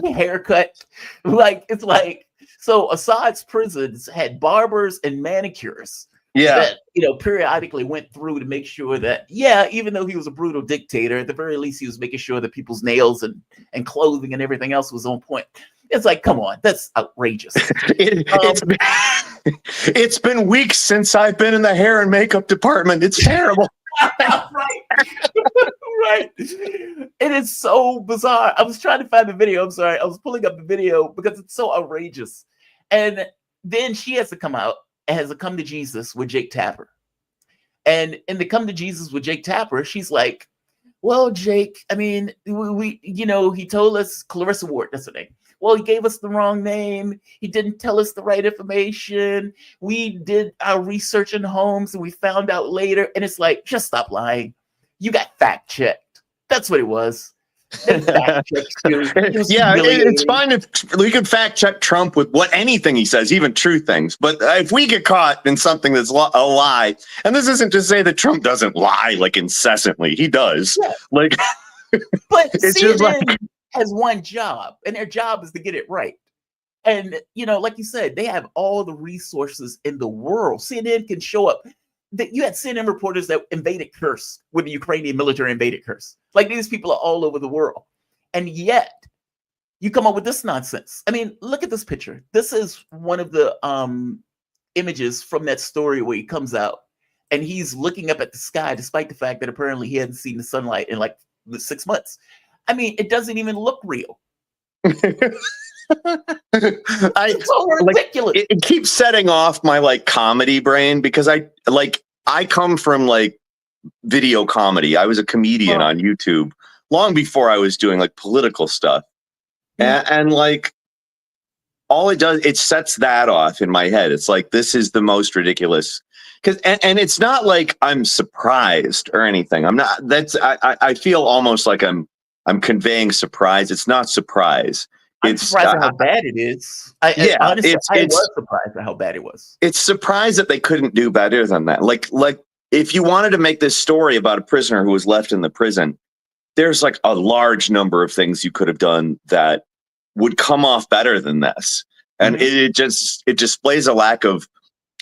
Speaker 1: haircut. Like, it's like, so Assad's prisons had barbers and manicures that, periodically went through to make sure that, even though he was a brutal dictator, at the very least, he was making sure that people's nails and clothing and everything else was on point. It's like, come on, that's outrageous.
Speaker 5: It's been weeks since I've been in the hair and makeup department. It's terrible.
Speaker 1: Right. Right. It is so bizarre. I was trying to find the video. I'm sorry. I was pulling up the video because it's so outrageous. And then she has to come out and has to come to Jesus with Jake Tapper. And in the come to Jesus with Jake Tapper, she's like, well, Jake, I mean, we he told us Clarissa Ward, that's her name. Well, he gave us the wrong name. He didn't tell us the right information. We did our research in homes and we found out later. And it's like, just stop lying. You got fact checked. That's what it was.
Speaker 5: It's fine if we can fact check Trump with anything he says, even true things. But if we get caught in something that's a lie, and this isn't to say that Trump doesn't lie like incessantly, he does. Yeah. Like,
Speaker 1: but it's CNN just like has one job, and their job is to get it right. And like you said, they have all the resources in the world. CNN can show up. You had CNN reporters that invaded Kursk when the Ukrainian military invaded Kursk. Like, these people are all over the world. And yet, you come up with this nonsense. I mean, look at this picture. This is one of the images from that story where he comes out and he's looking up at the sky, despite the fact that apparently he hadn't seen the sunlight in like 6 months. I mean, it doesn't even look real.
Speaker 5: It's so ridiculous. Like, it keeps setting off my comedy brain because I come from video comedy. I was a comedian on YouTube long before I was doing political stuff. And all it does, it sets that off in my head. It's like, this is the most ridiculous. And it's not like I'm surprised or anything. I'm not. I feel almost like I'm conveying surprise. It's not surprise.
Speaker 1: I'm surprised at how bad it is. Honestly, I was surprised at how bad it was.
Speaker 5: It's surprised that they couldn't do better than that. Like if you wanted to make this story about a prisoner who was left in the prison, there's a large number of things you could have done that would come off better than this. And it displays a lack of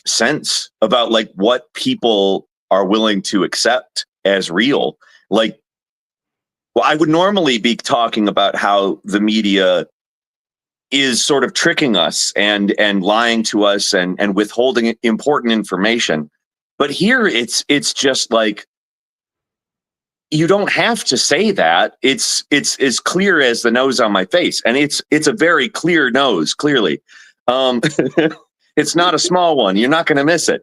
Speaker 5: sense about what people are willing to accept as real. I would normally be talking about how the media is sort of tricking us and lying to us and withholding important information. But here it's just you don't have to say that. It's as clear as the nose on my face. And it's a very clear nose, clearly. It's not a small one. You're not going to miss it.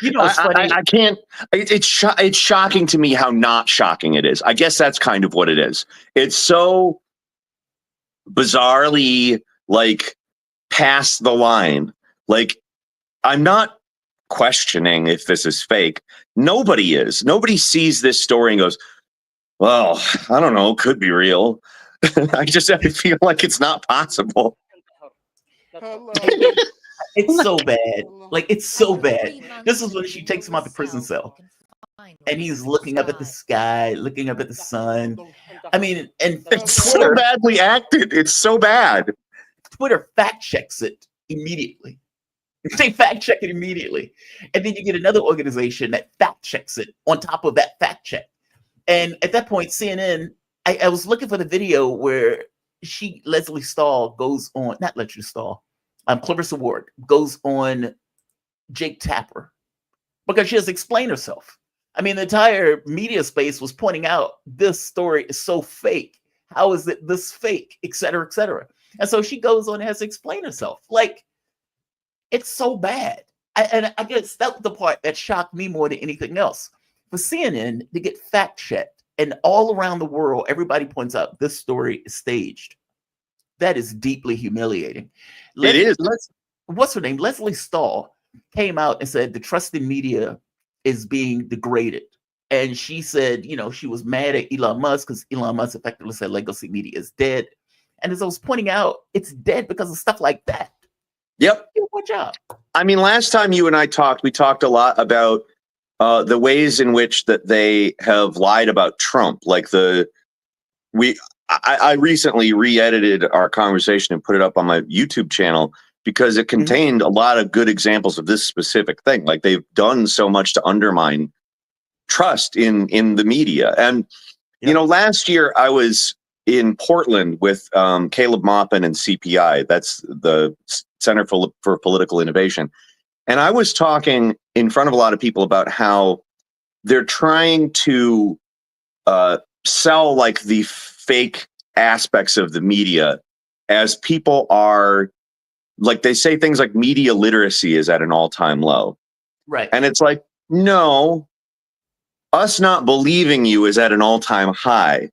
Speaker 5: It's funny. I can't. It's shocking to me how not shocking it is. I guess that's kind of what it is. It's so bizarrely past the line. I'm not questioning if this is fake. Nobody is. Nobody sees this story and goes, well, I don't know, could be real. I feel like it's not possible.
Speaker 1: It's so bad. It's so bad. This is when she takes him out the prison cell. and he's looking up at the sky, looking up at the sun. I mean, and
Speaker 5: It's so
Speaker 1: Twitter,
Speaker 5: badly acted. It's so bad.
Speaker 1: Twitter fact checks it immediately. They fact check it immediately. And then you get another organization that fact checks it on top of that fact check. And at that point, CNN, I was looking for the video where Leslie Stahl goes on, not Leslie Stahl, Clarissa Ward goes on Jake Tapper because she has to explain herself. I mean, the entire media space was pointing out this story is so fake. How is it this fake, et cetera, et cetera. And so she goes on and has to explain herself. Like, it's so bad. And I guess that was the part that shocked me more than anything else. For CNN, they get fact checked, and all around the world, everybody points out this story is staged. That is deeply humiliating.
Speaker 5: It is.
Speaker 1: What's her name? Leslie Stahl came out and said the trust in media is being degraded. And she said, you know, she was mad at Elon Musk because Elon Musk effectively said legacy media is dead. And as I was pointing out, it's dead because of stuff like that.
Speaker 5: Yep.
Speaker 1: Good job.
Speaker 5: I mean, last time you and I talked, we talked a lot about the ways in which that they have lied about Trump. Like I recently re-edited our conversation and put it up on my YouTube channel because it contained a lot of good examples of this specific thing. Like they've done so much to undermine trust in the media. And, you know, last year I was in Portland with Caleb Maupin and CPI. That's the Center for Political Innovation. And I was talking in front of a lot of people about how they're trying to sell like the fake aspects of the media as people are like, they say things like media literacy is at an all-time low.
Speaker 1: Right.
Speaker 5: And it's like, no, us not believing you is at an all-time high.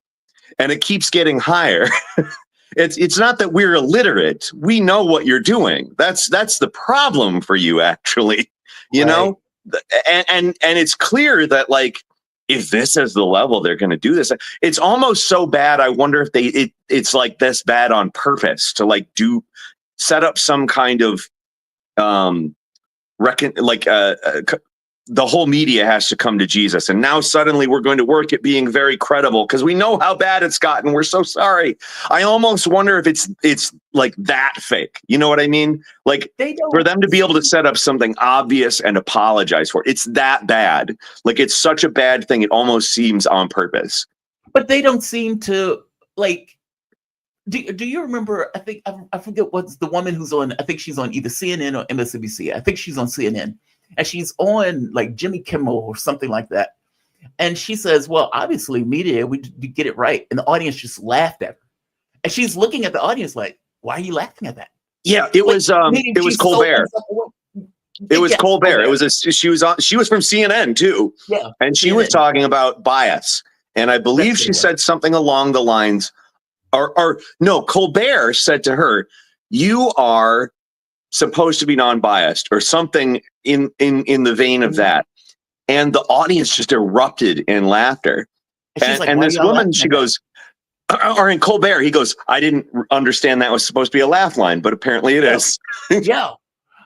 Speaker 5: And it keeps getting higher. It's not that we're illiterate. We know what you're doing. That's the problem for you, actually. You know? And it's clear that, like, if this is the level they're going to do this, it's almost so bad. I wonder if it's like this bad on purpose to like set up some kind of the whole media has to come to Jesus. And now suddenly we're going to work at being very credible because we know how bad it's gotten. We're so sorry. I almost wonder if it's like that fake. You know what I mean? Like for them to be able to set up something obvious and apologize for it. It's that bad. Like it's such a bad thing. It almost seems on purpose.
Speaker 1: But they don't seem to like. Do you remember? I think I forget what's the woman who's on. I think she's on either CNN or MSNBC. I think she's on CNN. And she's on like Jimmy Kimmel or something like that. And she says, well, obviously media, we get it right. And the audience just laughed at her. And she's looking at the audience like, why are you laughing at that?
Speaker 5: Yeah, it was Colbert. It was Colbert. It was she was from CNN too. Yeah. And she was talking about bias. And I believe she said something along the lines, or no, Colbert said to her, you are supposed to be non-biased or something in the vein of that. And the audience just erupted in laughter. And this woman, she goes, or in Colbert, he goes, I didn't understand that was supposed to be a laugh line, but apparently it is.
Speaker 1: Yeah.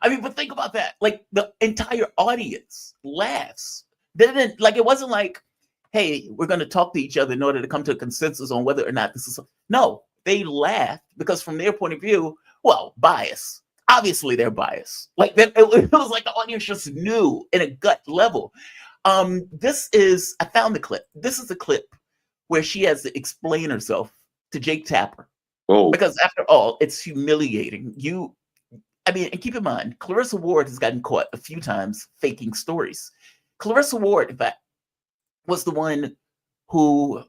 Speaker 1: I mean, but think about that. Like the entire audience laughs. Then like, it wasn't like, hey, we're going to talk to each other in order to come to a consensus on whether or not this is. No, they laughed because from their point of view, well, bias. Obviously, they're biased. Like it was like the audience just knew in a gut level. I found the clip. This is a clip where she has to explain herself to Jake Tapper.
Speaker 5: Oh. Because
Speaker 1: after all, it's humiliating. And keep in mind, Clarissa Ward has gotten caught a few times faking stories. Clarissa Ward, in fact, was the one who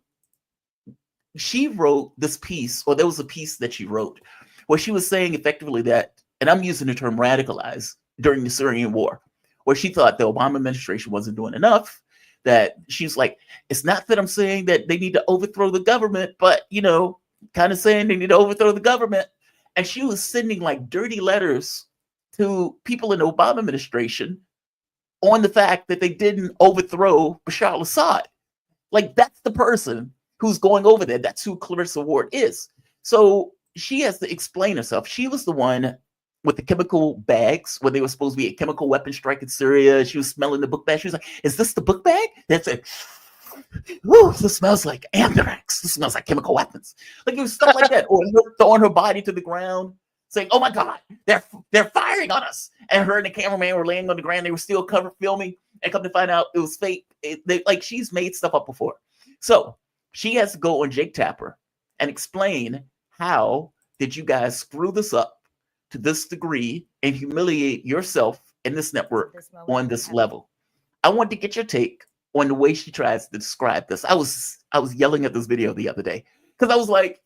Speaker 1: she wrote this piece, or there was a piece that she wrote where she was saying effectively that, and I'm using the term radicalized during the Syrian war, where she thought the Obama administration wasn't doing enough, that she's like, it's not that I'm saying that they need to overthrow the government, but, you know, kind of saying they need to overthrow the government. And she was sending like dirty letters to people in the Obama administration on the fact that they didn't overthrow Bashar al-Assad. Like, that's the person who's going over there. That's who Clarissa Ward is. So she has to explain herself. She was the one with the chemical bags when they were supposed to be a chemical weapon strike in Syria. She was smelling the book bag. She was like, "Is this the book bag?" That's it. Ooh, this smells like anthrax. This smells like chemical weapons. Like it was stuff like that, or her throwing her body to the ground, saying, "Oh my God, they're firing on us." And her and the cameraman were laying on the ground. They were still filming, and come to find out it was fake. Like she's made stuff up before, so she has to go on Jake Tapper and explain how did you guys screw this up to this degree and humiliate yourself in this network on this level. I want to get your take on the way she tries to describe this. I was yelling at this video the other day because I was like,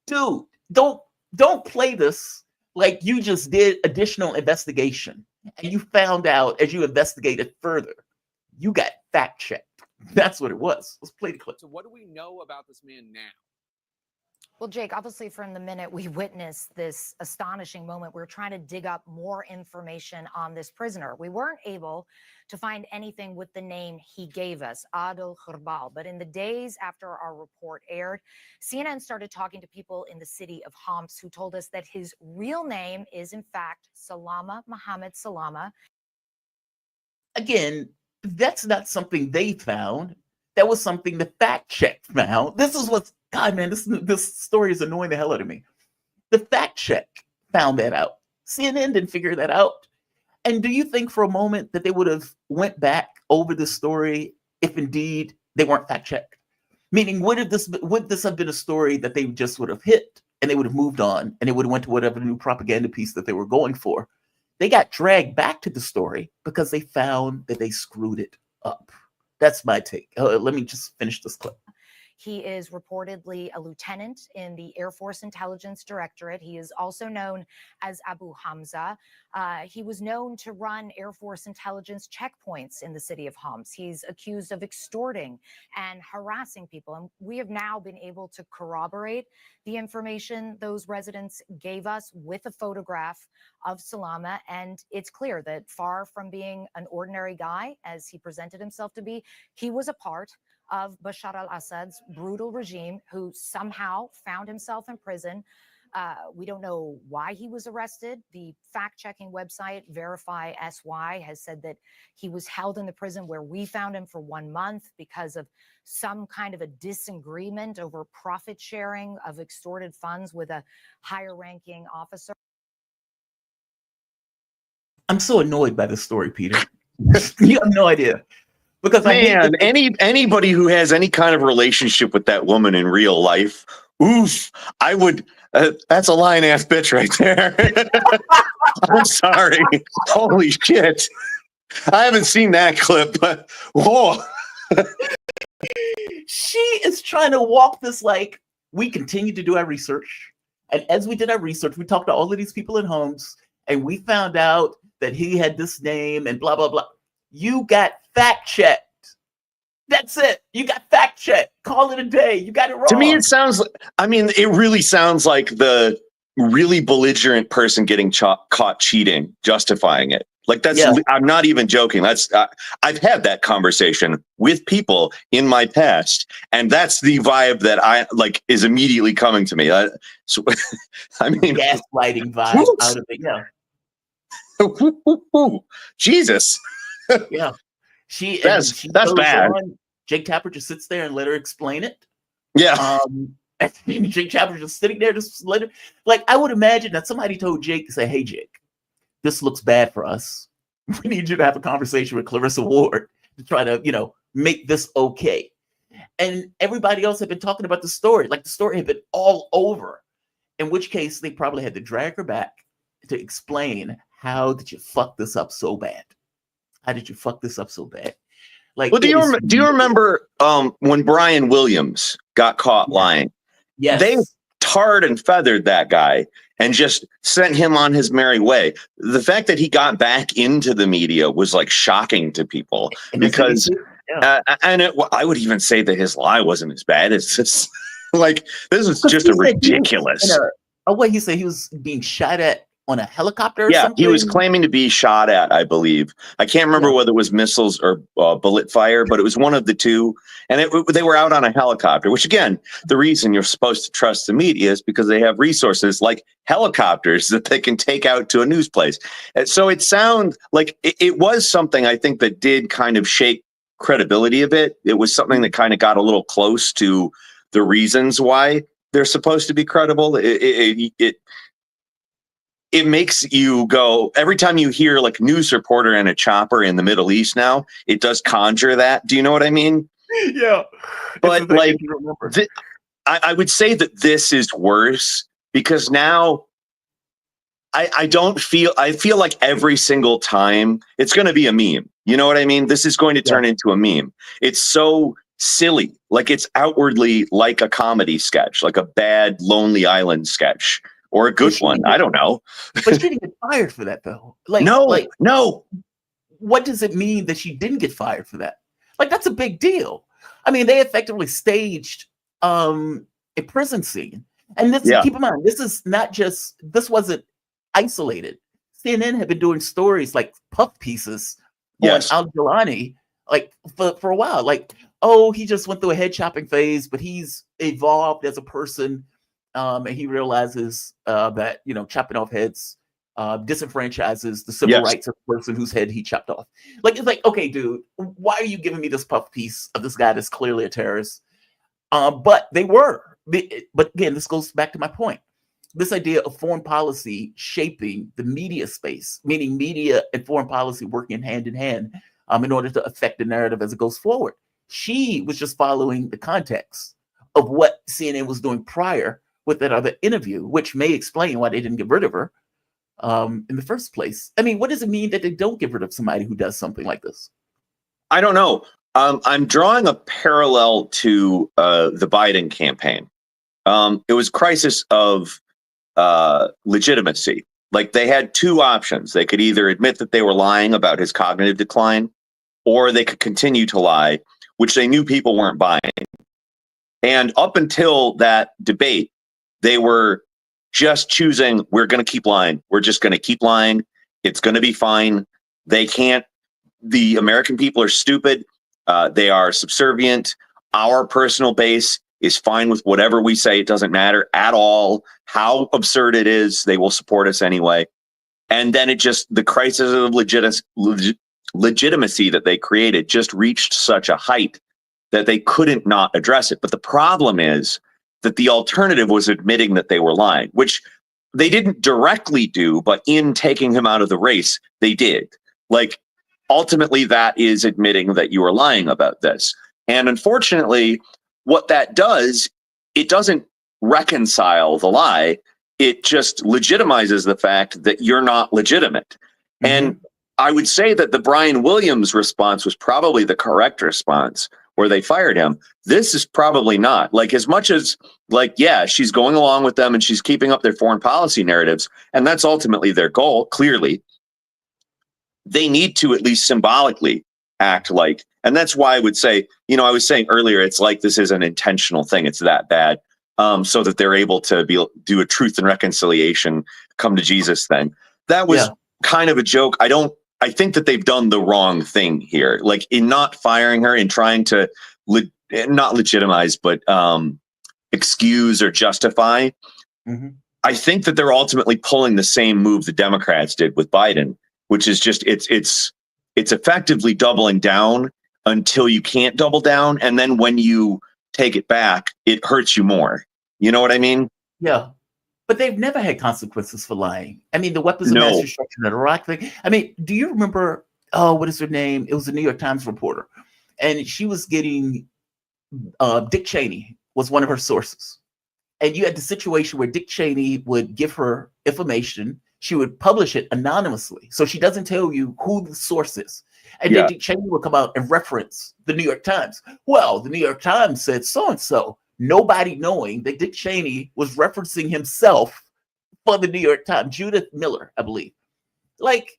Speaker 1: dude, don't play this like you just did additional investigation and you found out as you investigated further, you got fact checked. That's what it was. Let's play the clip.
Speaker 6: So what do we know about this man now?
Speaker 7: Well, Jake, obviously from the minute we witnessed this astonishing moment, we were trying to dig up more information on this prisoner. We weren't able to find anything with the name he gave us, Adel Khurbal. But in the days after our report aired, CNN started talking to people in the city of Homs who told us that his real name is, in fact, Salama Mohammed Salama.
Speaker 1: Again, that's not something they found. That was something the fact check found. This is what's, God, man, this story is annoying the hell out of me. The fact check found that out. CNN didn't figure that out. And do you think for a moment that they would have went back over this story if indeed they weren't fact checked? Meaning, would this have been a story that they just would have hit and they would have moved on and they would have went to whatever new propaganda piece that they were going for? They got dragged back to the story because they found that they screwed it up. That's my take. Let me just finish this clip.
Speaker 7: He is reportedly a lieutenant in the Air Force Intelligence Directorate. He is also known as Abu Hamza. He was known to run Air Force intelligence checkpoints in the city of Homs. He's accused of extorting and harassing people. And we have now been able to corroborate the information those residents gave us with a photograph of Salama. And it's clear that far from being an ordinary guy, as he presented himself to be, he was a part of Bashar al-Assad's brutal regime who somehow found himself in prison. We don't know why he was arrested. The fact-checking website Verify SY has said that he was held in the prison where we found him for 1 month because of some kind of a disagreement over profit sharing of extorted funds with a higher-ranking officer.
Speaker 1: I'm so annoyed by this story, Peter. You have no idea. Because
Speaker 5: man, anybody who has any kind of relationship with that woman in real life, oof, I would. That's a lying ass bitch right there. I'm sorry. Holy shit! I haven't seen that clip, but whoa.
Speaker 1: She is trying to walk this like we continue to do our research, and as we did our research, we talked to all of these people in Homes, and we found out that he had this name and blah blah blah. You got fact checked. That's it. You got fact checked. Call it a day. You got it wrong.
Speaker 5: To me, it sounds like, I mean, it really sounds like the really belligerent person getting caught cheating, justifying it. Like that's, yeah. I'm not even joking. That's, I've had that conversation with people in my past, and that's the vibe that I like is immediately coming to me. So, I mean,
Speaker 1: gaslighting vibe out of it. Yeah.
Speaker 5: Jesus.
Speaker 1: Yeah,
Speaker 5: that's bad.
Speaker 1: Jake Tapper just sits there and let her explain it.
Speaker 5: Yeah.
Speaker 1: Jake Tapper just sitting there, just let her. Like I would imagine that somebody told Jake to say, "Hey, Jake, this looks bad for us. We need you to have a conversation with Clarissa Ward to try to, make this okay." And everybody else had been talking about the story, like the story had been all over. In which case, they probably had to drag her back to explain how did you fuck this up so bad. How did you fuck this up so bad? Like,
Speaker 5: well, do you remember when Brian Williams got caught lying?
Speaker 1: Yes.
Speaker 5: They tarred and feathered that guy and just sent him on his merry way. The fact that he got back into the media was like shocking to people because, I would even say that his lie wasn't as bad. It's just like, this is just ridiculous.
Speaker 1: What he said, he was being shot at on a helicopter or
Speaker 5: Yeah,
Speaker 1: something?
Speaker 5: he was claiming to be shot at, I believe. I can't remember whether it was missiles or bullet fire, but it was one of the two. And they were out on a helicopter, which, again, the reason you're supposed to trust the media is because they have resources like helicopters that they can take out to a news place. And so it sounds like it was something I think that did kind of shake credibility a bit. It was something that kind of got a little close to the reasons why they're supposed to be credible. It makes you go, every time you hear like news reporter and a chopper in the Middle East now, it does conjure that. Do you know what I mean?
Speaker 1: Yeah.
Speaker 5: But like, I would say that this is worse because now I feel like every single time it's going to be a meme. You know what I mean? This is going to turn into a meme. It's so silly. Like it's outwardly like a comedy sketch, like a bad Lonely Island sketch. Or a good one. I don't know.
Speaker 1: But she didn't get fired for that, though.
Speaker 5: No.
Speaker 1: What does it mean that she didn't get fired for that? Like, that's a big deal. I mean, they effectively staged a prison scene. And keep in mind, this wasn't isolated. CNN had been doing stories like puff pieces on Al-Jilani, like for a while. Like, oh, he just went through a head chopping phase, but he's evolved as a person. And he realizes that, chopping off heads disenfranchises the civil rights of the person whose head he chopped off. Like, it's like, okay, dude, why are you giving me this puff piece of this guy that's clearly a terrorist? But they were. But again, this goes back to my point. This idea of foreign policy shaping the media space, meaning media and foreign policy working hand in hand in order to affect the narrative as it goes forward. She was just following the context of what CNN was doing prior with that other interview, which may explain why they didn't get rid of her in the first place. I mean, what does it mean that they don't get rid of somebody who does something like this?
Speaker 5: I don't know. I'm drawing a parallel to the Biden campaign. It was crisis of legitimacy. Like they had two options. They could either admit that they were lying about his cognitive decline, or they could continue to lie, which they knew people weren't buying. And up until that debate, they were just choosing, we're going to keep lying. We're just going to keep lying. It's going to be fine. The American people are stupid. They are subservient. Our personal base is fine with whatever we say. It doesn't matter at all how absurd it is. They will support us anyway. And then the crisis of legitimacy that they created just reached such a height that they couldn't not address it. But the problem is that the alternative was admitting that they were lying, which they didn't directly do, but in taking him out of the race, they did. Like, ultimately, that is admitting that you are lying about this. And unfortunately, what that does, it doesn't reconcile the lie. It just legitimizes the fact that you're not legitimate. Mm-hmm. And I would say that the Brian Williams response was probably the correct response, where they fired him. This is probably not. Like, as much as, like, yeah, she's going along with them and she's keeping up their foreign policy narratives, and that's ultimately their goal, clearly, they need to at least symbolically act like, and that's why I would say, I was saying earlier, it's like this is an intentional thing. It's that bad, so that they're able to do a truth and reconciliation, come to Jesus thing. That was kind of a joke. I think that they've done the wrong thing here, like in not firing her and trying to not legitimize, but excuse or justify. Mm-hmm. I think that they're ultimately pulling the same move the Democrats did with Biden, which is just it's effectively doubling down until you can't double down, and then when you take it back, it hurts you more. You know what I mean?
Speaker 1: Yeah. But they've never had consequences for lying. I mean, the weapons of mass destruction in Iraq thing. I mean, do you remember, what is her name? It was a New York Times reporter. And she was getting, Dick Cheney was one of her sources. And you had the situation where Dick Cheney would give her information. She would publish it anonymously. So she doesn't tell you who the source is. And then Dick Cheney would come out and reference the New York Times. Well, the New York Times said so-and-so. Nobody knowing that Dick Cheney was referencing himself for the New York Times. Judith Miller, I believe. Like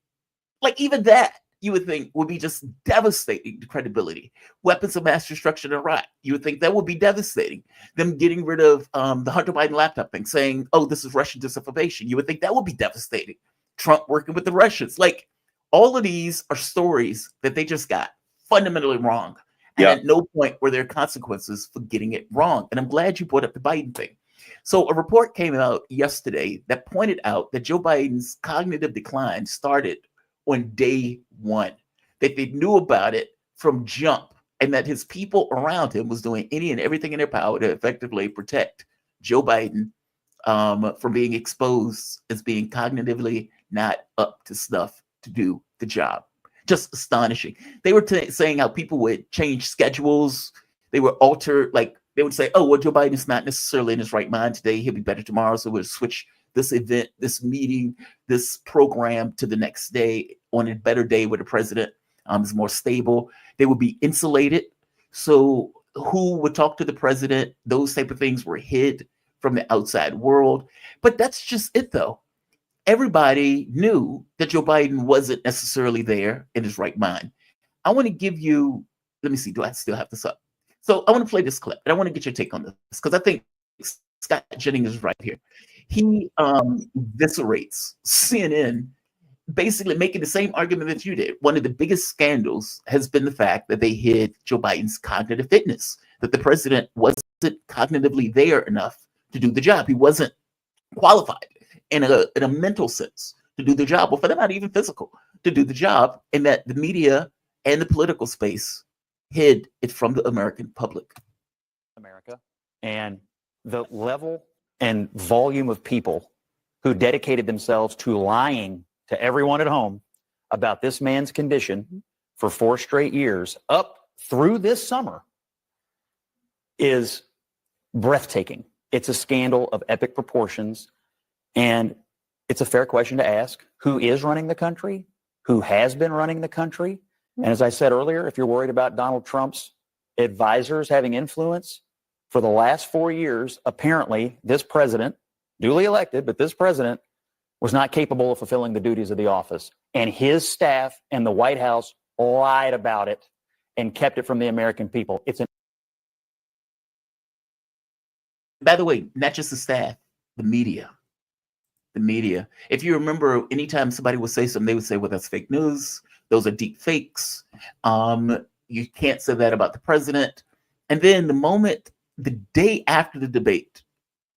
Speaker 1: even that, you would think would be just devastating to credibility. Weapons of mass destruction in Iraq, you would think that would be devastating. Them getting rid of the Hunter Biden laptop thing, saying, oh, this is Russian disinformation. You would think that would be devastating. Trump working with the Russians. Like, all of these are stories that they just got fundamentally wrong. And at no point were there consequences for getting it wrong. And I'm glad you brought up the Biden thing. So a report came out yesterday that pointed out that Joe Biden's cognitive decline started on day one, that they knew about it from jump, and that his people around him was doing any and everything in their power to effectively protect Joe Biden from being exposed as being cognitively not up to snuff to do the job. Just astonishing. They were saying how people would change schedules. They would alter, like they would say, oh, well, Joe Biden is not necessarily in his right mind today. He'll be better tomorrow. So we'll switch this event, this meeting, this program to the next day on a better day where the president is more stable. They would be insulated. So who would talk to the president? Those type of things were hid from the outside world. But that's just it, though. Everybody knew that Joe Biden wasn't necessarily there in his right mind. I want to give you, let me see, do I still have this up? So I want to play this clip, and I want to get your take on this, because I think Scott Jennings is right here. He eviscerates CNN, basically making the same argument that you did. One of the biggest scandals has been the fact that they hid Joe Biden's cognitive fitness, that the president wasn't cognitively there enough to do the job. He wasn't qualified in a mental sense to do the job, or for them not even physical, to do the job, and that the media and the political space hid it from the American public.
Speaker 3: America, and the level and volume of people who dedicated themselves to lying to everyone at home about this man's condition for 4 straight years up through this summer is breathtaking. It's a scandal of epic proportions. And it's a fair question to ask, who is running the country? Who has been running the country? And as I said earlier, if you're worried about Donald Trump's advisors having influence, for the last 4 years, apparently this president, duly elected, but this president was not capable of fulfilling the duties of the office. And his staff and the White House lied about it and kept it from the American people.
Speaker 1: By the way, not just the staff, the media. The media. If you remember, anytime somebody would say something, they would say, well, that's fake news. Those are deep fakes. You can't say that about the president. And then the day after the debate,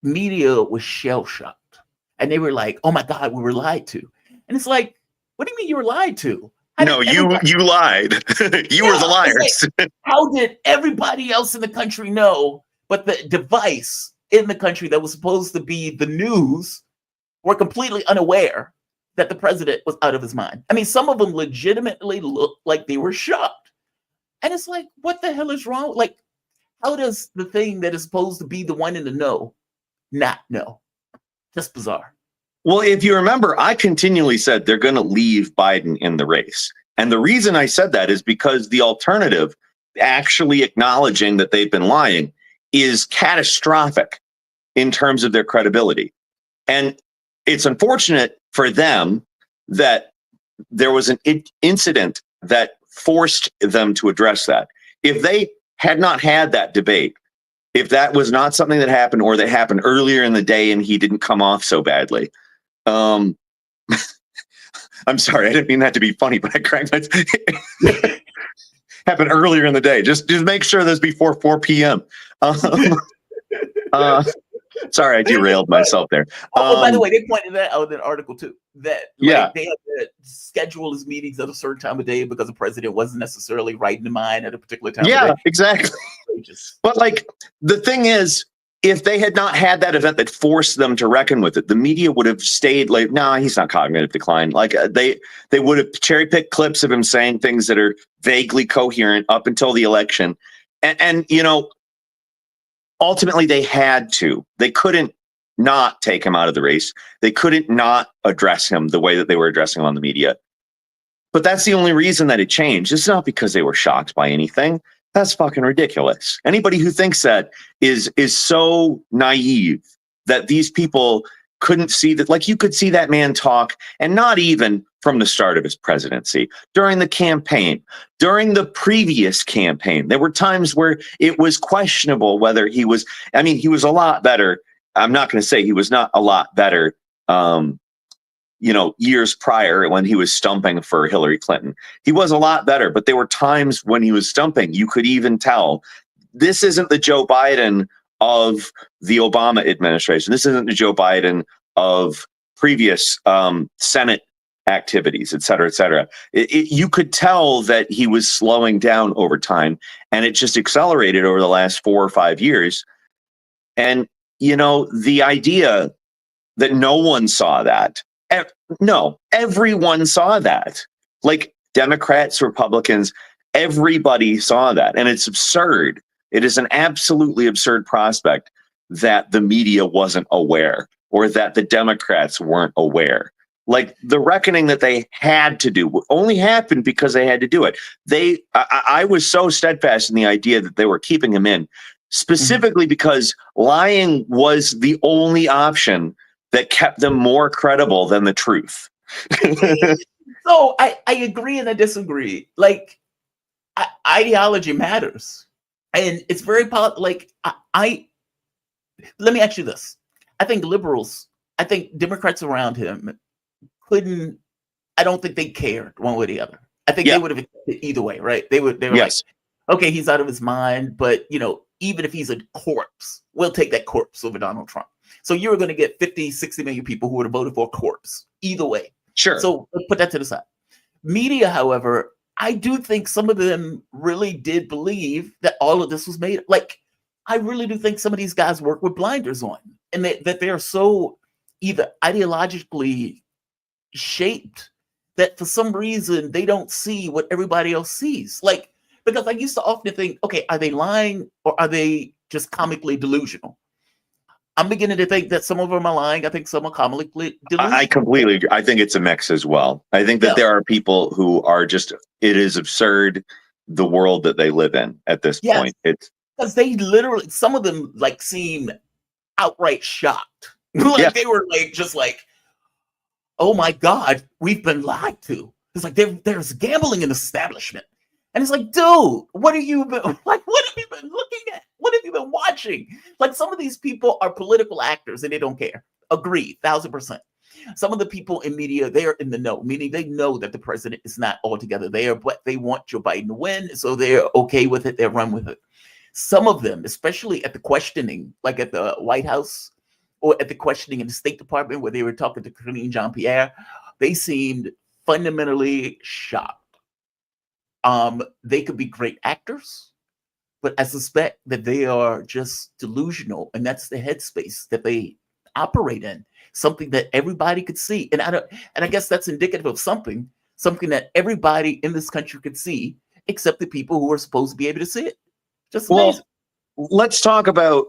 Speaker 1: media was shell-shocked. And they were like, oh my God, we were lied to. And it's like, what do you mean you were lied to?
Speaker 5: No, you lied. You were the liars.
Speaker 1: Like, how did everybody else in the country know, but the device in the country that was supposed to be the news were completely unaware that the president was out of his mind? I mean, some of them legitimately looked like they were shocked. And it's like, what the hell is wrong? Like, how does the thing that is supposed to be the one in the know not know? Just bizarre.
Speaker 5: Well, if you remember, I continually said they're going to leave Biden in the race. And the reason I said that is because the alternative, actually acknowledging that they've been lying, is catastrophic in terms of their credibility. And it's unfortunate for them that there was an incident that forced them to address that. If they had not had that debate, if that was not something that happened, or that happened earlier in the day and he didn't come off so badly, I'm sorry, I didn't mean that to be funny, but I cracked my happened earlier in the day. Just make sure this before 4 p.m. Sorry, I derailed myself there.
Speaker 1: By the way, they pointed that out in an article too. That they had to schedule his meetings at a certain time of day because the president wasn't necessarily right in the mind at a particular time.
Speaker 5: Yeah,
Speaker 1: of day.
Speaker 5: Exactly. But like, the thing is, if they had not had that event that forced them to reckon with it, the media would have stayed like, no, he's not cognitive decline. Like they would have cherry picked clips of him saying things that are vaguely coherent up until the election, and you know. Ultimately, they had to. They couldn't not take him out of the race. They couldn't not address him the way that they were addressing him on the media. But that's the only reason that it changed. It's not because they were shocked by anything. That's fucking ridiculous. Anybody who thinks that is so naive that these people couldn't see that. Like, you could see that man talk and not even from the start of his presidency, during the campaign, during the previous campaign. There were times where it was questionable whether he was, I mean, he was a lot better. I'm not going to say he was not a lot better, years prior when he was stumping for Hillary Clinton. He was a lot better, but there were times when he was stumping, you could even tell this isn't the Joe Biden of the Obama administration. This isn't the Joe Biden of previous Senate activities, et cetera, et cetera. You could tell that he was slowing down over time, and it just accelerated over the last 4 or 5 years. And, the idea that no one saw that, no, everyone saw that. Like Democrats, Republicans, everybody saw that. And it's absurd. It is an absolutely absurd prospect that the media wasn't aware, or that the Democrats weren't aware. Like the reckoning that they had to do only happened because they had to do it. I was so steadfast in the idea that they were keeping him in, specifically because lying was the only option that kept them more credible than the truth.
Speaker 1: So I agree and I disagree. Like ideology matters, and it's very like I let me ask you this. I think Democrats around him I don't think they cared one way or the other. I think they would have accepted either way, right? They were
Speaker 5: yes.
Speaker 1: like, okay, he's out of his mind, but even if he's a corpse, we'll take that corpse over Donald Trump. So you were going to get 50, 60 million people who would have voted for a corpse either way.
Speaker 5: Sure.
Speaker 1: So put that to the side. Media, however, I do think some of them really did believe that all of this was made. Like, I really do think some of these guys work with blinders on, and that they're so either ideologically shaped that for some reason they don't see what everybody else sees. Like, because I used to often think, okay, are they lying or are they just comically delusional? I'm beginning to think that some of them are lying. I think some are comically delusional.
Speaker 5: I completely agree. I think it's a mix as well. I think that there are people who are just, it is absurd, the world that they live in at this point. It's
Speaker 1: because they literally, some of them like seem outright shocked. Like they were like, just like, oh my God, we've been lied to. It's like there's gambling in the establishment. And it's like, dude, what have you been looking at? What have you been watching? Like, some of these people are political actors and they don't care. Agreed, 1000%. Some of the people in media, they are in the know, meaning they know that the president is not altogether there, but they want Joe Biden to win, so they're okay with it. They run with it. Some of them, especially at the questioning, like at the White House or at the questioning in the State Department where they were talking to Karine Jean-Pierre, they seemed fundamentally shocked. They could be great actors, but I suspect that they are just delusional, and that's the headspace that they operate in. Something that everybody could see, and I guess that's indicative of something that everybody in this country could see, except the people who are supposed to be able to see it. Just amazing.
Speaker 5: Well, let's talk about,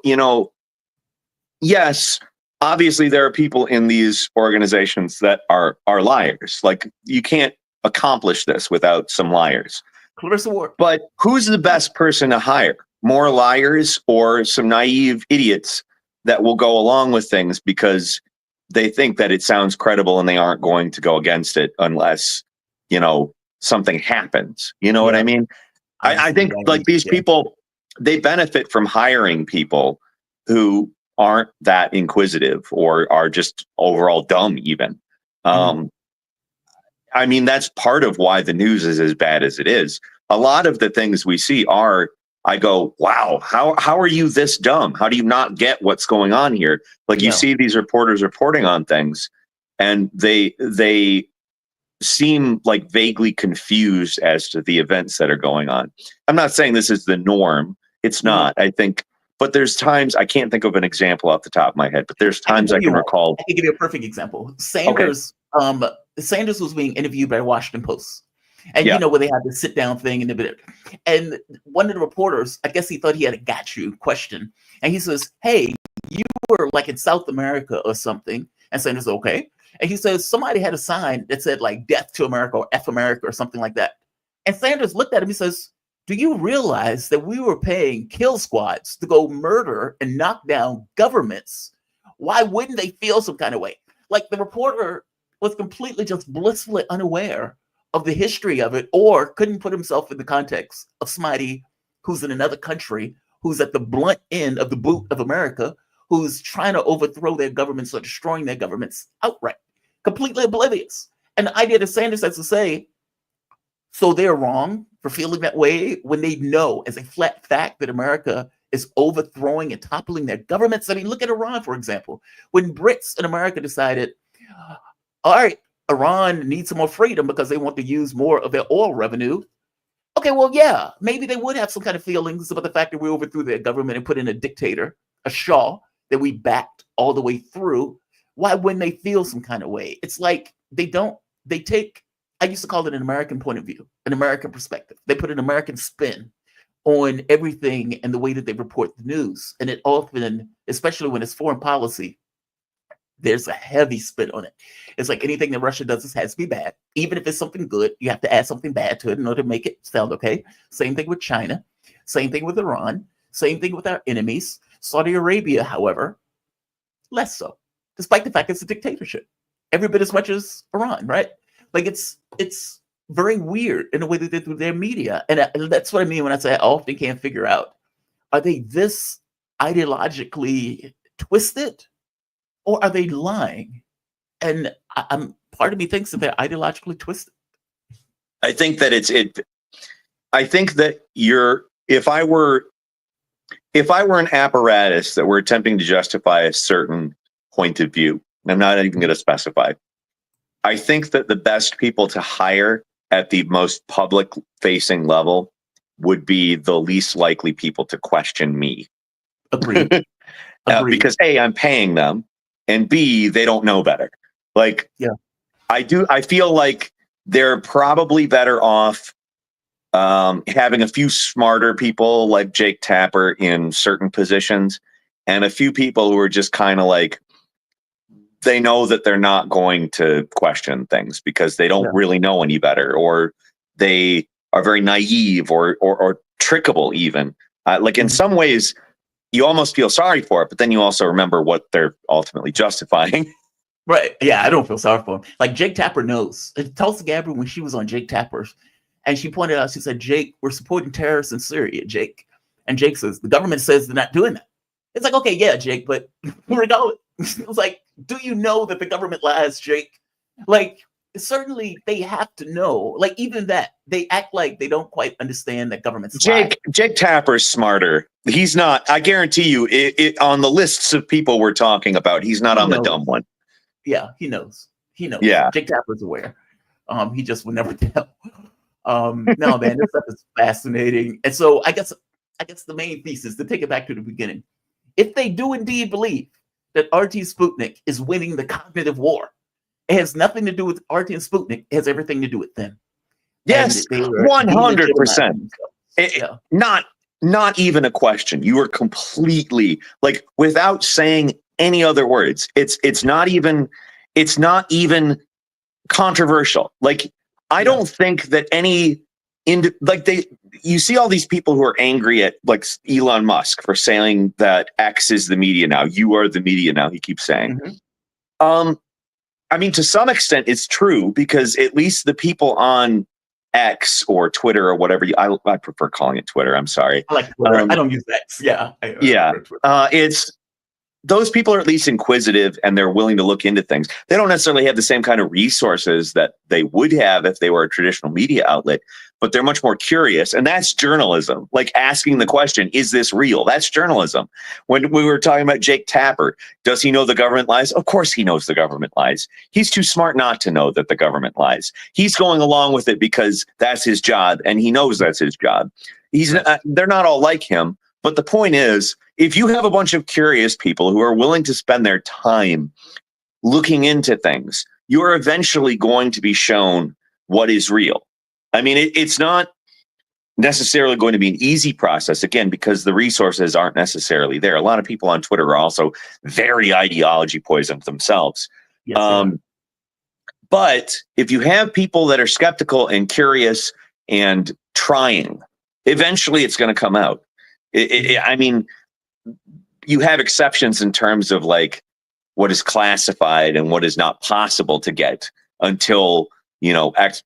Speaker 5: yes, obviously there are people in these organizations that are liars. Like, you can't accomplish this without some liars.
Speaker 1: Clarissa Ward.
Speaker 5: But who's the best person to hire? More liars or some naive idiots that will go along with things because they think that it sounds credible and they aren't going to go against it unless, something happens. You know what I mean? I think like these people, they benefit from hiring people who aren't that inquisitive or are just overall dumb even. I mean, that's part of why the news is as bad as it is. A lot of the things we see I go, wow, how are you this dumb? How do you not get what's going on here? Like, you see these reporters reporting on things and they seem like vaguely confused as to the events that are going on. I'm not saying this is the norm. It's not, I think, but there's times, I can't think of an example off the top of my head, but there's times I can recall.
Speaker 1: I can give you a perfect example. Sanders, Sanders was being interviewed by Washington Post. And where they had the sit down thing and one of the reporters, I guess he thought he had a got you question. And he says, hey, you were like in South America or something. And Sanders, okay. And he says, somebody had a sign that said like death to America or F America or something like that. And Sanders looked at him. He says, do you realize that we were paying kill squads to go murder and knock down governments? Why wouldn't they feel some kind of way? Like, the reporter was completely just blissfully unaware of the history of it, or couldn't put himself in the context of somebody who's in another country, who's at the blunt end of the boot of America, who's trying to overthrow their governments or destroying their governments outright, completely oblivious. And the idea that Sanders has to say, so they're wrong for feeling that way when they know as a flat fact that America is overthrowing and toppling their governments. I mean, look at Iran, for example. When Brits in America decided, all right, Iran needs some more freedom because they want to use more of their oil revenue. Okay, well, yeah, maybe they would have some kind of feelings about the fact that we overthrew their government and put in a dictator, a Shah, that we backed all the way through. Why wouldn't they feel some kind of way? It's like they take, I used to call it an American point of view, an American perspective. They put an American spin on everything and the way that they report the news. And it often, especially when it's foreign policy, there's a heavy spin on it. It's like anything that Russia does has to be bad. Even if it's something good, you have to add something bad to it in order to make it sound okay. Same thing with China. Same thing with Iran. Same thing with our enemies. Saudi Arabia, however, less so, despite the fact it's a dictatorship. Every bit as much as Iran, right? Like it's very weird in the way that they do their media. And that's what I mean when I say I often can't figure out, are they this ideologically twisted? Or are they lying? And I'm part of me thinks that they're ideologically twisted.
Speaker 5: I think that I think that if I were an apparatus that were attempting to justify a certain point of view, and I'm not even going to specify, I think that the best people to hire at the most public facing level would be the least likely people to question me.
Speaker 1: Agreed. Agreed.
Speaker 5: Because A, I'm paying them, and B, they don't know better. Like,
Speaker 1: yeah,
Speaker 5: I feel like they're probably better off having a few smarter people like Jake Tapper in certain positions, and a few people who are just kind of like, they know that they're not going to question things because they don't really know any better, or they are very naive or trickable even. Like in some ways, you almost feel sorry for it, but then you also remember what they're ultimately justifying.
Speaker 1: Right. Yeah, I don't feel sorry for him. Like Jake Tapper knows. Tulsi Gabbard, when she was on Jake Tapper's, and she pointed out, she said, Jake, we're supporting terrorists in Syria, Jake. And Jake says, the government says they're not doing that. It's like, okay, yeah, Jake, but regardless, it was like, do you know that the government lies, Jake? Like, certainly they have to know. Like, even that, they act like they don't quite understand that government's
Speaker 5: Jake Tapper's smarter. He's not. I guarantee you, on the lists of people we're talking about, he's not on the dumb one.
Speaker 1: Yeah, he knows. He knows.
Speaker 5: Yeah,
Speaker 1: Jake Tapper's aware. He just would never tell. No, man, this stuff is fascinating. And so I guess the main thesis, to take it back to the beginning, if they do indeed believe that RT Sputnik is winning the cognitive war, it has nothing to do with RT and Sputnik. It has everything to do with them.
Speaker 5: Yes, 100%. Not even a question. You are completely, like, without saying any other words. It's not even controversial. Like, I don't think that you see all these people who are angry at like Elon Musk for saying that X is the media now. You are the media now, he keeps saying. Mm-hmm. I mean, to some extent it's true, because at least the people on X or Twitter or whatever, I prefer calling it Twitter. I'm sorry.
Speaker 1: I like Twitter. I don't use X. Yeah.
Speaker 5: It's, those people are at least inquisitive and they're willing to look into things. They don't necessarily have the same kind of resources that they would have if they were a traditional media outlet, but they're much more curious. And that's journalism. Like asking the question, is this real? That's journalism. When we were talking about Jake Tapper, does he know the government lies? Of course he knows the government lies. He's too smart not to know that the government lies. He's going along with it because that's his job, and he knows that's his job. They're not all like him. But the point is, if you have a bunch of curious people who are willing to spend their time looking into things, you are eventually going to be shown what is real. I mean, it's not necessarily going to be an easy process, again, because the resources aren't necessarily there. A lot of people on Twitter are also very ideology poisoned themselves. Yes, but if you have people that are skeptical and curious and trying, eventually it's going to come out. I mean, you have exceptions in terms of like what is classified and what is not possible to get until,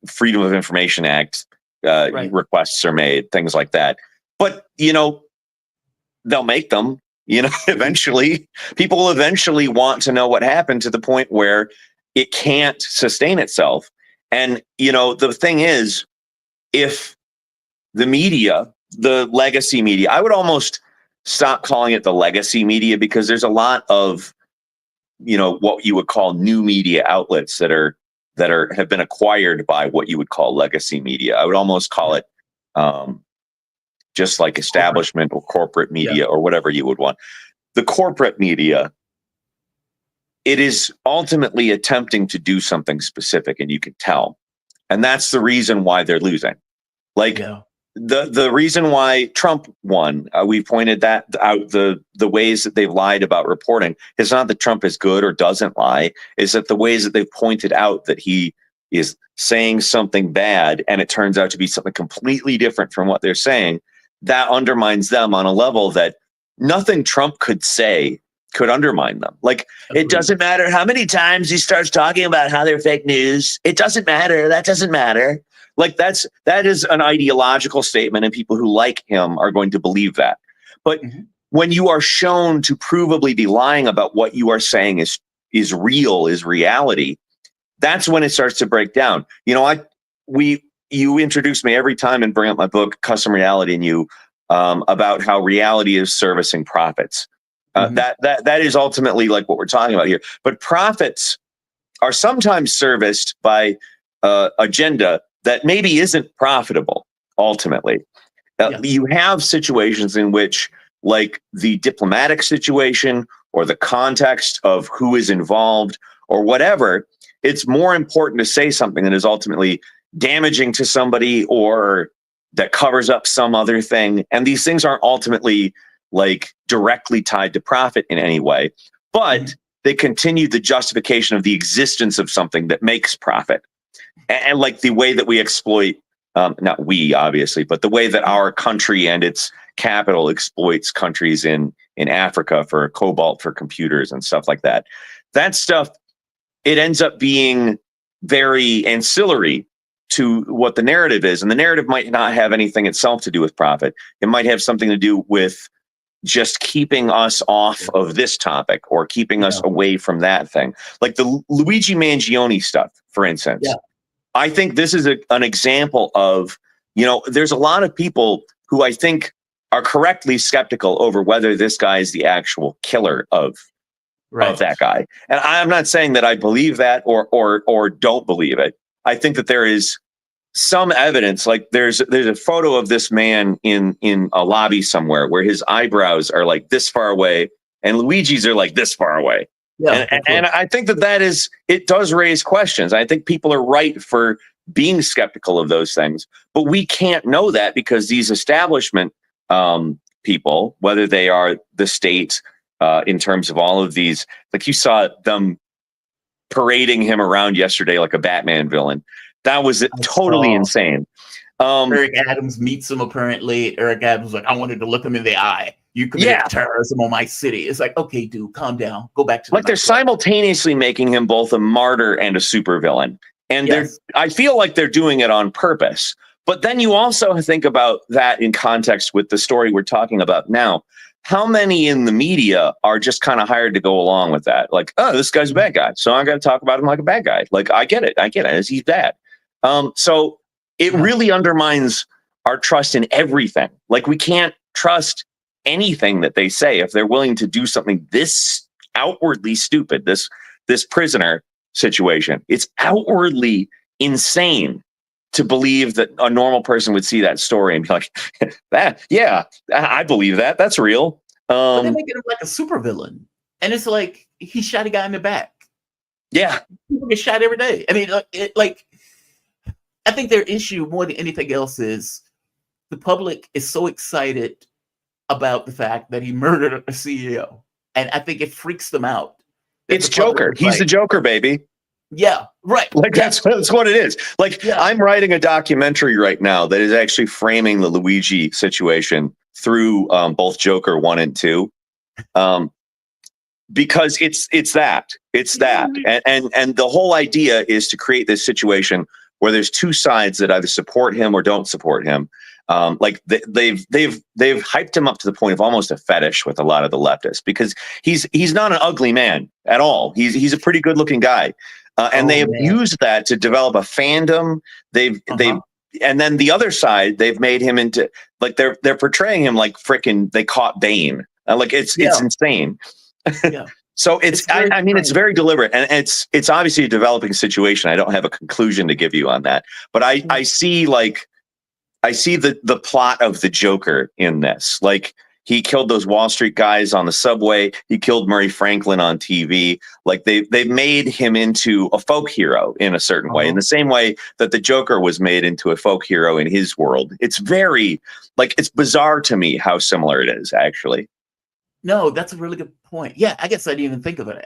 Speaker 5: Freedom of Information Act requests are made, things like that. But, they'll make them, eventually. People will eventually want to know what happened, to the point where it can't sustain itself. And, the thing is, if the media, the legacy media, I would almost stop calling it the legacy media, because there's a lot of, what you would call new media outlets that have been acquired by what you would call legacy media. I would almost call it just like establishment or corporate media, or whatever you would want. The corporate media, it is ultimately attempting to do something specific, and you can tell. And that's the reason why they're losing. The reason why Trump won, we pointed that out, the ways that they've lied about reporting. It's not that Trump is good or doesn't lie, it's that the ways that they've pointed out that he is saying something bad and it turns out to be something completely different from what they're saying, that undermines them on a level that nothing Trump could say could undermine them. Like, it doesn't matter how many times he starts talking about how they're fake news. It doesn't matter. That doesn't matter. Like, that is an ideological statement, and people who like him are going to believe that. But when you are shown to provably be lying about what you are saying is real, is reality, that's when it starts to break down. You introduce me every time and bring up my book, Custom Reality, and you about how reality is servicing profits. That is ultimately like what we're talking about here. But profits are sometimes serviced by agenda that maybe isn't profitable ultimately. You have situations in which, like the diplomatic situation or the context of who is involved or whatever, it's more important to say something that is ultimately damaging to somebody or that covers up some other thing. And these things aren't ultimately like directly tied to profit in any way, but they continue the justification of the existence of something that makes profit. And like the way that we exploit, not we obviously, but the way that our country and its capital exploits countries in Africa for cobalt for computers and stuff like that. That stuff, it ends up being very ancillary to what the narrative is. And the narrative might not have anything itself to do with profit. It might have something to do with just keeping us off of this topic or keeping us away from that thing. Like the Luigi Mangione stuff, for instance. I think this is an example of, there's a lot of people who I think are correctly skeptical over whether this guy is the actual killer of that guy. And I'm not saying that I believe that or don't believe it. I think that there is some evidence, like there's a photo of this man in a lobby somewhere where his eyebrows are like this far away and Luigi's are like this far away. And I think it does raise questions. I think people are right for being skeptical of those things, but we can't know that because these establishment people, whether they are the state in terms of all of these, like you saw them parading him around yesterday like a Batman villain. That was totally insane.
Speaker 1: Eric Adams meets him apparently. Eric Adams was like, I wanted to look him in the eye. You committed terrorism on my city. It's like, okay, dude, calm down. Go back to
Speaker 5: they're simultaneously making him both a martyr and a supervillain. And I feel like they're doing it on purpose. But then you also think about that in context with the story we're talking about now. How many in the media are just kind of hired to go along with that? Like, oh, this guy's a bad guy, so I got to talk about him like a bad guy. Like, I get it. He's bad. So it really undermines our trust in everything. Like, we can't trust anything that they say if they're willing to do something this outwardly stupid. This prisoner situation, it's outwardly insane to believe that a normal person would see that story and be like, I believe that. That's real.
Speaker 1: But they make it like a supervillain. And it's like, he shot a guy in the back.
Speaker 5: Yeah.
Speaker 1: People get shot every day. I mean, I think their issue more than anything else is the public is so excited about the fact that he murdered a CEO. And I think it freaks them out.
Speaker 5: It's Joker. He's the Joker, baby.
Speaker 1: Yeah, right.
Speaker 5: Like that's what it is. Like I'm writing a documentary right now that is actually framing the Luigi situation through both Joker 1 and 2. because it's that and the whole idea is to create this situation where there's two sides that either support him or don't support him. Like they've hyped him up to the point of almost a fetish with a lot of the leftists, because he's not an ugly man at all. He's a pretty good looking guy, and they have used that to develop a fandom. They've and then the other side, they've made him into, like, they're portraying him like frickin' they caught Bane. Like it's insane.
Speaker 1: Yeah.
Speaker 5: So I mean, it's very deliberate, and it's obviously a developing situation. I don't have a conclusion to give you on that, but I see the plot of the Joker in this. Like, he killed those Wall Street guys on the subway. He killed Murray Franklin on TV. Like, they've made him into a folk hero in a certain way, in the same way that the Joker was made into a folk hero in his world. It's very, like, it's bizarre to me how similar it is, actually.
Speaker 1: No, that's a really good point. Yeah, I guess I didn't even think of it.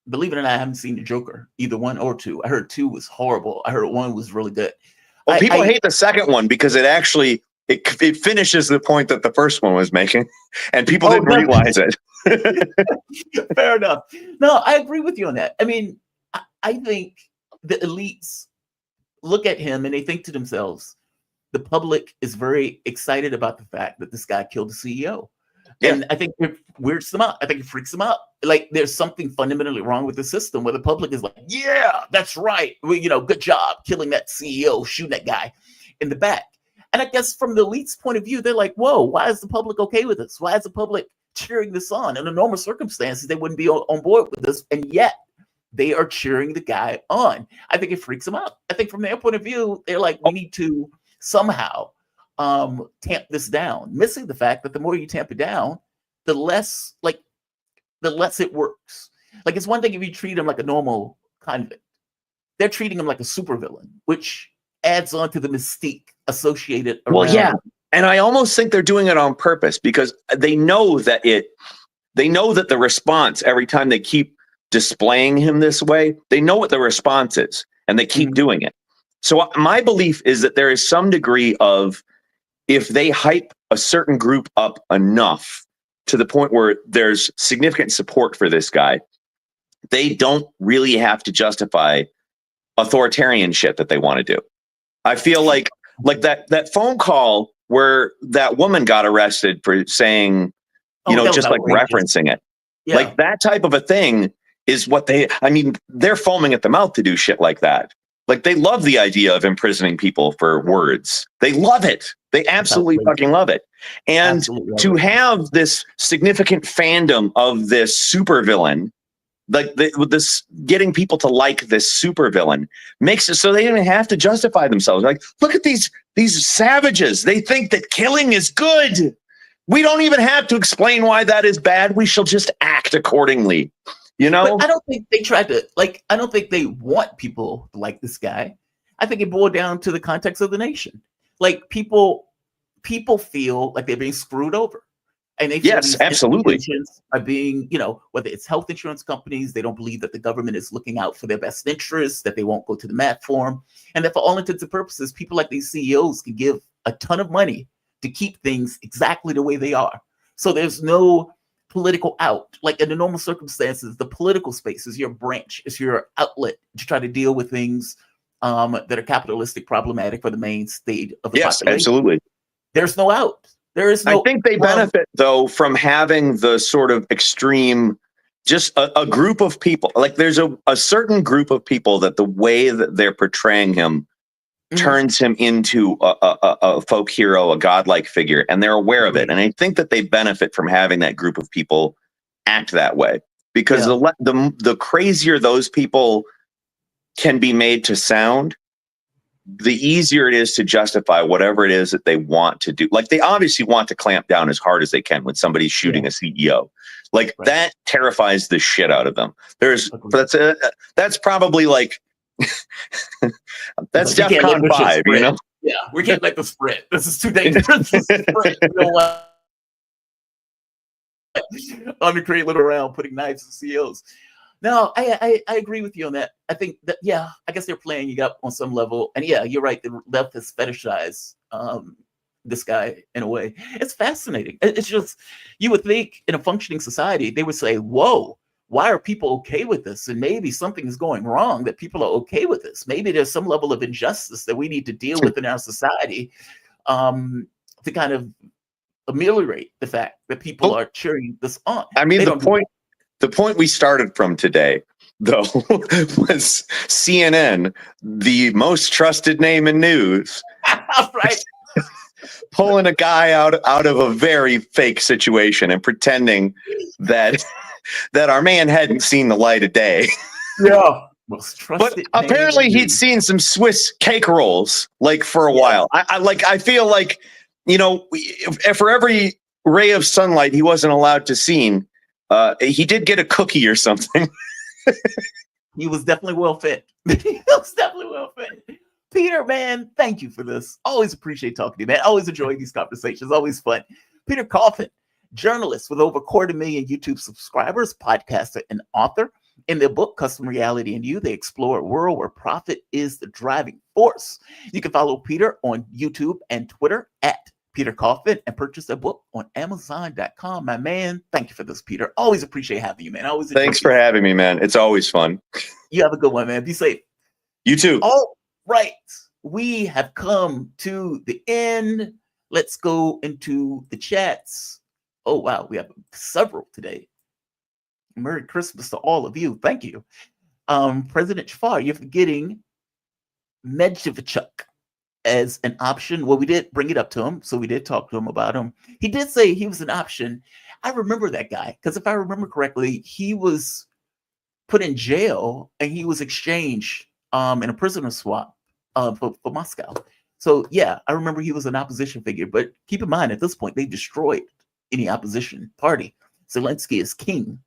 Speaker 1: Believe it or not, I haven't seen the Joker, either 1 or 2. I heard 2 was horrible. I heard 1 was really good.
Speaker 5: Well, people hate the second one because it actually it finishes the point that the first one was making, and people didn't realize it.
Speaker 1: Fair enough. No, I agree with you on that. I mean, I think the elites look at him and they think to themselves, the public is very excited about the fact that this guy killed the CEO. Yeah. And I think it weirds them out. I think it freaks them out. Like, there's something fundamentally wrong with the system where the public is like, yeah, that's right. Well, good job killing that CEO, shooting that guy in the back. And I guess from the elite's point of view, they're like, whoa, why is the public okay with this? Why is the public cheering this on? In normal circumstances, they wouldn't be on board with this. And yet they are cheering the guy on. I think it freaks them out. I think from their point of view, they're like, we need to somehow tamp this down, missing the fact that the more you tamp it down, the less it works. Like, it's one thing if you treat him like a normal convict. They're treating him like a supervillain, which adds on to the mystique associated around.
Speaker 5: Well, yeah. And I almost think they're doing it on purpose, because they know that the response, every time they keep displaying him this way, they know what the response is, and they keep doing it. So my belief is that there is some degree of, if they hype a certain group up enough to the point where there's significant support for this guy, they don't really have to justify authoritarian shit that they want to do. I feel like that phone call where that woman got arrested for saying, just like referencing it. Yeah. Like, that type of a thing is what they're foaming at the mouth to do shit like that. Like, they love the idea of imprisoning people for words. They love it. They absolutely fucking love it. And to have this significant fandom of this supervillain, like this, getting people to like this supervillain, makes it so they don't even have to justify themselves. Like, look at these savages. They think that killing is good. We don't even have to explain why that is bad. We shall just act accordingly. But
Speaker 1: I don't think they tried to, I don't think they want people to like this guy. I think it boiled down to the context of the nation. Like, people feel like they're being screwed over. And they feel these
Speaker 5: absolutely
Speaker 1: are being, whether it's health insurance companies, they don't believe that the government is looking out for their best interests, that they won't go to the mat for them. And that for all intents and purposes, people like these CEOs can give a ton of money to keep things exactly the way they are. So there's no political out. Like, in the normal circumstances, the political space is your branch, is your outlet to try to deal with things that are capitalistic, problematic for the main state of the population.
Speaker 5: Yes, absolutely.
Speaker 1: There's no out. There is no.
Speaker 5: I think they benefit, though, from having the sort of extreme, just a group of people. Like, there's a certain group of people that the way that they're portraying him turns him into a folk hero, a godlike figure, and they're aware of it. And I think that they benefit from having that group of people act that way, because the crazier those people can be made to sound, the easier it is to justify whatever it is that they want to do. Like, they obviously want to clamp down as hard as they can when somebody's shooting a CEO. Like, that terrifies the shit out of them. That's probably like, that's DEFCON 5,
Speaker 1: Yeah, we can't let this spread. This is too dangerous. This is spread. You know what? I'm to create little around putting knives in CEOs. No, I agree with you on that. I think that, I guess they're playing you up on some level. And you're right. The left has fetishized this guy in a way. It's fascinating. It's just, you would think in a functioning society, they would say, whoa, why are people okay with this? And maybe something is going wrong that people are okay with this. Maybe there's some level of injustice that we need to deal with in our society, to kind of ameliorate the fact that people are cheering this on.
Speaker 5: I mean,
Speaker 1: They
Speaker 5: the
Speaker 1: don't do
Speaker 5: point we started from today, though, was CNN, the most trusted name in news,
Speaker 1: right?
Speaker 5: pulling a guy out of a very fake situation and pretending that our man hadn't seen the light of day.
Speaker 1: Yeah. Most
Speaker 5: But
Speaker 1: trusted name
Speaker 5: apparently
Speaker 1: in
Speaker 5: he'd
Speaker 1: news.
Speaker 5: seen some Swiss cake rolls like for a while. I feel like, you know, for every ray of sunlight he wasn't allowed to see, he did get a cookie or something.
Speaker 1: He was definitely well fed. He was definitely well fed. Peter, man, thank you for this. Always appreciate talking to you, man. Always enjoy these conversations. Always fun. Peter Coffin, journalist with over 250,000 YouTube subscribers, podcaster, and author. In their book, Custom Reality and You, they explore a world where profit is the driving force. You can follow Peter on YouTube and Twitter at Peter Coffin and purchase their book on Amazon.com. My man, thank you for this, Peter. Always appreciate having you, man.
Speaker 5: Thanks for having me, man. It's always fun.
Speaker 1: You have a good one, man. Be safe.
Speaker 5: You too.
Speaker 1: All right. We have come to the end. Let's go into the chats. Oh, wow. We have several today. Merry Christmas to all of you. Thank you. President Jafar, you're forgetting Medvedchuk as an option. Well, we did bring it up to him, so we did talk to him about him. He did say he was an option. I remember that guy, because if I remember correctly, he was put in jail and he was exchanged in a prisoner swap for Moscow. So yeah, I remember he was an opposition figure, but keep in mind at this point, they destroyed any opposition party. Zelensky is king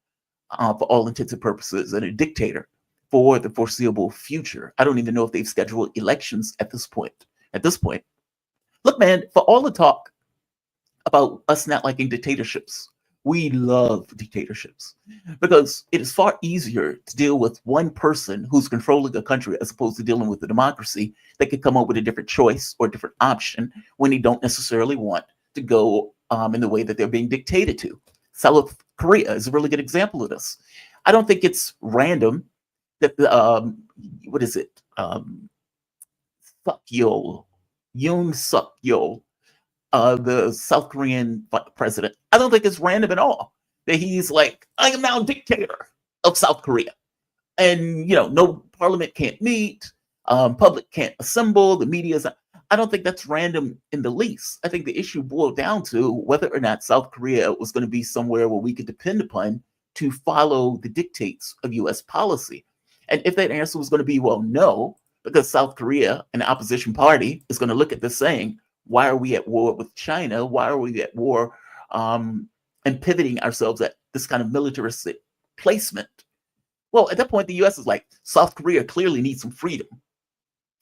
Speaker 1: for all intents and purposes and a dictator for the foreseeable future. I don't even know if they've scheduled elections at this point. Look, man, for all the talk about us not liking dictatorships, we love dictatorships because it is far easier to deal with one person who's controlling a country as opposed to dealing with a democracy that could come up with a different choice or a different option when they don't necessarily want to go in the way that they're being dictated to. South Korea is a really good example of this. I don't think it's random that what is it? Yoon Suk Yeol, the South Korean president. I don't think it's random at all that he's like, I am now dictator of South Korea. And, you know, no parliament can't meet, public can't assemble, the media is. I don't think that's random in the least. I think the issue boiled down to whether or not South Korea was going to be somewhere where we could depend upon to follow the dictates of U.S. policy. And if that answer was going to be, well, no, because South Korea, an opposition party, is going to look at this saying, why are we at war with China? Why are we at war and pivoting ourselves at this kind of militaristic placement? Well, at that point, the U.S. is like, South Korea clearly needs some freedom.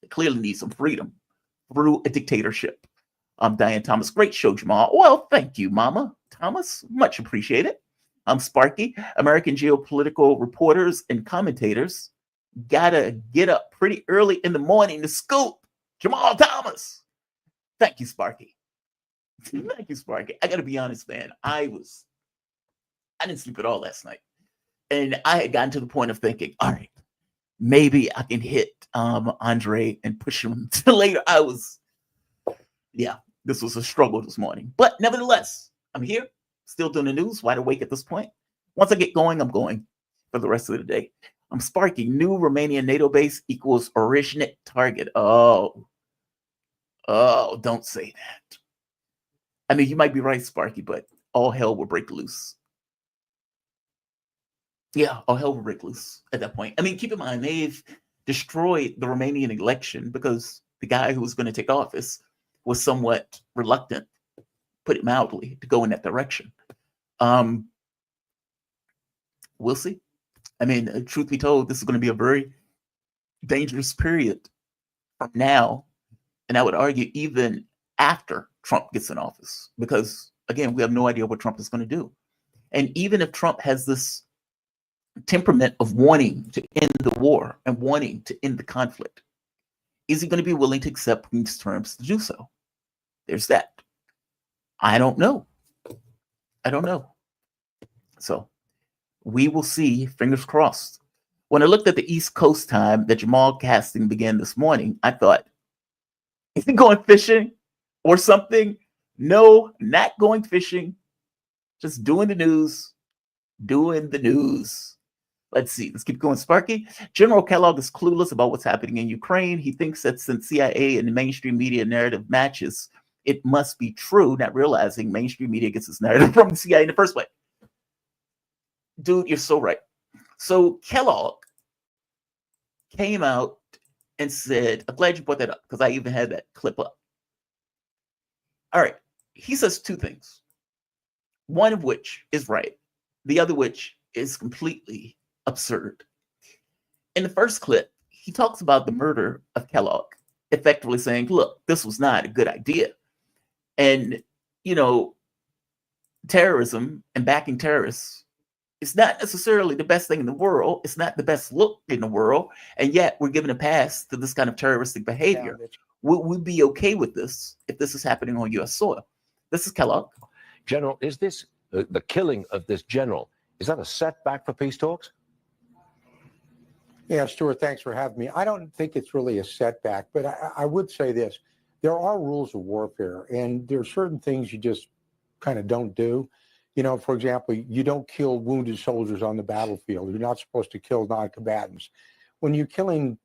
Speaker 1: They clearly need some freedom through a dictatorship. Diane Thomas, great show, Jamal. Well, thank you, Mama Thomas. Much appreciated. Sparky, American geopolitical reporters and commentators gotta get up pretty early in the morning to scoop. Jamal Thomas. Thank you, Sparky. Thank you, Sparky. I gotta be honest, man. I didn't sleep at all last night. And I had gotten to the point of thinking, all right, maybe I can hit Andre and push him to later. This was a struggle this morning. But nevertheless, I'm here, still doing the news, wide awake at this point. Once I get going, I'm going for the rest of the day. I'm Sparky. New Romanian NATO base equals original target. Oh, don't say that. I mean, you might be right, Sparky, but all hell will break loose. Yeah, all hell will break loose at that point. I mean, keep in mind, they've destroyed the Romanian election because the guy who was going to take office was somewhat reluctant, put it mildly, to go in that direction. We'll see. I mean, truth be told, this is going to be a very dangerous period from now, and I would argue even after Trump gets in office, because, again, we have no idea what Trump is going to do. And even if Trump has this temperament of wanting to end the war and wanting to end the conflict, is he going to be willing to accept Putin's terms to do so? There's that. I don't know. So We will see, fingers crossed. When I looked at the East Coast time that Jamal casting began this morning, I thought, is he going fishing or something? No, not going fishing. Just doing the news. Doing the news. Let's see. Let's keep going. Sparky. General Kellogg is clueless about what's happening in Ukraine. He thinks that since CIA and the mainstream media narrative matches, it must be true, not realizing mainstream media gets its narrative from the CIA in the first place. Dude, you're so right. So Kellogg came out and said, I'm glad you brought that up because I even had that clip up. All right. He says two things, one of which is right, the other which is completely absurd. In the first clip, he talks about the murder of Kellogg, effectively saying, look, this was not a good idea. And, you know, terrorism and backing terrorists is not necessarily the best thing in the world. It's not the best look in the world. And yet we're given a pass to this kind of terroristic behavior. Would we be okay with this if this is happening on U.S. soil? This is Kellogg.
Speaker 8: General, is this the killing of this general? Is that a setback for peace talks?
Speaker 9: Yeah, Stuart, thanks for having me. I don't think it's really a setback, but I would say this. There are rules of warfare, and there are certain things you just kind of don't do. You know, for example, you don't kill wounded soldiers on the battlefield. You're not supposed to kill non-combatants. When you're killing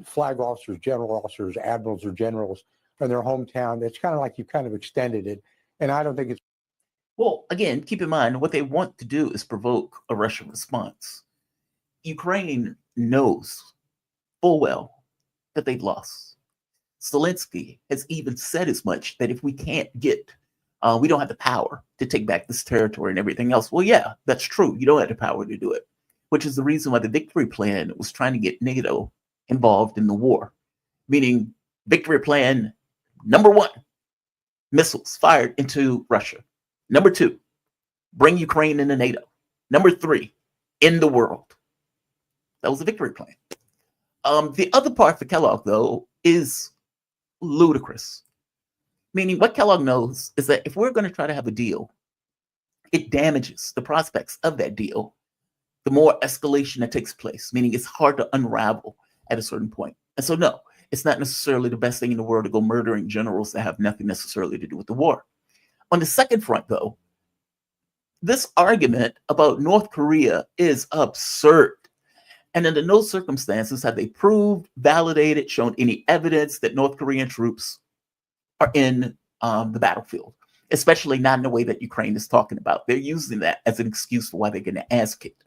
Speaker 9: flag officers, general officers, admirals, or generals in their hometown, it's kind of like you kind of extended it. And I don't think it's.
Speaker 1: Well, again, keep in mind, what they want to do is provoke a Russian response. Ukraine knows full well that they've lost. Zelensky has even said as much, that if we can't get, we don't have the power to take back this territory and everything else. Well, yeah, that's true. You don't have the power to do it, which is the reason why the victory plan was trying to get NATO involved in the war. Meaning, victory plan number one, missiles fired into Russia. Number two, bring Ukraine into NATO. Number three, end the world. That was the victory plan. The other part for Kellogg, though, is ludicrous. Meaning what Kellogg knows is that if we're going to try to have a deal, it damages the prospects of that deal the more escalation that takes place, meaning it's hard to unravel at a certain point. And so, no, it's not necessarily the best thing in the world to go murdering generals that have nothing necessarily to do with the war. On the second front, though, this argument about North Korea is absurd. And under no circumstances have they proved, validated, shown any evidence that North Korean troops are in the battlefield, especially not in the way that Ukraine is talking about. They're using that as an excuse for why they're getting their ass kicked.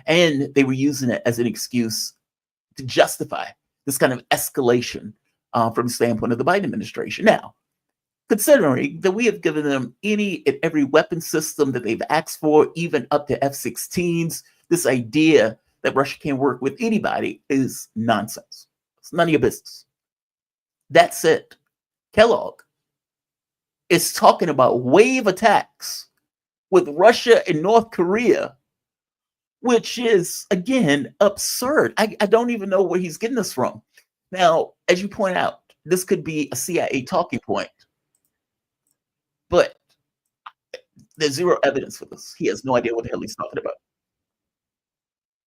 Speaker 1: And they were using it as an excuse to justify this kind of escalation from the standpoint of the Biden administration. Now, considering that we have given them any and every weapon system that they've asked for, even up to F-16s, this idea that Russia can't work with anybody is nonsense. It's none of your business. That said, Kellogg is talking about wave attacks with Russia and North Korea, which is, again, absurd. I don't even know where he's getting this from. Now, as you point out, this could be a CIA talking point, but there's zero evidence for this. He has no idea what the hell he's talking about.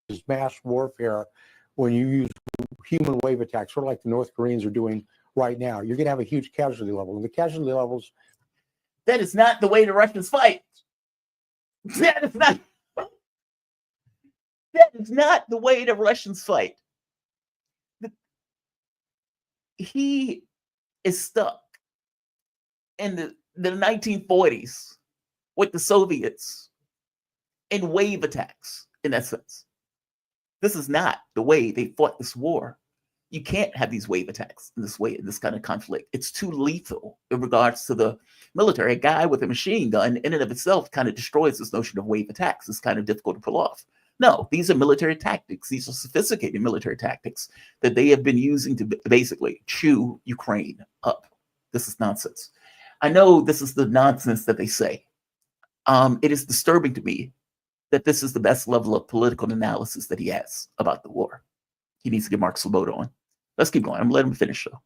Speaker 9: Is mass warfare when you use human wave attacks, sort of like the North Koreans are doing right now. You're going to have a huge casualty level. And the casualty levels.
Speaker 1: That is not the way the Russians fight. That is not the way the Russians fight. He is stuck in the 1940s with the Soviets in wave attacks, in that sense. This is not the way they fought this war. You can't have these wave attacks in this way, in this kind of conflict. It's too lethal in regards to the military. A guy with a machine gun in and of itself kind of destroys this notion of wave attacks. It's kind of difficult to pull off. No, these are military tactics. These are sophisticated military tactics that they have been using to basically chew Ukraine up. This is nonsense. I know this is the nonsense that they say. It is disturbing to me that this is the best level of political analysis that he has about the war. He needs to get Mark Sloboda on. Let's keep going. I'm going to let him finish, though.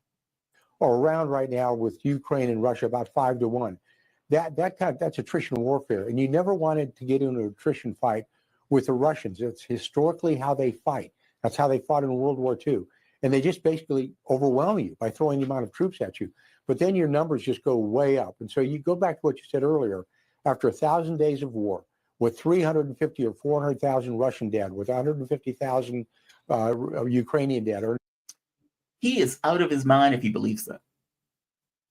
Speaker 9: Or around right now with Ukraine and Russia, about 5-1. That's attrition warfare. And you never wanted to get into an attrition fight with the Russians. It's historically how they fight. That's how they fought in World War II. And they just basically overwhelm you by throwing the amount of troops at you. But then your numbers just go way up. And so you go back to what you said earlier, after 1,000 days of war, with 350 or 400,000 Russian dead, with 150,000 Ukrainian dead.
Speaker 1: He is out of his mind if he believes that.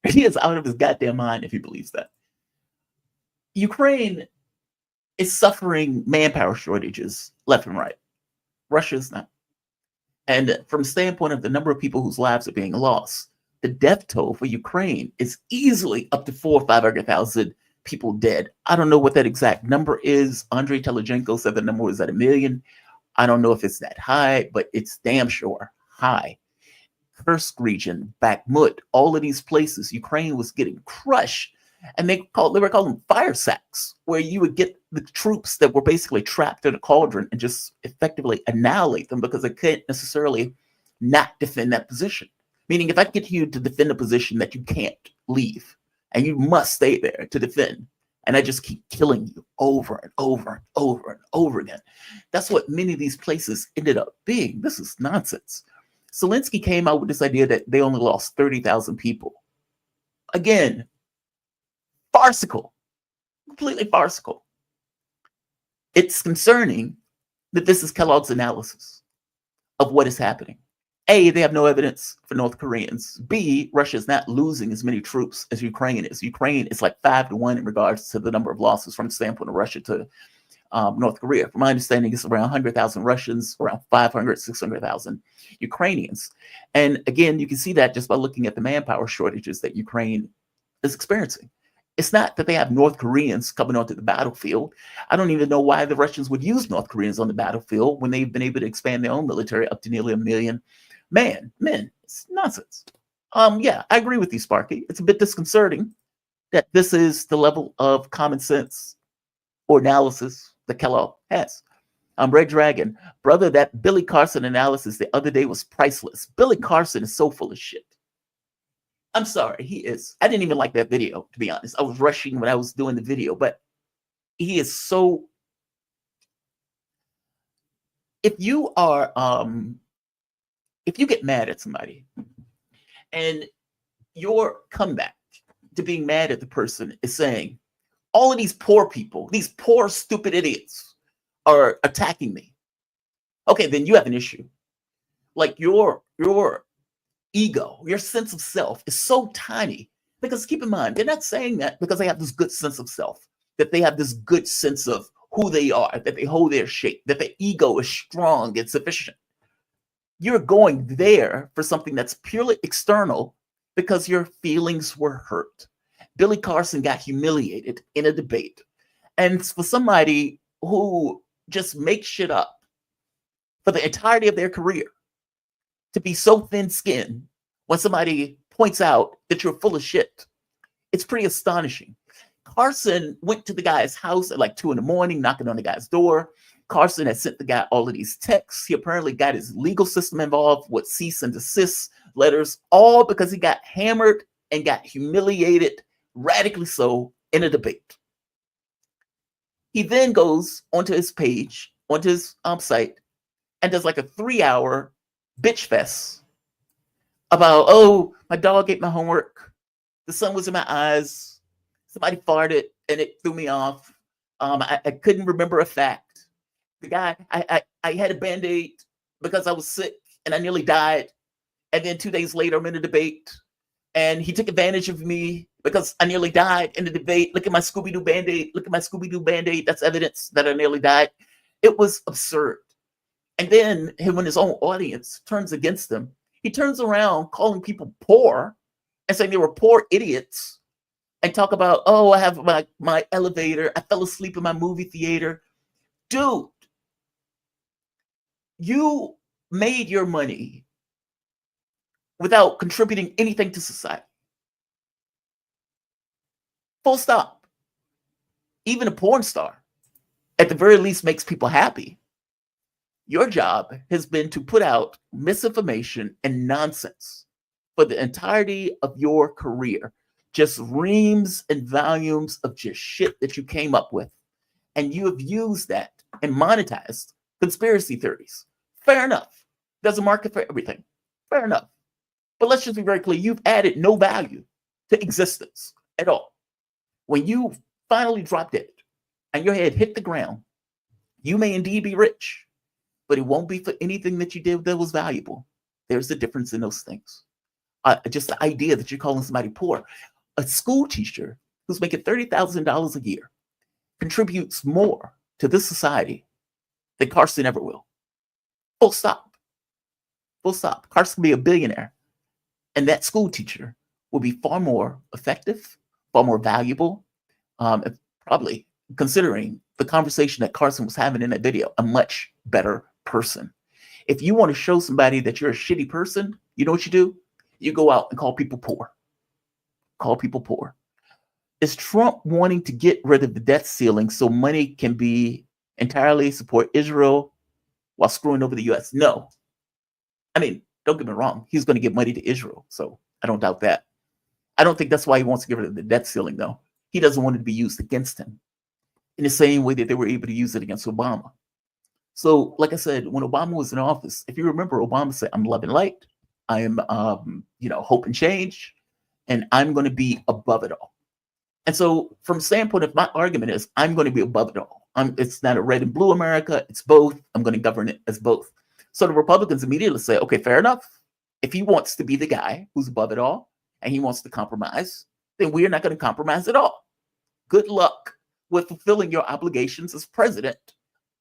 Speaker 1: He is out of his goddamn mind if he believes that. Ukraine is suffering manpower shortages left and right. Russia's not. And from the standpoint of the number of people whose lives are being lost, the death toll for Ukraine is easily up to 400,000 or 500,000 people dead. I don't know what that exact number is. Andrei Telejenko said the number was at 1 million. I don't know if it's that high, but it's damn sure high. Kursk region, Bakhmut, all of these places, Ukraine was getting crushed. And they were calling them fire sacks, where you would get the troops that were basically trapped in a cauldron and just effectively annihilate them because they couldn't necessarily not defend that position. Meaning, if I get you to defend a position that you can't leave, and you must stay there to defend, and I just keep killing you over and over and over and over again. That's what many of these places ended up being. This is nonsense. Zelensky came out with this idea that they only lost 30,000 people. Again, farcical, completely farcical. It's concerning that this is Kellogg's analysis of what is happening. A, they have no evidence for North Koreans. B, Russia is not losing as many troops as Ukraine is. Ukraine is like 5-1 in regards to the number of losses from the standpoint of Russia to North Korea. From my understanding, it's around 100,000 Russians, around 500, 600,000 Ukrainians. And again, you can see that just by looking at the manpower shortages that Ukraine is experiencing. It's not that they have North Koreans coming onto the battlefield. I don't even know why the Russians would use North Koreans on the battlefield when they've been able to expand their own military up to nearly 1 million men. It's nonsense. Yeah, I agree with you, Sparky. It's a bit disconcerting that this is the level of common sense or analysis that Kellogg has. Red Dragon, brother, that Billy Carson analysis the other day was priceless. Billy Carson is so full of shit. I'm sorry, he is. I didn't even like that video, to be honest. I was rushing when I was doing the video, but he is so. If you are, if you get mad at somebody and your comeback to being mad at the person is saying, all of these poor people, these poor, stupid idiots are attacking me. Okay, then you have an issue. Like your ego, your sense of self is so tiny. Because keep in mind, they're not saying that because they have this good sense of self, that they have this good sense of who they are, that they hold their shape, that their ego is strong and sufficient. You're going there for something that's purely external because your feelings were hurt. Billy Carson got humiliated in a debate. And for somebody who just makes shit up for the entirety of their career, to be so thin-skinned when somebody points out that you're full of shit, it's pretty astonishing. Carson went to the guy's house at like 2 a.m, knocking on the guy's door. Carson had sent the guy all of these texts. He apparently got his legal system involved with cease and desist letters, all because he got hammered and got humiliated, radically so, in a debate. He then goes onto his page, onto his site, and does like a 3-hour bitch fest about, oh, my dog ate my homework, the sun was in my eyes, somebody farted and it threw me off, I couldn't remember a fact, the guy, I had a band-aid because I was sick and I nearly died, and then 2 days later I'm in a debate and he took advantage of me because I nearly died in the debate. Look at my Scooby-Doo band-aid, look at my Scooby-Doo band-aid, that's evidence that I nearly died. It was absurd. And then when his own audience turns against him, he turns around calling people poor and saying they were poor idiots and talk about, oh, I have my elevator. I fell asleep in my movie theater. Dude, you made your money without contributing anything to society. Full stop. Even a porn star, at the very least, makes people happy. Your job has been to put out misinformation and nonsense for the entirety of your career. Just reams and volumes of just shit that you came up with. And you have used that and monetized conspiracy theories. Fair enough. There's a market for everything. Fair enough. But let's just be very clear. You've added no value to existence at all. When you finally drop dead and your head hit the ground, you may indeed be rich, but it won't be for anything that you did that was valuable. There's a difference in those things. Just the idea that you're calling somebody poor. A school teacher who's making $30,000 a year contributes more to this society than Carson ever will. Full stop. Full stop. Carson will be a billionaire, and that school teacher will be far more effective, far more valuable, probably, considering the conversation that Carson was having in that video, a much better person. If you want to show somebody that you're a shitty person, you know what you do? You go out and call people poor. Call people poor. Is Trump wanting to get rid of the debt ceiling so money can be entirely support Israel while screwing over the U.S.? No. I mean, don't get me wrong. He's going to give money to Israel, so I don't doubt that. I don't think that's why he wants to get rid of the debt ceiling, though. He doesn't want it to be used against him in the same way that they were able to use it against Obama. So, like I said, when Obama was in office, if you remember, Obama said, I'm love and light. I am, hope and change, and I'm going to be above it all. And so from the standpoint of my argument is, I'm going to be above it all. It's not a red and blue America. It's both. I'm going to govern it as both. So the Republicans immediately say, okay, fair enough. If he wants to be the guy who's above it all and he wants to compromise, then we are not going to compromise at all. Good luck with fulfilling your obligations as president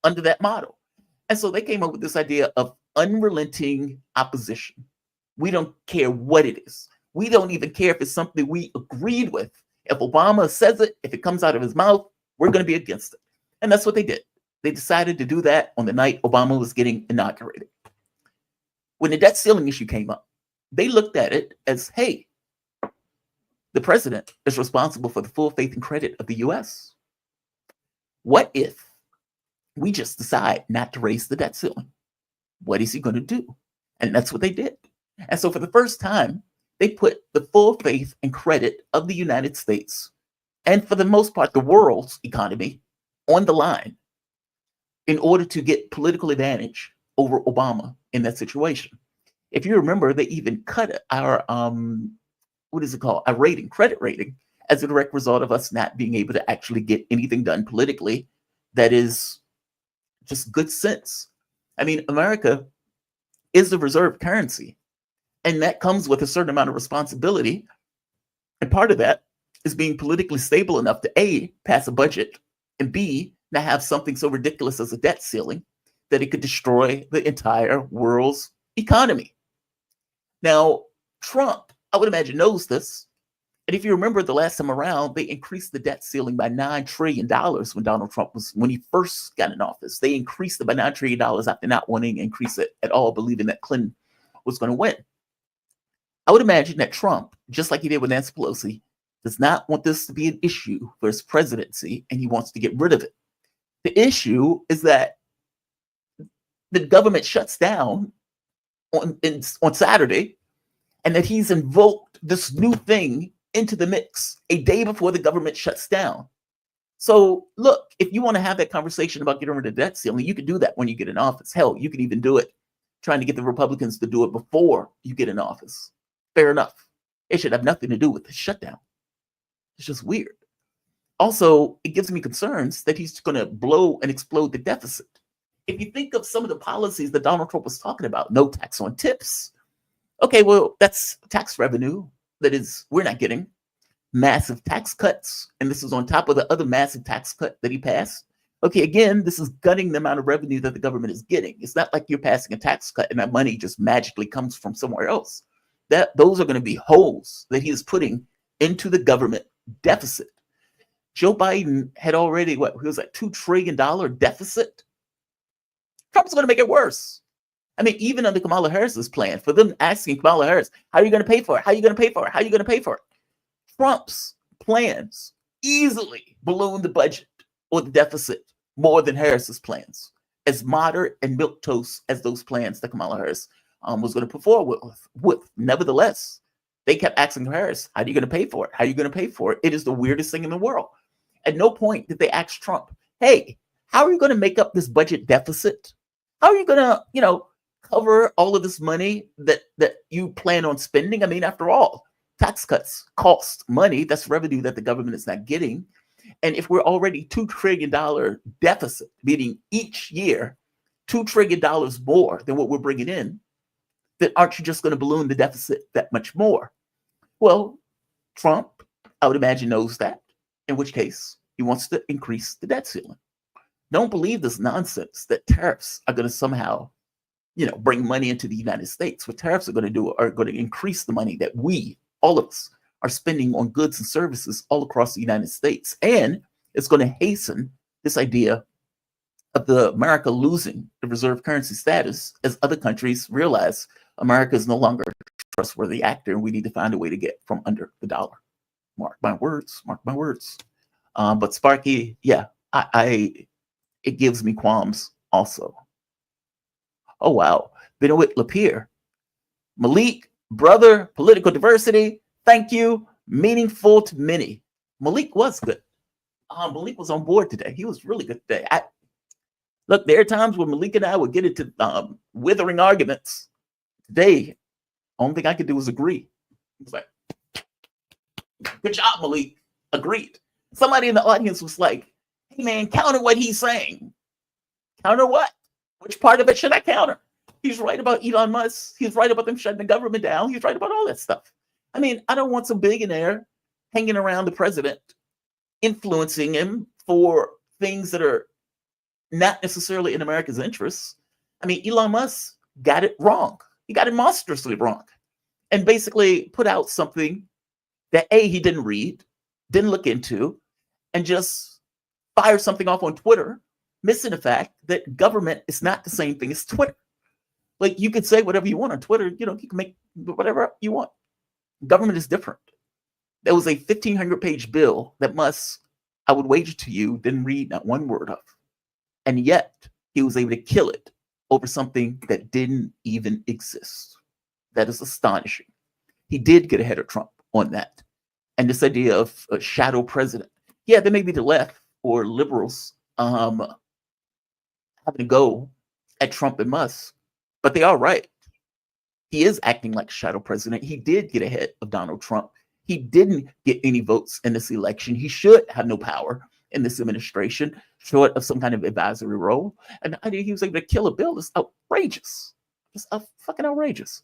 Speaker 1: under that model. And so they came up with this idea of unrelenting opposition. We don't care what it is. We don't even care if it's something we agreed with. If Obama says it, if it comes out of his mouth, we're going to be against it. And that's what they did. They decided to do that on the night Obama was getting inaugurated. When the debt ceiling issue came up, they looked at it as, hey, the president is responsible for the full faith and credit of the U.S. What if we just decide not to raise the debt ceiling? What is he going to do? And that's what they did. And so for the first time, they put the full faith and credit of the United States, and for the most part, the world's economy, on the line in order to get political advantage over Obama in that situation. If you remember, they even cut our, our rating, credit rating, as a direct result of us not being able to actually get anything done politically that is just good sense. I mean, America is the reserve currency, and that comes with a certain amount of responsibility. And part of that is being politically stable enough to A, pass a budget, and B, not have something so ridiculous as a debt ceiling that it could destroy the entire world's economy. Now, Trump, I would imagine, knows this. And if you remember the last time around, they increased the debt ceiling by $9 trillion when he first got in office. They increased it by $9 trillion after not wanting to increase it at all, believing that Clinton was going to win. I would imagine that Trump, just like he did with Nancy Pelosi, does not want this to be an issue for his presidency, and he wants to get rid of it. The issue is that the government shuts down on Saturday, and that he's invoked this new thing into the mix a day before the government shuts down. So look, if you want to have that conversation about getting rid of the debt ceiling, you can do that when you get in office. Hell, you can even do it trying to get the Republicans to do it before you get in office. Fair enough. It should have nothing to do with the shutdown. It's just weird. Also, it gives me concerns that he's going to blow and explode the deficit. If you think of some of the policies that Donald Trump was talking about, no tax on tips. Okay, well, that's tax revenue that is we're not getting. Massive tax cuts, and this is on top of the other massive tax cut that he passed. Okay, again, this is gutting the amount of revenue that the government is getting. It's not like you're passing a tax cut and that money just magically comes from somewhere else. Those are going to be holes that he is putting into the government deficit. Joe Biden had already, he was like $2 trillion deficit. Trump's going to make it worse. I mean, even under Kamala Harris's plan, for them asking Kamala Harris, how are you going to pay for it? How are you going to pay for it? How are you going to pay for it? Trump's plans easily balloon the budget or the deficit more than Harris's plans, as moderate and milquetoast as those plans that Kamala Harris was going to put forward with. Nevertheless, they kept asking Harris, how are you going to pay for it? How are you going to pay for it? It is the weirdest thing in the world. At no point did they ask Trump, hey, how are you going to make up this budget deficit? How are you going to, cover all of this money that you plan on spending? I mean, after all, tax cuts cost money. That's revenue that the government is not getting. And if we're already $2 trillion deficit, meaning each year, $2 trillion more than what we're bringing in, then aren't you just going to balloon the deficit that much more? Well, Trump, I would imagine, knows that, in which case he wants to increase the debt ceiling. Don't believe this nonsense that tariffs are going to somehow, bring money into the United States. What tariffs are going to do are going to increase the money that we, all of us, are spending on goods and services all across the United States. And it's going to hasten this idea of America losing the reserve currency status as other countries realize America is no longer a trustworthy actor and we need to find a way to get from under the dollar. Mark my words, mark my words. But Sparky, yeah, it gives me qualms also. Oh, wow. Benoit Lapierre. Malik, brother, political diversity. Thank you. Meaningful to many. Malik was good. Malik was on board today. He was really good today. Look, there are times when Malik and I would get into withering arguments. Today, only thing I could do was agree. It's like, good job, Malik. Agreed. Somebody in the audience was like, hey, man, counter what he's saying. Counter what? Which part of it should I counter? He's right about Elon Musk. He's right about them shutting the government down. He's right about all that stuff. I mean, I don't want some billionaire hanging around the president, influencing him for things that are not necessarily in America's interests. I mean, Elon Musk got it wrong. He got it monstrously wrong and basically put out something that he didn't read, didn't look into, and just fired something off on Twitter, missing the fact that government is not the same thing as Twitter. Like, you could say whatever you want on Twitter, you can make whatever you want. Government is different. There was a 1,500-page bill that Musk, I would wager to you, didn't read not one word of. And yet, he was able to kill it over something that didn't even exist. That is astonishing. He did get ahead of Trump on that. And this idea of a shadow president. Yeah, there may be the left or liberals having to go at Trump and Musk, but they are right. He is acting like a shadow president. He did get ahead of Donald Trump. He didn't get any votes in this election. He should have no power in this administration, short of some kind of advisory role. And the idea he was able to kill a bill is outrageous. It's fucking outrageous.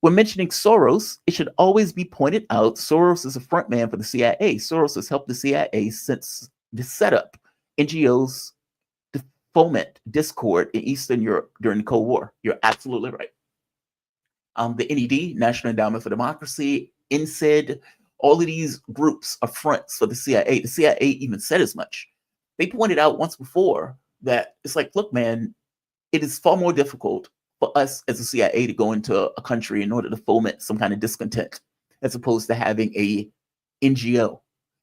Speaker 1: When mentioning Soros, it should always be pointed out Soros is a front man for the CIA. Soros has helped the CIA since the setup NGOs to foment discord in Eastern Europe during the Cold War. You're absolutely right. The NED, National Endowment for Democracy, NSED, all of these groups are fronts for the CIA. The CIA even said as much. They pointed out once before that it's like, look, man, it is far more difficult for us as a CIA to go into a country in order to foment some kind of discontent, as opposed to having a NGO,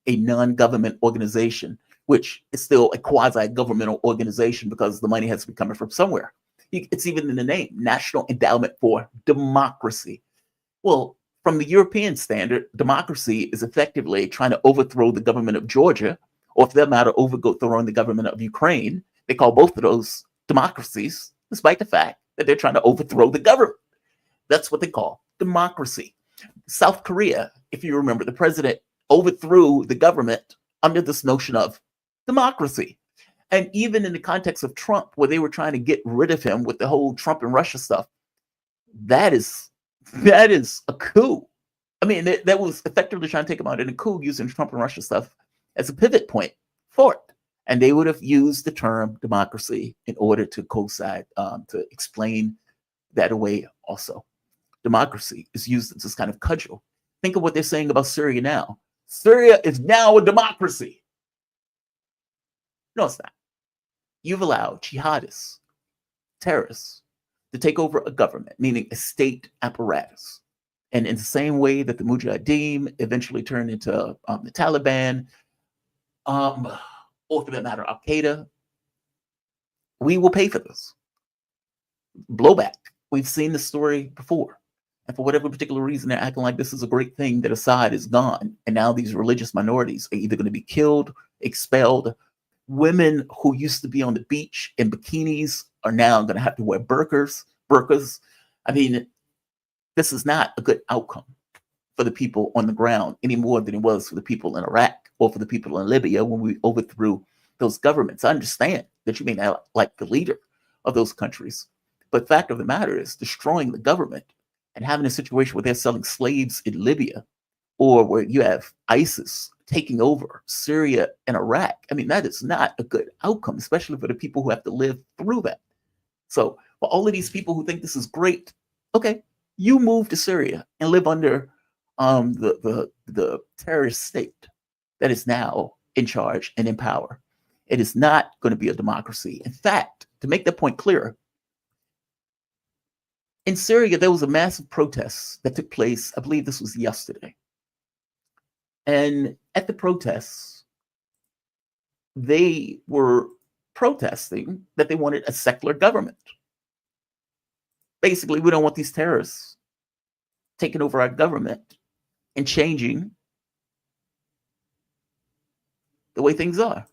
Speaker 1: a non-government organization, which is still a quasi-governmental organization because the money has to be coming from somewhere. It's even in the name, National Endowment for Democracy. Well, from the European standard, democracy is effectively trying to overthrow the government of Georgia, or for that matter, overthrowing the government of Ukraine. They call both of those democracies, despite the fact that they're trying to overthrow the government. That's what they call democracy. South Korea, if you remember, the president overthrew the government under this notion of democracy. And even in the context of Trump, where they were trying to get rid of him with the whole Trump and Russia stuff, that is a coup. I mean, that was effectively trying to take him out in a coup using Trump and Russia stuff as a pivot point for it. And they would have used the term democracy in order to coincide, to explain that away also. Democracy is used as this kind of cudgel. Think of what they're saying about Syria now. Syria is now a democracy. No, it's not. You've allowed jihadists, terrorists, to take over a government, meaning a state apparatus. And in the same way that the Mujahideen eventually turned into the Taliban, or for that matter, Al-Qaeda, we will pay for this. Blowback. We've seen this story before. And for whatever particular reason, they're acting like this is a great thing that Assad is gone. And now these religious minorities are either going to be killed, expelled, Women who used to be on the beach in bikinis are now going to have to wear burqas. I mean, this is not a good outcome for the people on the ground any more than it was for the people in Iraq or for the people in Libya when we overthrew those governments. I understand that you may not like the leader of those countries, but the fact of the matter is destroying the government and having a situation where they're selling slaves in Libya, or where you have ISIS taking over Syria and Iraq. I mean, that is not a good outcome, especially for the people who have to live through that. So for all of these people who think this is great, okay, you move to Syria and live under the terrorist state that is now in charge and in power. It is not going to be a democracy. In fact, to make that point clearer, in Syria, there was a massive protest that took place. I believe this was yesterday. And at the protests, they were protesting that they wanted a secular government. Basically, we don't want these terrorists taking over our government and changing the way things are.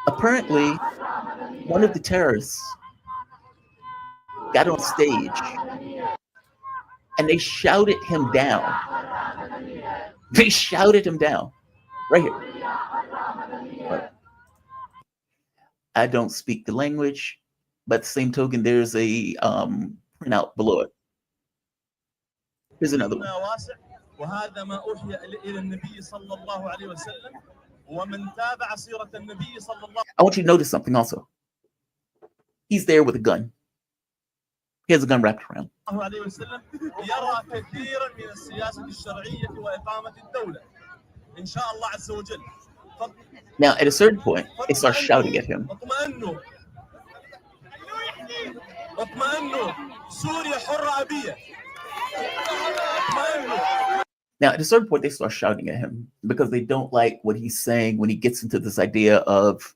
Speaker 1: Apparently, one of the terrorists got on stage and they shouted him down. They shouted him down right here. I don't speak the language, but at the same token, there's a printout below it. Here's another one.
Speaker 10: وهذا ما أوحي إلى النبي صلى الله عليه وسلم ومن تابع سيرة النبي صلى الله.
Speaker 1: I want you to notice something also. He's there with a gun. He has a gun wrapped around.
Speaker 10: عليه وسلم يرى كثيرا من السياسة الشرعية وإقامة الدولة إن شاء الله عز وجل.
Speaker 1: Now, at a certain point, they start shouting at him.
Speaker 10: اطمئنوا سوريا حرة أبية.
Speaker 1: Now, at a certain point, they start shouting at him because they don't like what he's saying when he gets into this idea of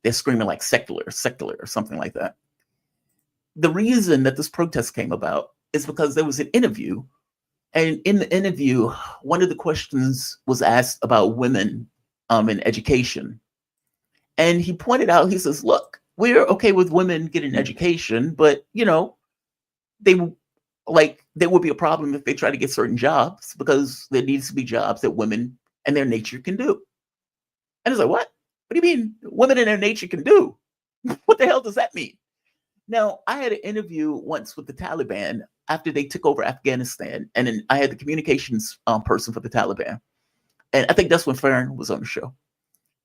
Speaker 1: they're screaming like secular, or something like that. The reason that this protest came about is because there was an interview. And in the interview, one of the questions was asked about women in education. And he pointed out, he says, look, we're okay with women getting education, but, you know, there would be a problem if they try to get certain jobs because there needs to be jobs that women and their nature can do. And it's like, what? What do you mean women and their nature can do? What the hell does that mean? Now, I had an interview once with the Taliban after they took over Afghanistan. And then I had the communications person for the Taliban. And I think that's when Farron was on the show.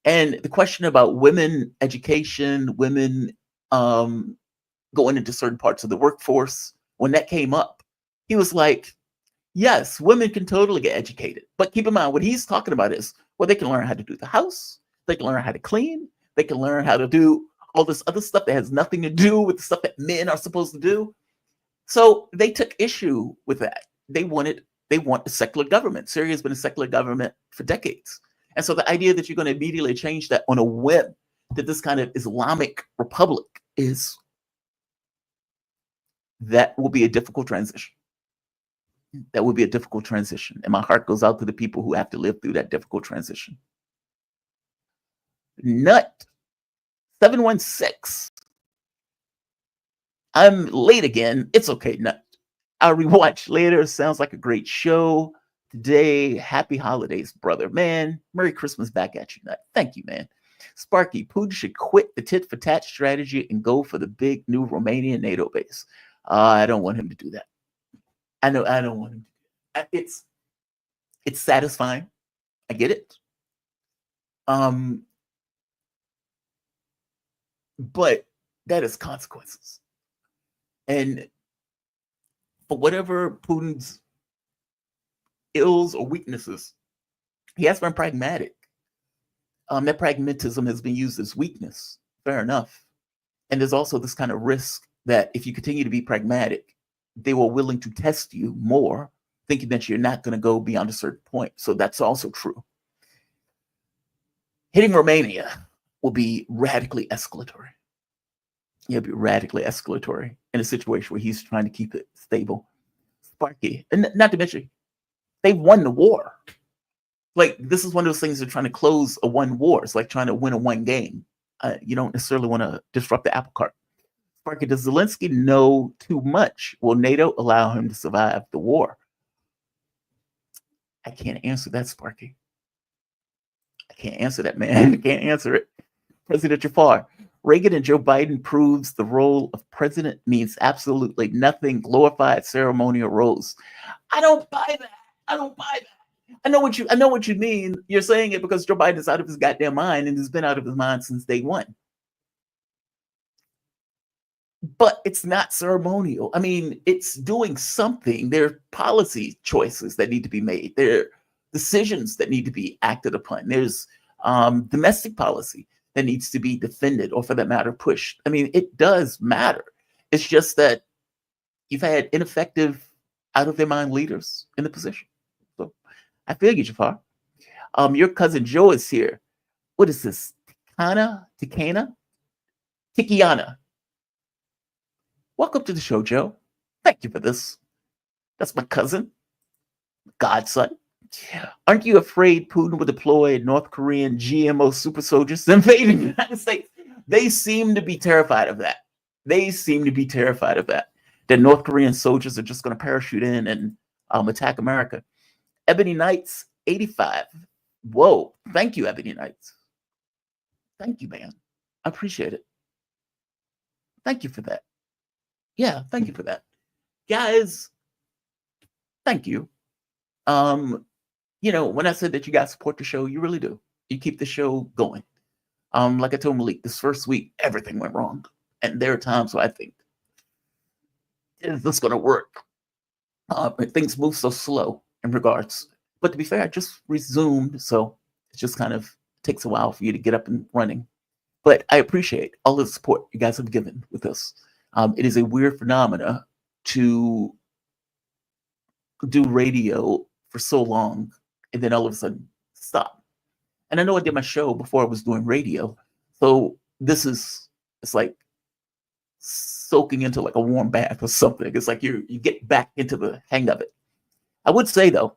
Speaker 1: And the question about women education, women going into certain parts of the workforce, when that came up, he was like, yes, women can totally get educated. But keep in mind, what he's talking about is, well, they can learn how to do the house. They can learn how to clean. They can learn how to do all this other stuff that has nothing to do with the stuff that men are supposed to do. So they took issue with that. They want a secular government. Syria has been a secular government for decades. And so the idea that you're going to immediately change that on a whim, that this kind of Islamic republic that will be a difficult transition. That will be a difficult transition. And my heart goes out to the people who have to live through that difficult transition. Nut 716. I'm late again. It's okay, Nut. I'll rewatch later. Sounds like a great show today. Happy holidays, brother. Man, Merry Christmas back at you, Nut. Thank you, man. Sparky, Putin should quit the tit for tat strategy and go for the big new Romanian NATO base. I don't want him to do that. I don't want him to do that. It's satisfying. I get it. But that has consequences. And for whatever Putin's ills or weaknesses, he has been pragmatic. That pragmatism has been used as weakness. Fair enough. And there's also this kind of risk that if you continue to be pragmatic, they were willing to test you more, thinking that you're not going to go beyond a certain point. So that's also true. Hitting Romania will be radically escalatory. It'll be radically escalatory in a situation where he's trying to keep it stable. Sparky, and not to mention, they've won the war. Like, this is one of those things they're trying to close a one war. It's like trying to win a one game. You don't necessarily want to disrupt the apple cart. Sparky, does Zelensky know too much? Will NATO allow him to survive the war? I can't answer that, Sparky. I can't answer that, man. I can't answer it. President Jafar, Reagan and Joe Biden proves the role of president means absolutely nothing. Glorified ceremonial roles. I don't buy that. I don't buy that. I know what you mean. You're saying it because Joe Biden is out of his goddamn mind and has been out of his mind since day one. But it's not ceremonial. I mean, it's doing something. There are policy choices that need to be made. There are decisions that need to be acted upon. There's domestic policy that needs to be defended, or for that matter, pushed. I mean, it does matter. It's just that you've had ineffective, out of their mind leaders in the position. So I feel you, Jafar. Your cousin Joe is here. What is this? Tikiana? Welcome to the show, Joe. Thank you for this. That's my cousin, godson. Aren't you afraid Putin will deploy North Korean GMO super soldiers to invade the United States? They seem to be terrified of that. That North Korean soldiers are just going to parachute in and attack America. Ebony Knights 85. Whoa. Thank you, Ebony Knights. Thank you, man. I appreciate it. Thank you for that. Yeah, thank you for that. Guys, thank you. When I said that you guys support the show, you really do. You keep the show going. Like I told Malik, this first week, everything went wrong. And there are times where I think, is this going to work? Things move so slow in regards. But to be fair, I just resumed, so it just kind of takes a while for you to get up and running. But I appreciate all the support you guys have given with this. It is a weird phenomena to do radio for so long and then all of a sudden stop. And I know I did my show before I was doing radio. So it's like soaking into like a warm bath or something. It's like you get back into the hang of it. I would say, though,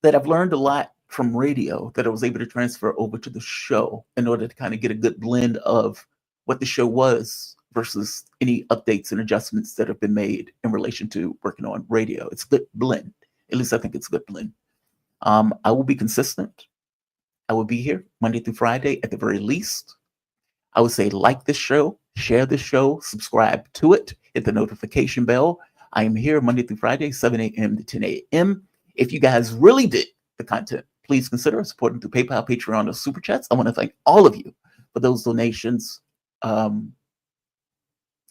Speaker 1: that I've learned a lot from radio that I was able to transfer over to the show in order to kind of get a good blend of what the show was versus any updates and adjustments that have been made in relation to working on radio. It's a good blend. At least I think it's a good blend. I will be consistent. I will be here Monday through Friday at the very least. I would say like this show, share this show, subscribe to it, hit the notification bell. I am here Monday through Friday, 7 a.m. to 10 a.m. If you guys really dig the content, please consider supporting through PayPal, Patreon, or Super Chats. I want to thank all of you for those donations.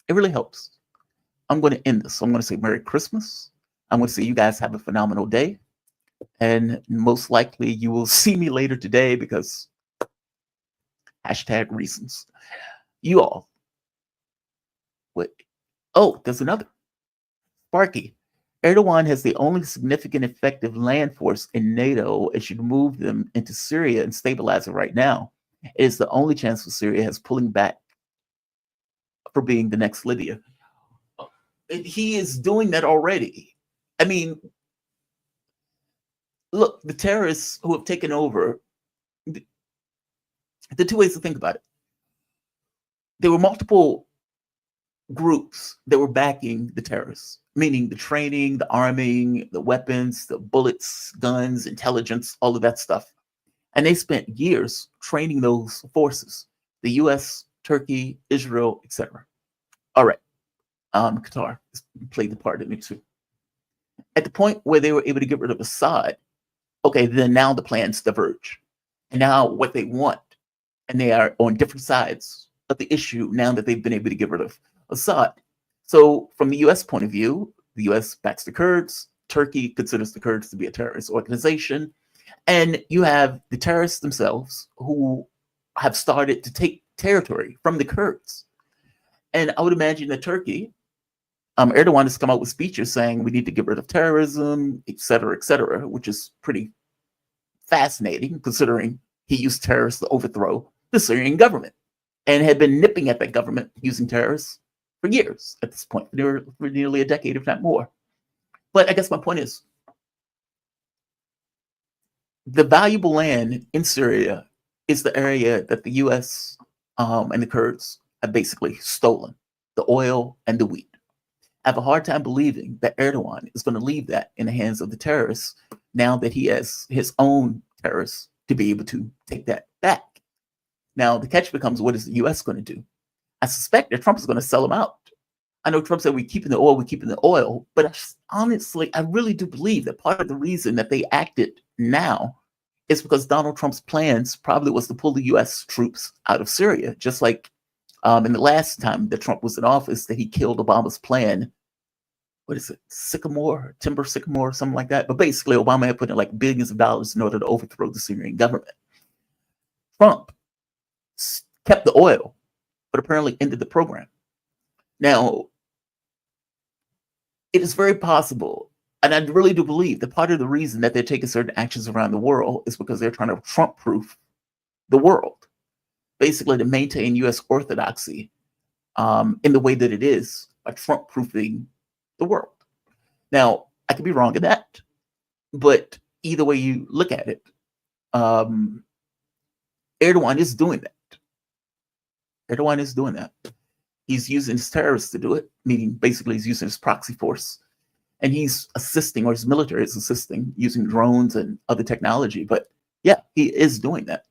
Speaker 1: It really helps. I'm going to end this. I'm going to say Merry Christmas. I'm going to say you guys have a phenomenal day. And most likely you will see me later today because #reasons. You all. Wait. Oh, there's another. Sparky. Erdogan has the only significant effective land force in NATO and should move them into Syria and stabilize it right now. It is the only chance for Syria has pulling back for being the next Libya. He is doing that already. I mean, look, the terrorists who have taken over, the two ways to think about it. There were multiple groups that were backing the terrorists, meaning the training, the arming, the weapons, the bullets, guns, intelligence, all of that stuff. And they spent years training those forces, the US, Turkey, Israel, etc. All right. Qatar played the part in it too. At the point where they were able to get rid of Assad, okay, then now the plans diverge. And now what they want, and they are on different sides of the issue now that they've been able to get rid of Assad. So from the US point of view, the US backs the Kurds. Turkey considers the Kurds to be a terrorist organization. And you have the terrorists themselves who have started to take territory from the Kurds. And I would imagine that Turkey, Erdogan has come out with speeches saying we need to get rid of terrorism, et cetera, which is pretty fascinating considering he used terrorists to overthrow the Syrian government and had been nipping at that government using terrorists for years at this point, for nearly a decade, if not more. But I guess my point is, the valuable land in Syria is the area that the U.S. And the Kurds have basically stolen, the oil and the wheat. I have a hard time believing that Erdogan is going to leave that in the hands of the terrorists now that he has his own terrorists to be able to take that back. Now, the catch becomes, what is the U.S. going to do? I suspect that Trump is going to sell them out. I know Trump said we're keeping the oil, but honestly, I really do believe that part of the reason that they acted now is because Donald Trump's plans probably was to pull the U.S. troops out of Syria, just like in the last time that Trump was in office, that he killed Obama's plan. What is it? Timber sycamore, something like that. But basically, Obama had put in like billions of dollars in order to overthrow the Syrian government. Trump kept the oil, but apparently ended the program. Now, it is very possible, and I really do believe that part of the reason that they're taking certain actions around the world is because they're trying to Trump-proof the world, basically to maintain U.S. orthodoxy in the way that it is, by Trump-proofing the world. Now, I could be wrong in that, but either way you look at it, Erdogan is doing that. Erdogan is doing that. He's using his terrorists to do it, meaning basically he's using his proxy force. And he's assisting, or his military is assisting, using drones and other technology. But yeah, he is doing that.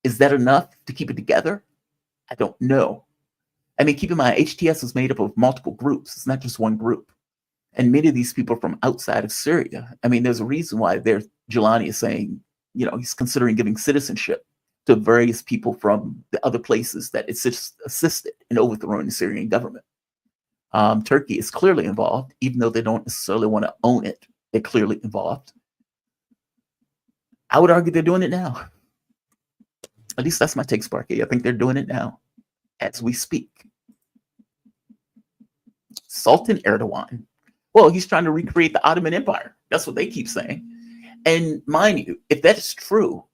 Speaker 1: Is that enough to keep it together? I don't know. I mean, keep in mind, HTS is made up of multiple groups. It's not just one group. And many of these people are from outside of Syria. I mean, there's a reason why Jelani is saying, he's considering giving citizenship to various people from the other places that it's assisted in overthrowing the Syrian government. Turkey is clearly involved, even though they don't necessarily want to own it. They're clearly involved. I would argue they're doing it now. At least that's my take, Sparky. I think they're doing it now, as we speak. Sultan Erdogan. Well, he's trying to recreate the Ottoman Empire. That's what they keep saying. And mind you, if that's true,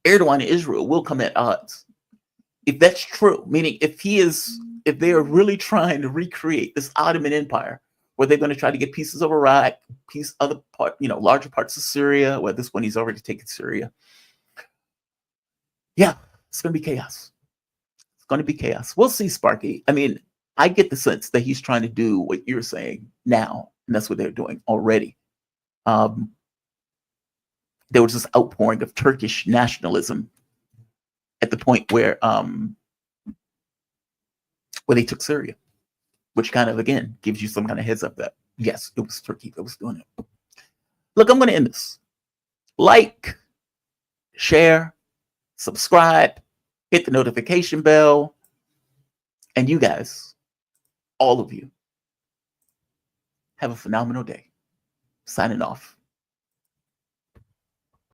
Speaker 1: Erdogan and Israel will come at odds. If that's true, meaning if they are really trying to recreate this Ottoman Empire, where they're going to try to get pieces of Iraq, larger parts of Syria, where this one he's already taken Syria. Yeah, it's going to be chaos. It's going to be chaos. We'll see, Sparky. I mean, I get the sense that he's trying to do what you're saying now, and that's what they're doing already. There was this outpouring of Turkish nationalism at the point where they took Syria, which kind of, again, gives you some kind of heads up that, yes, it was Turkey that was doing it. Look, I'm going to end this. Like, share, subscribe, hit the notification bell, and you guys, all of you, have a phenomenal day. Signing off.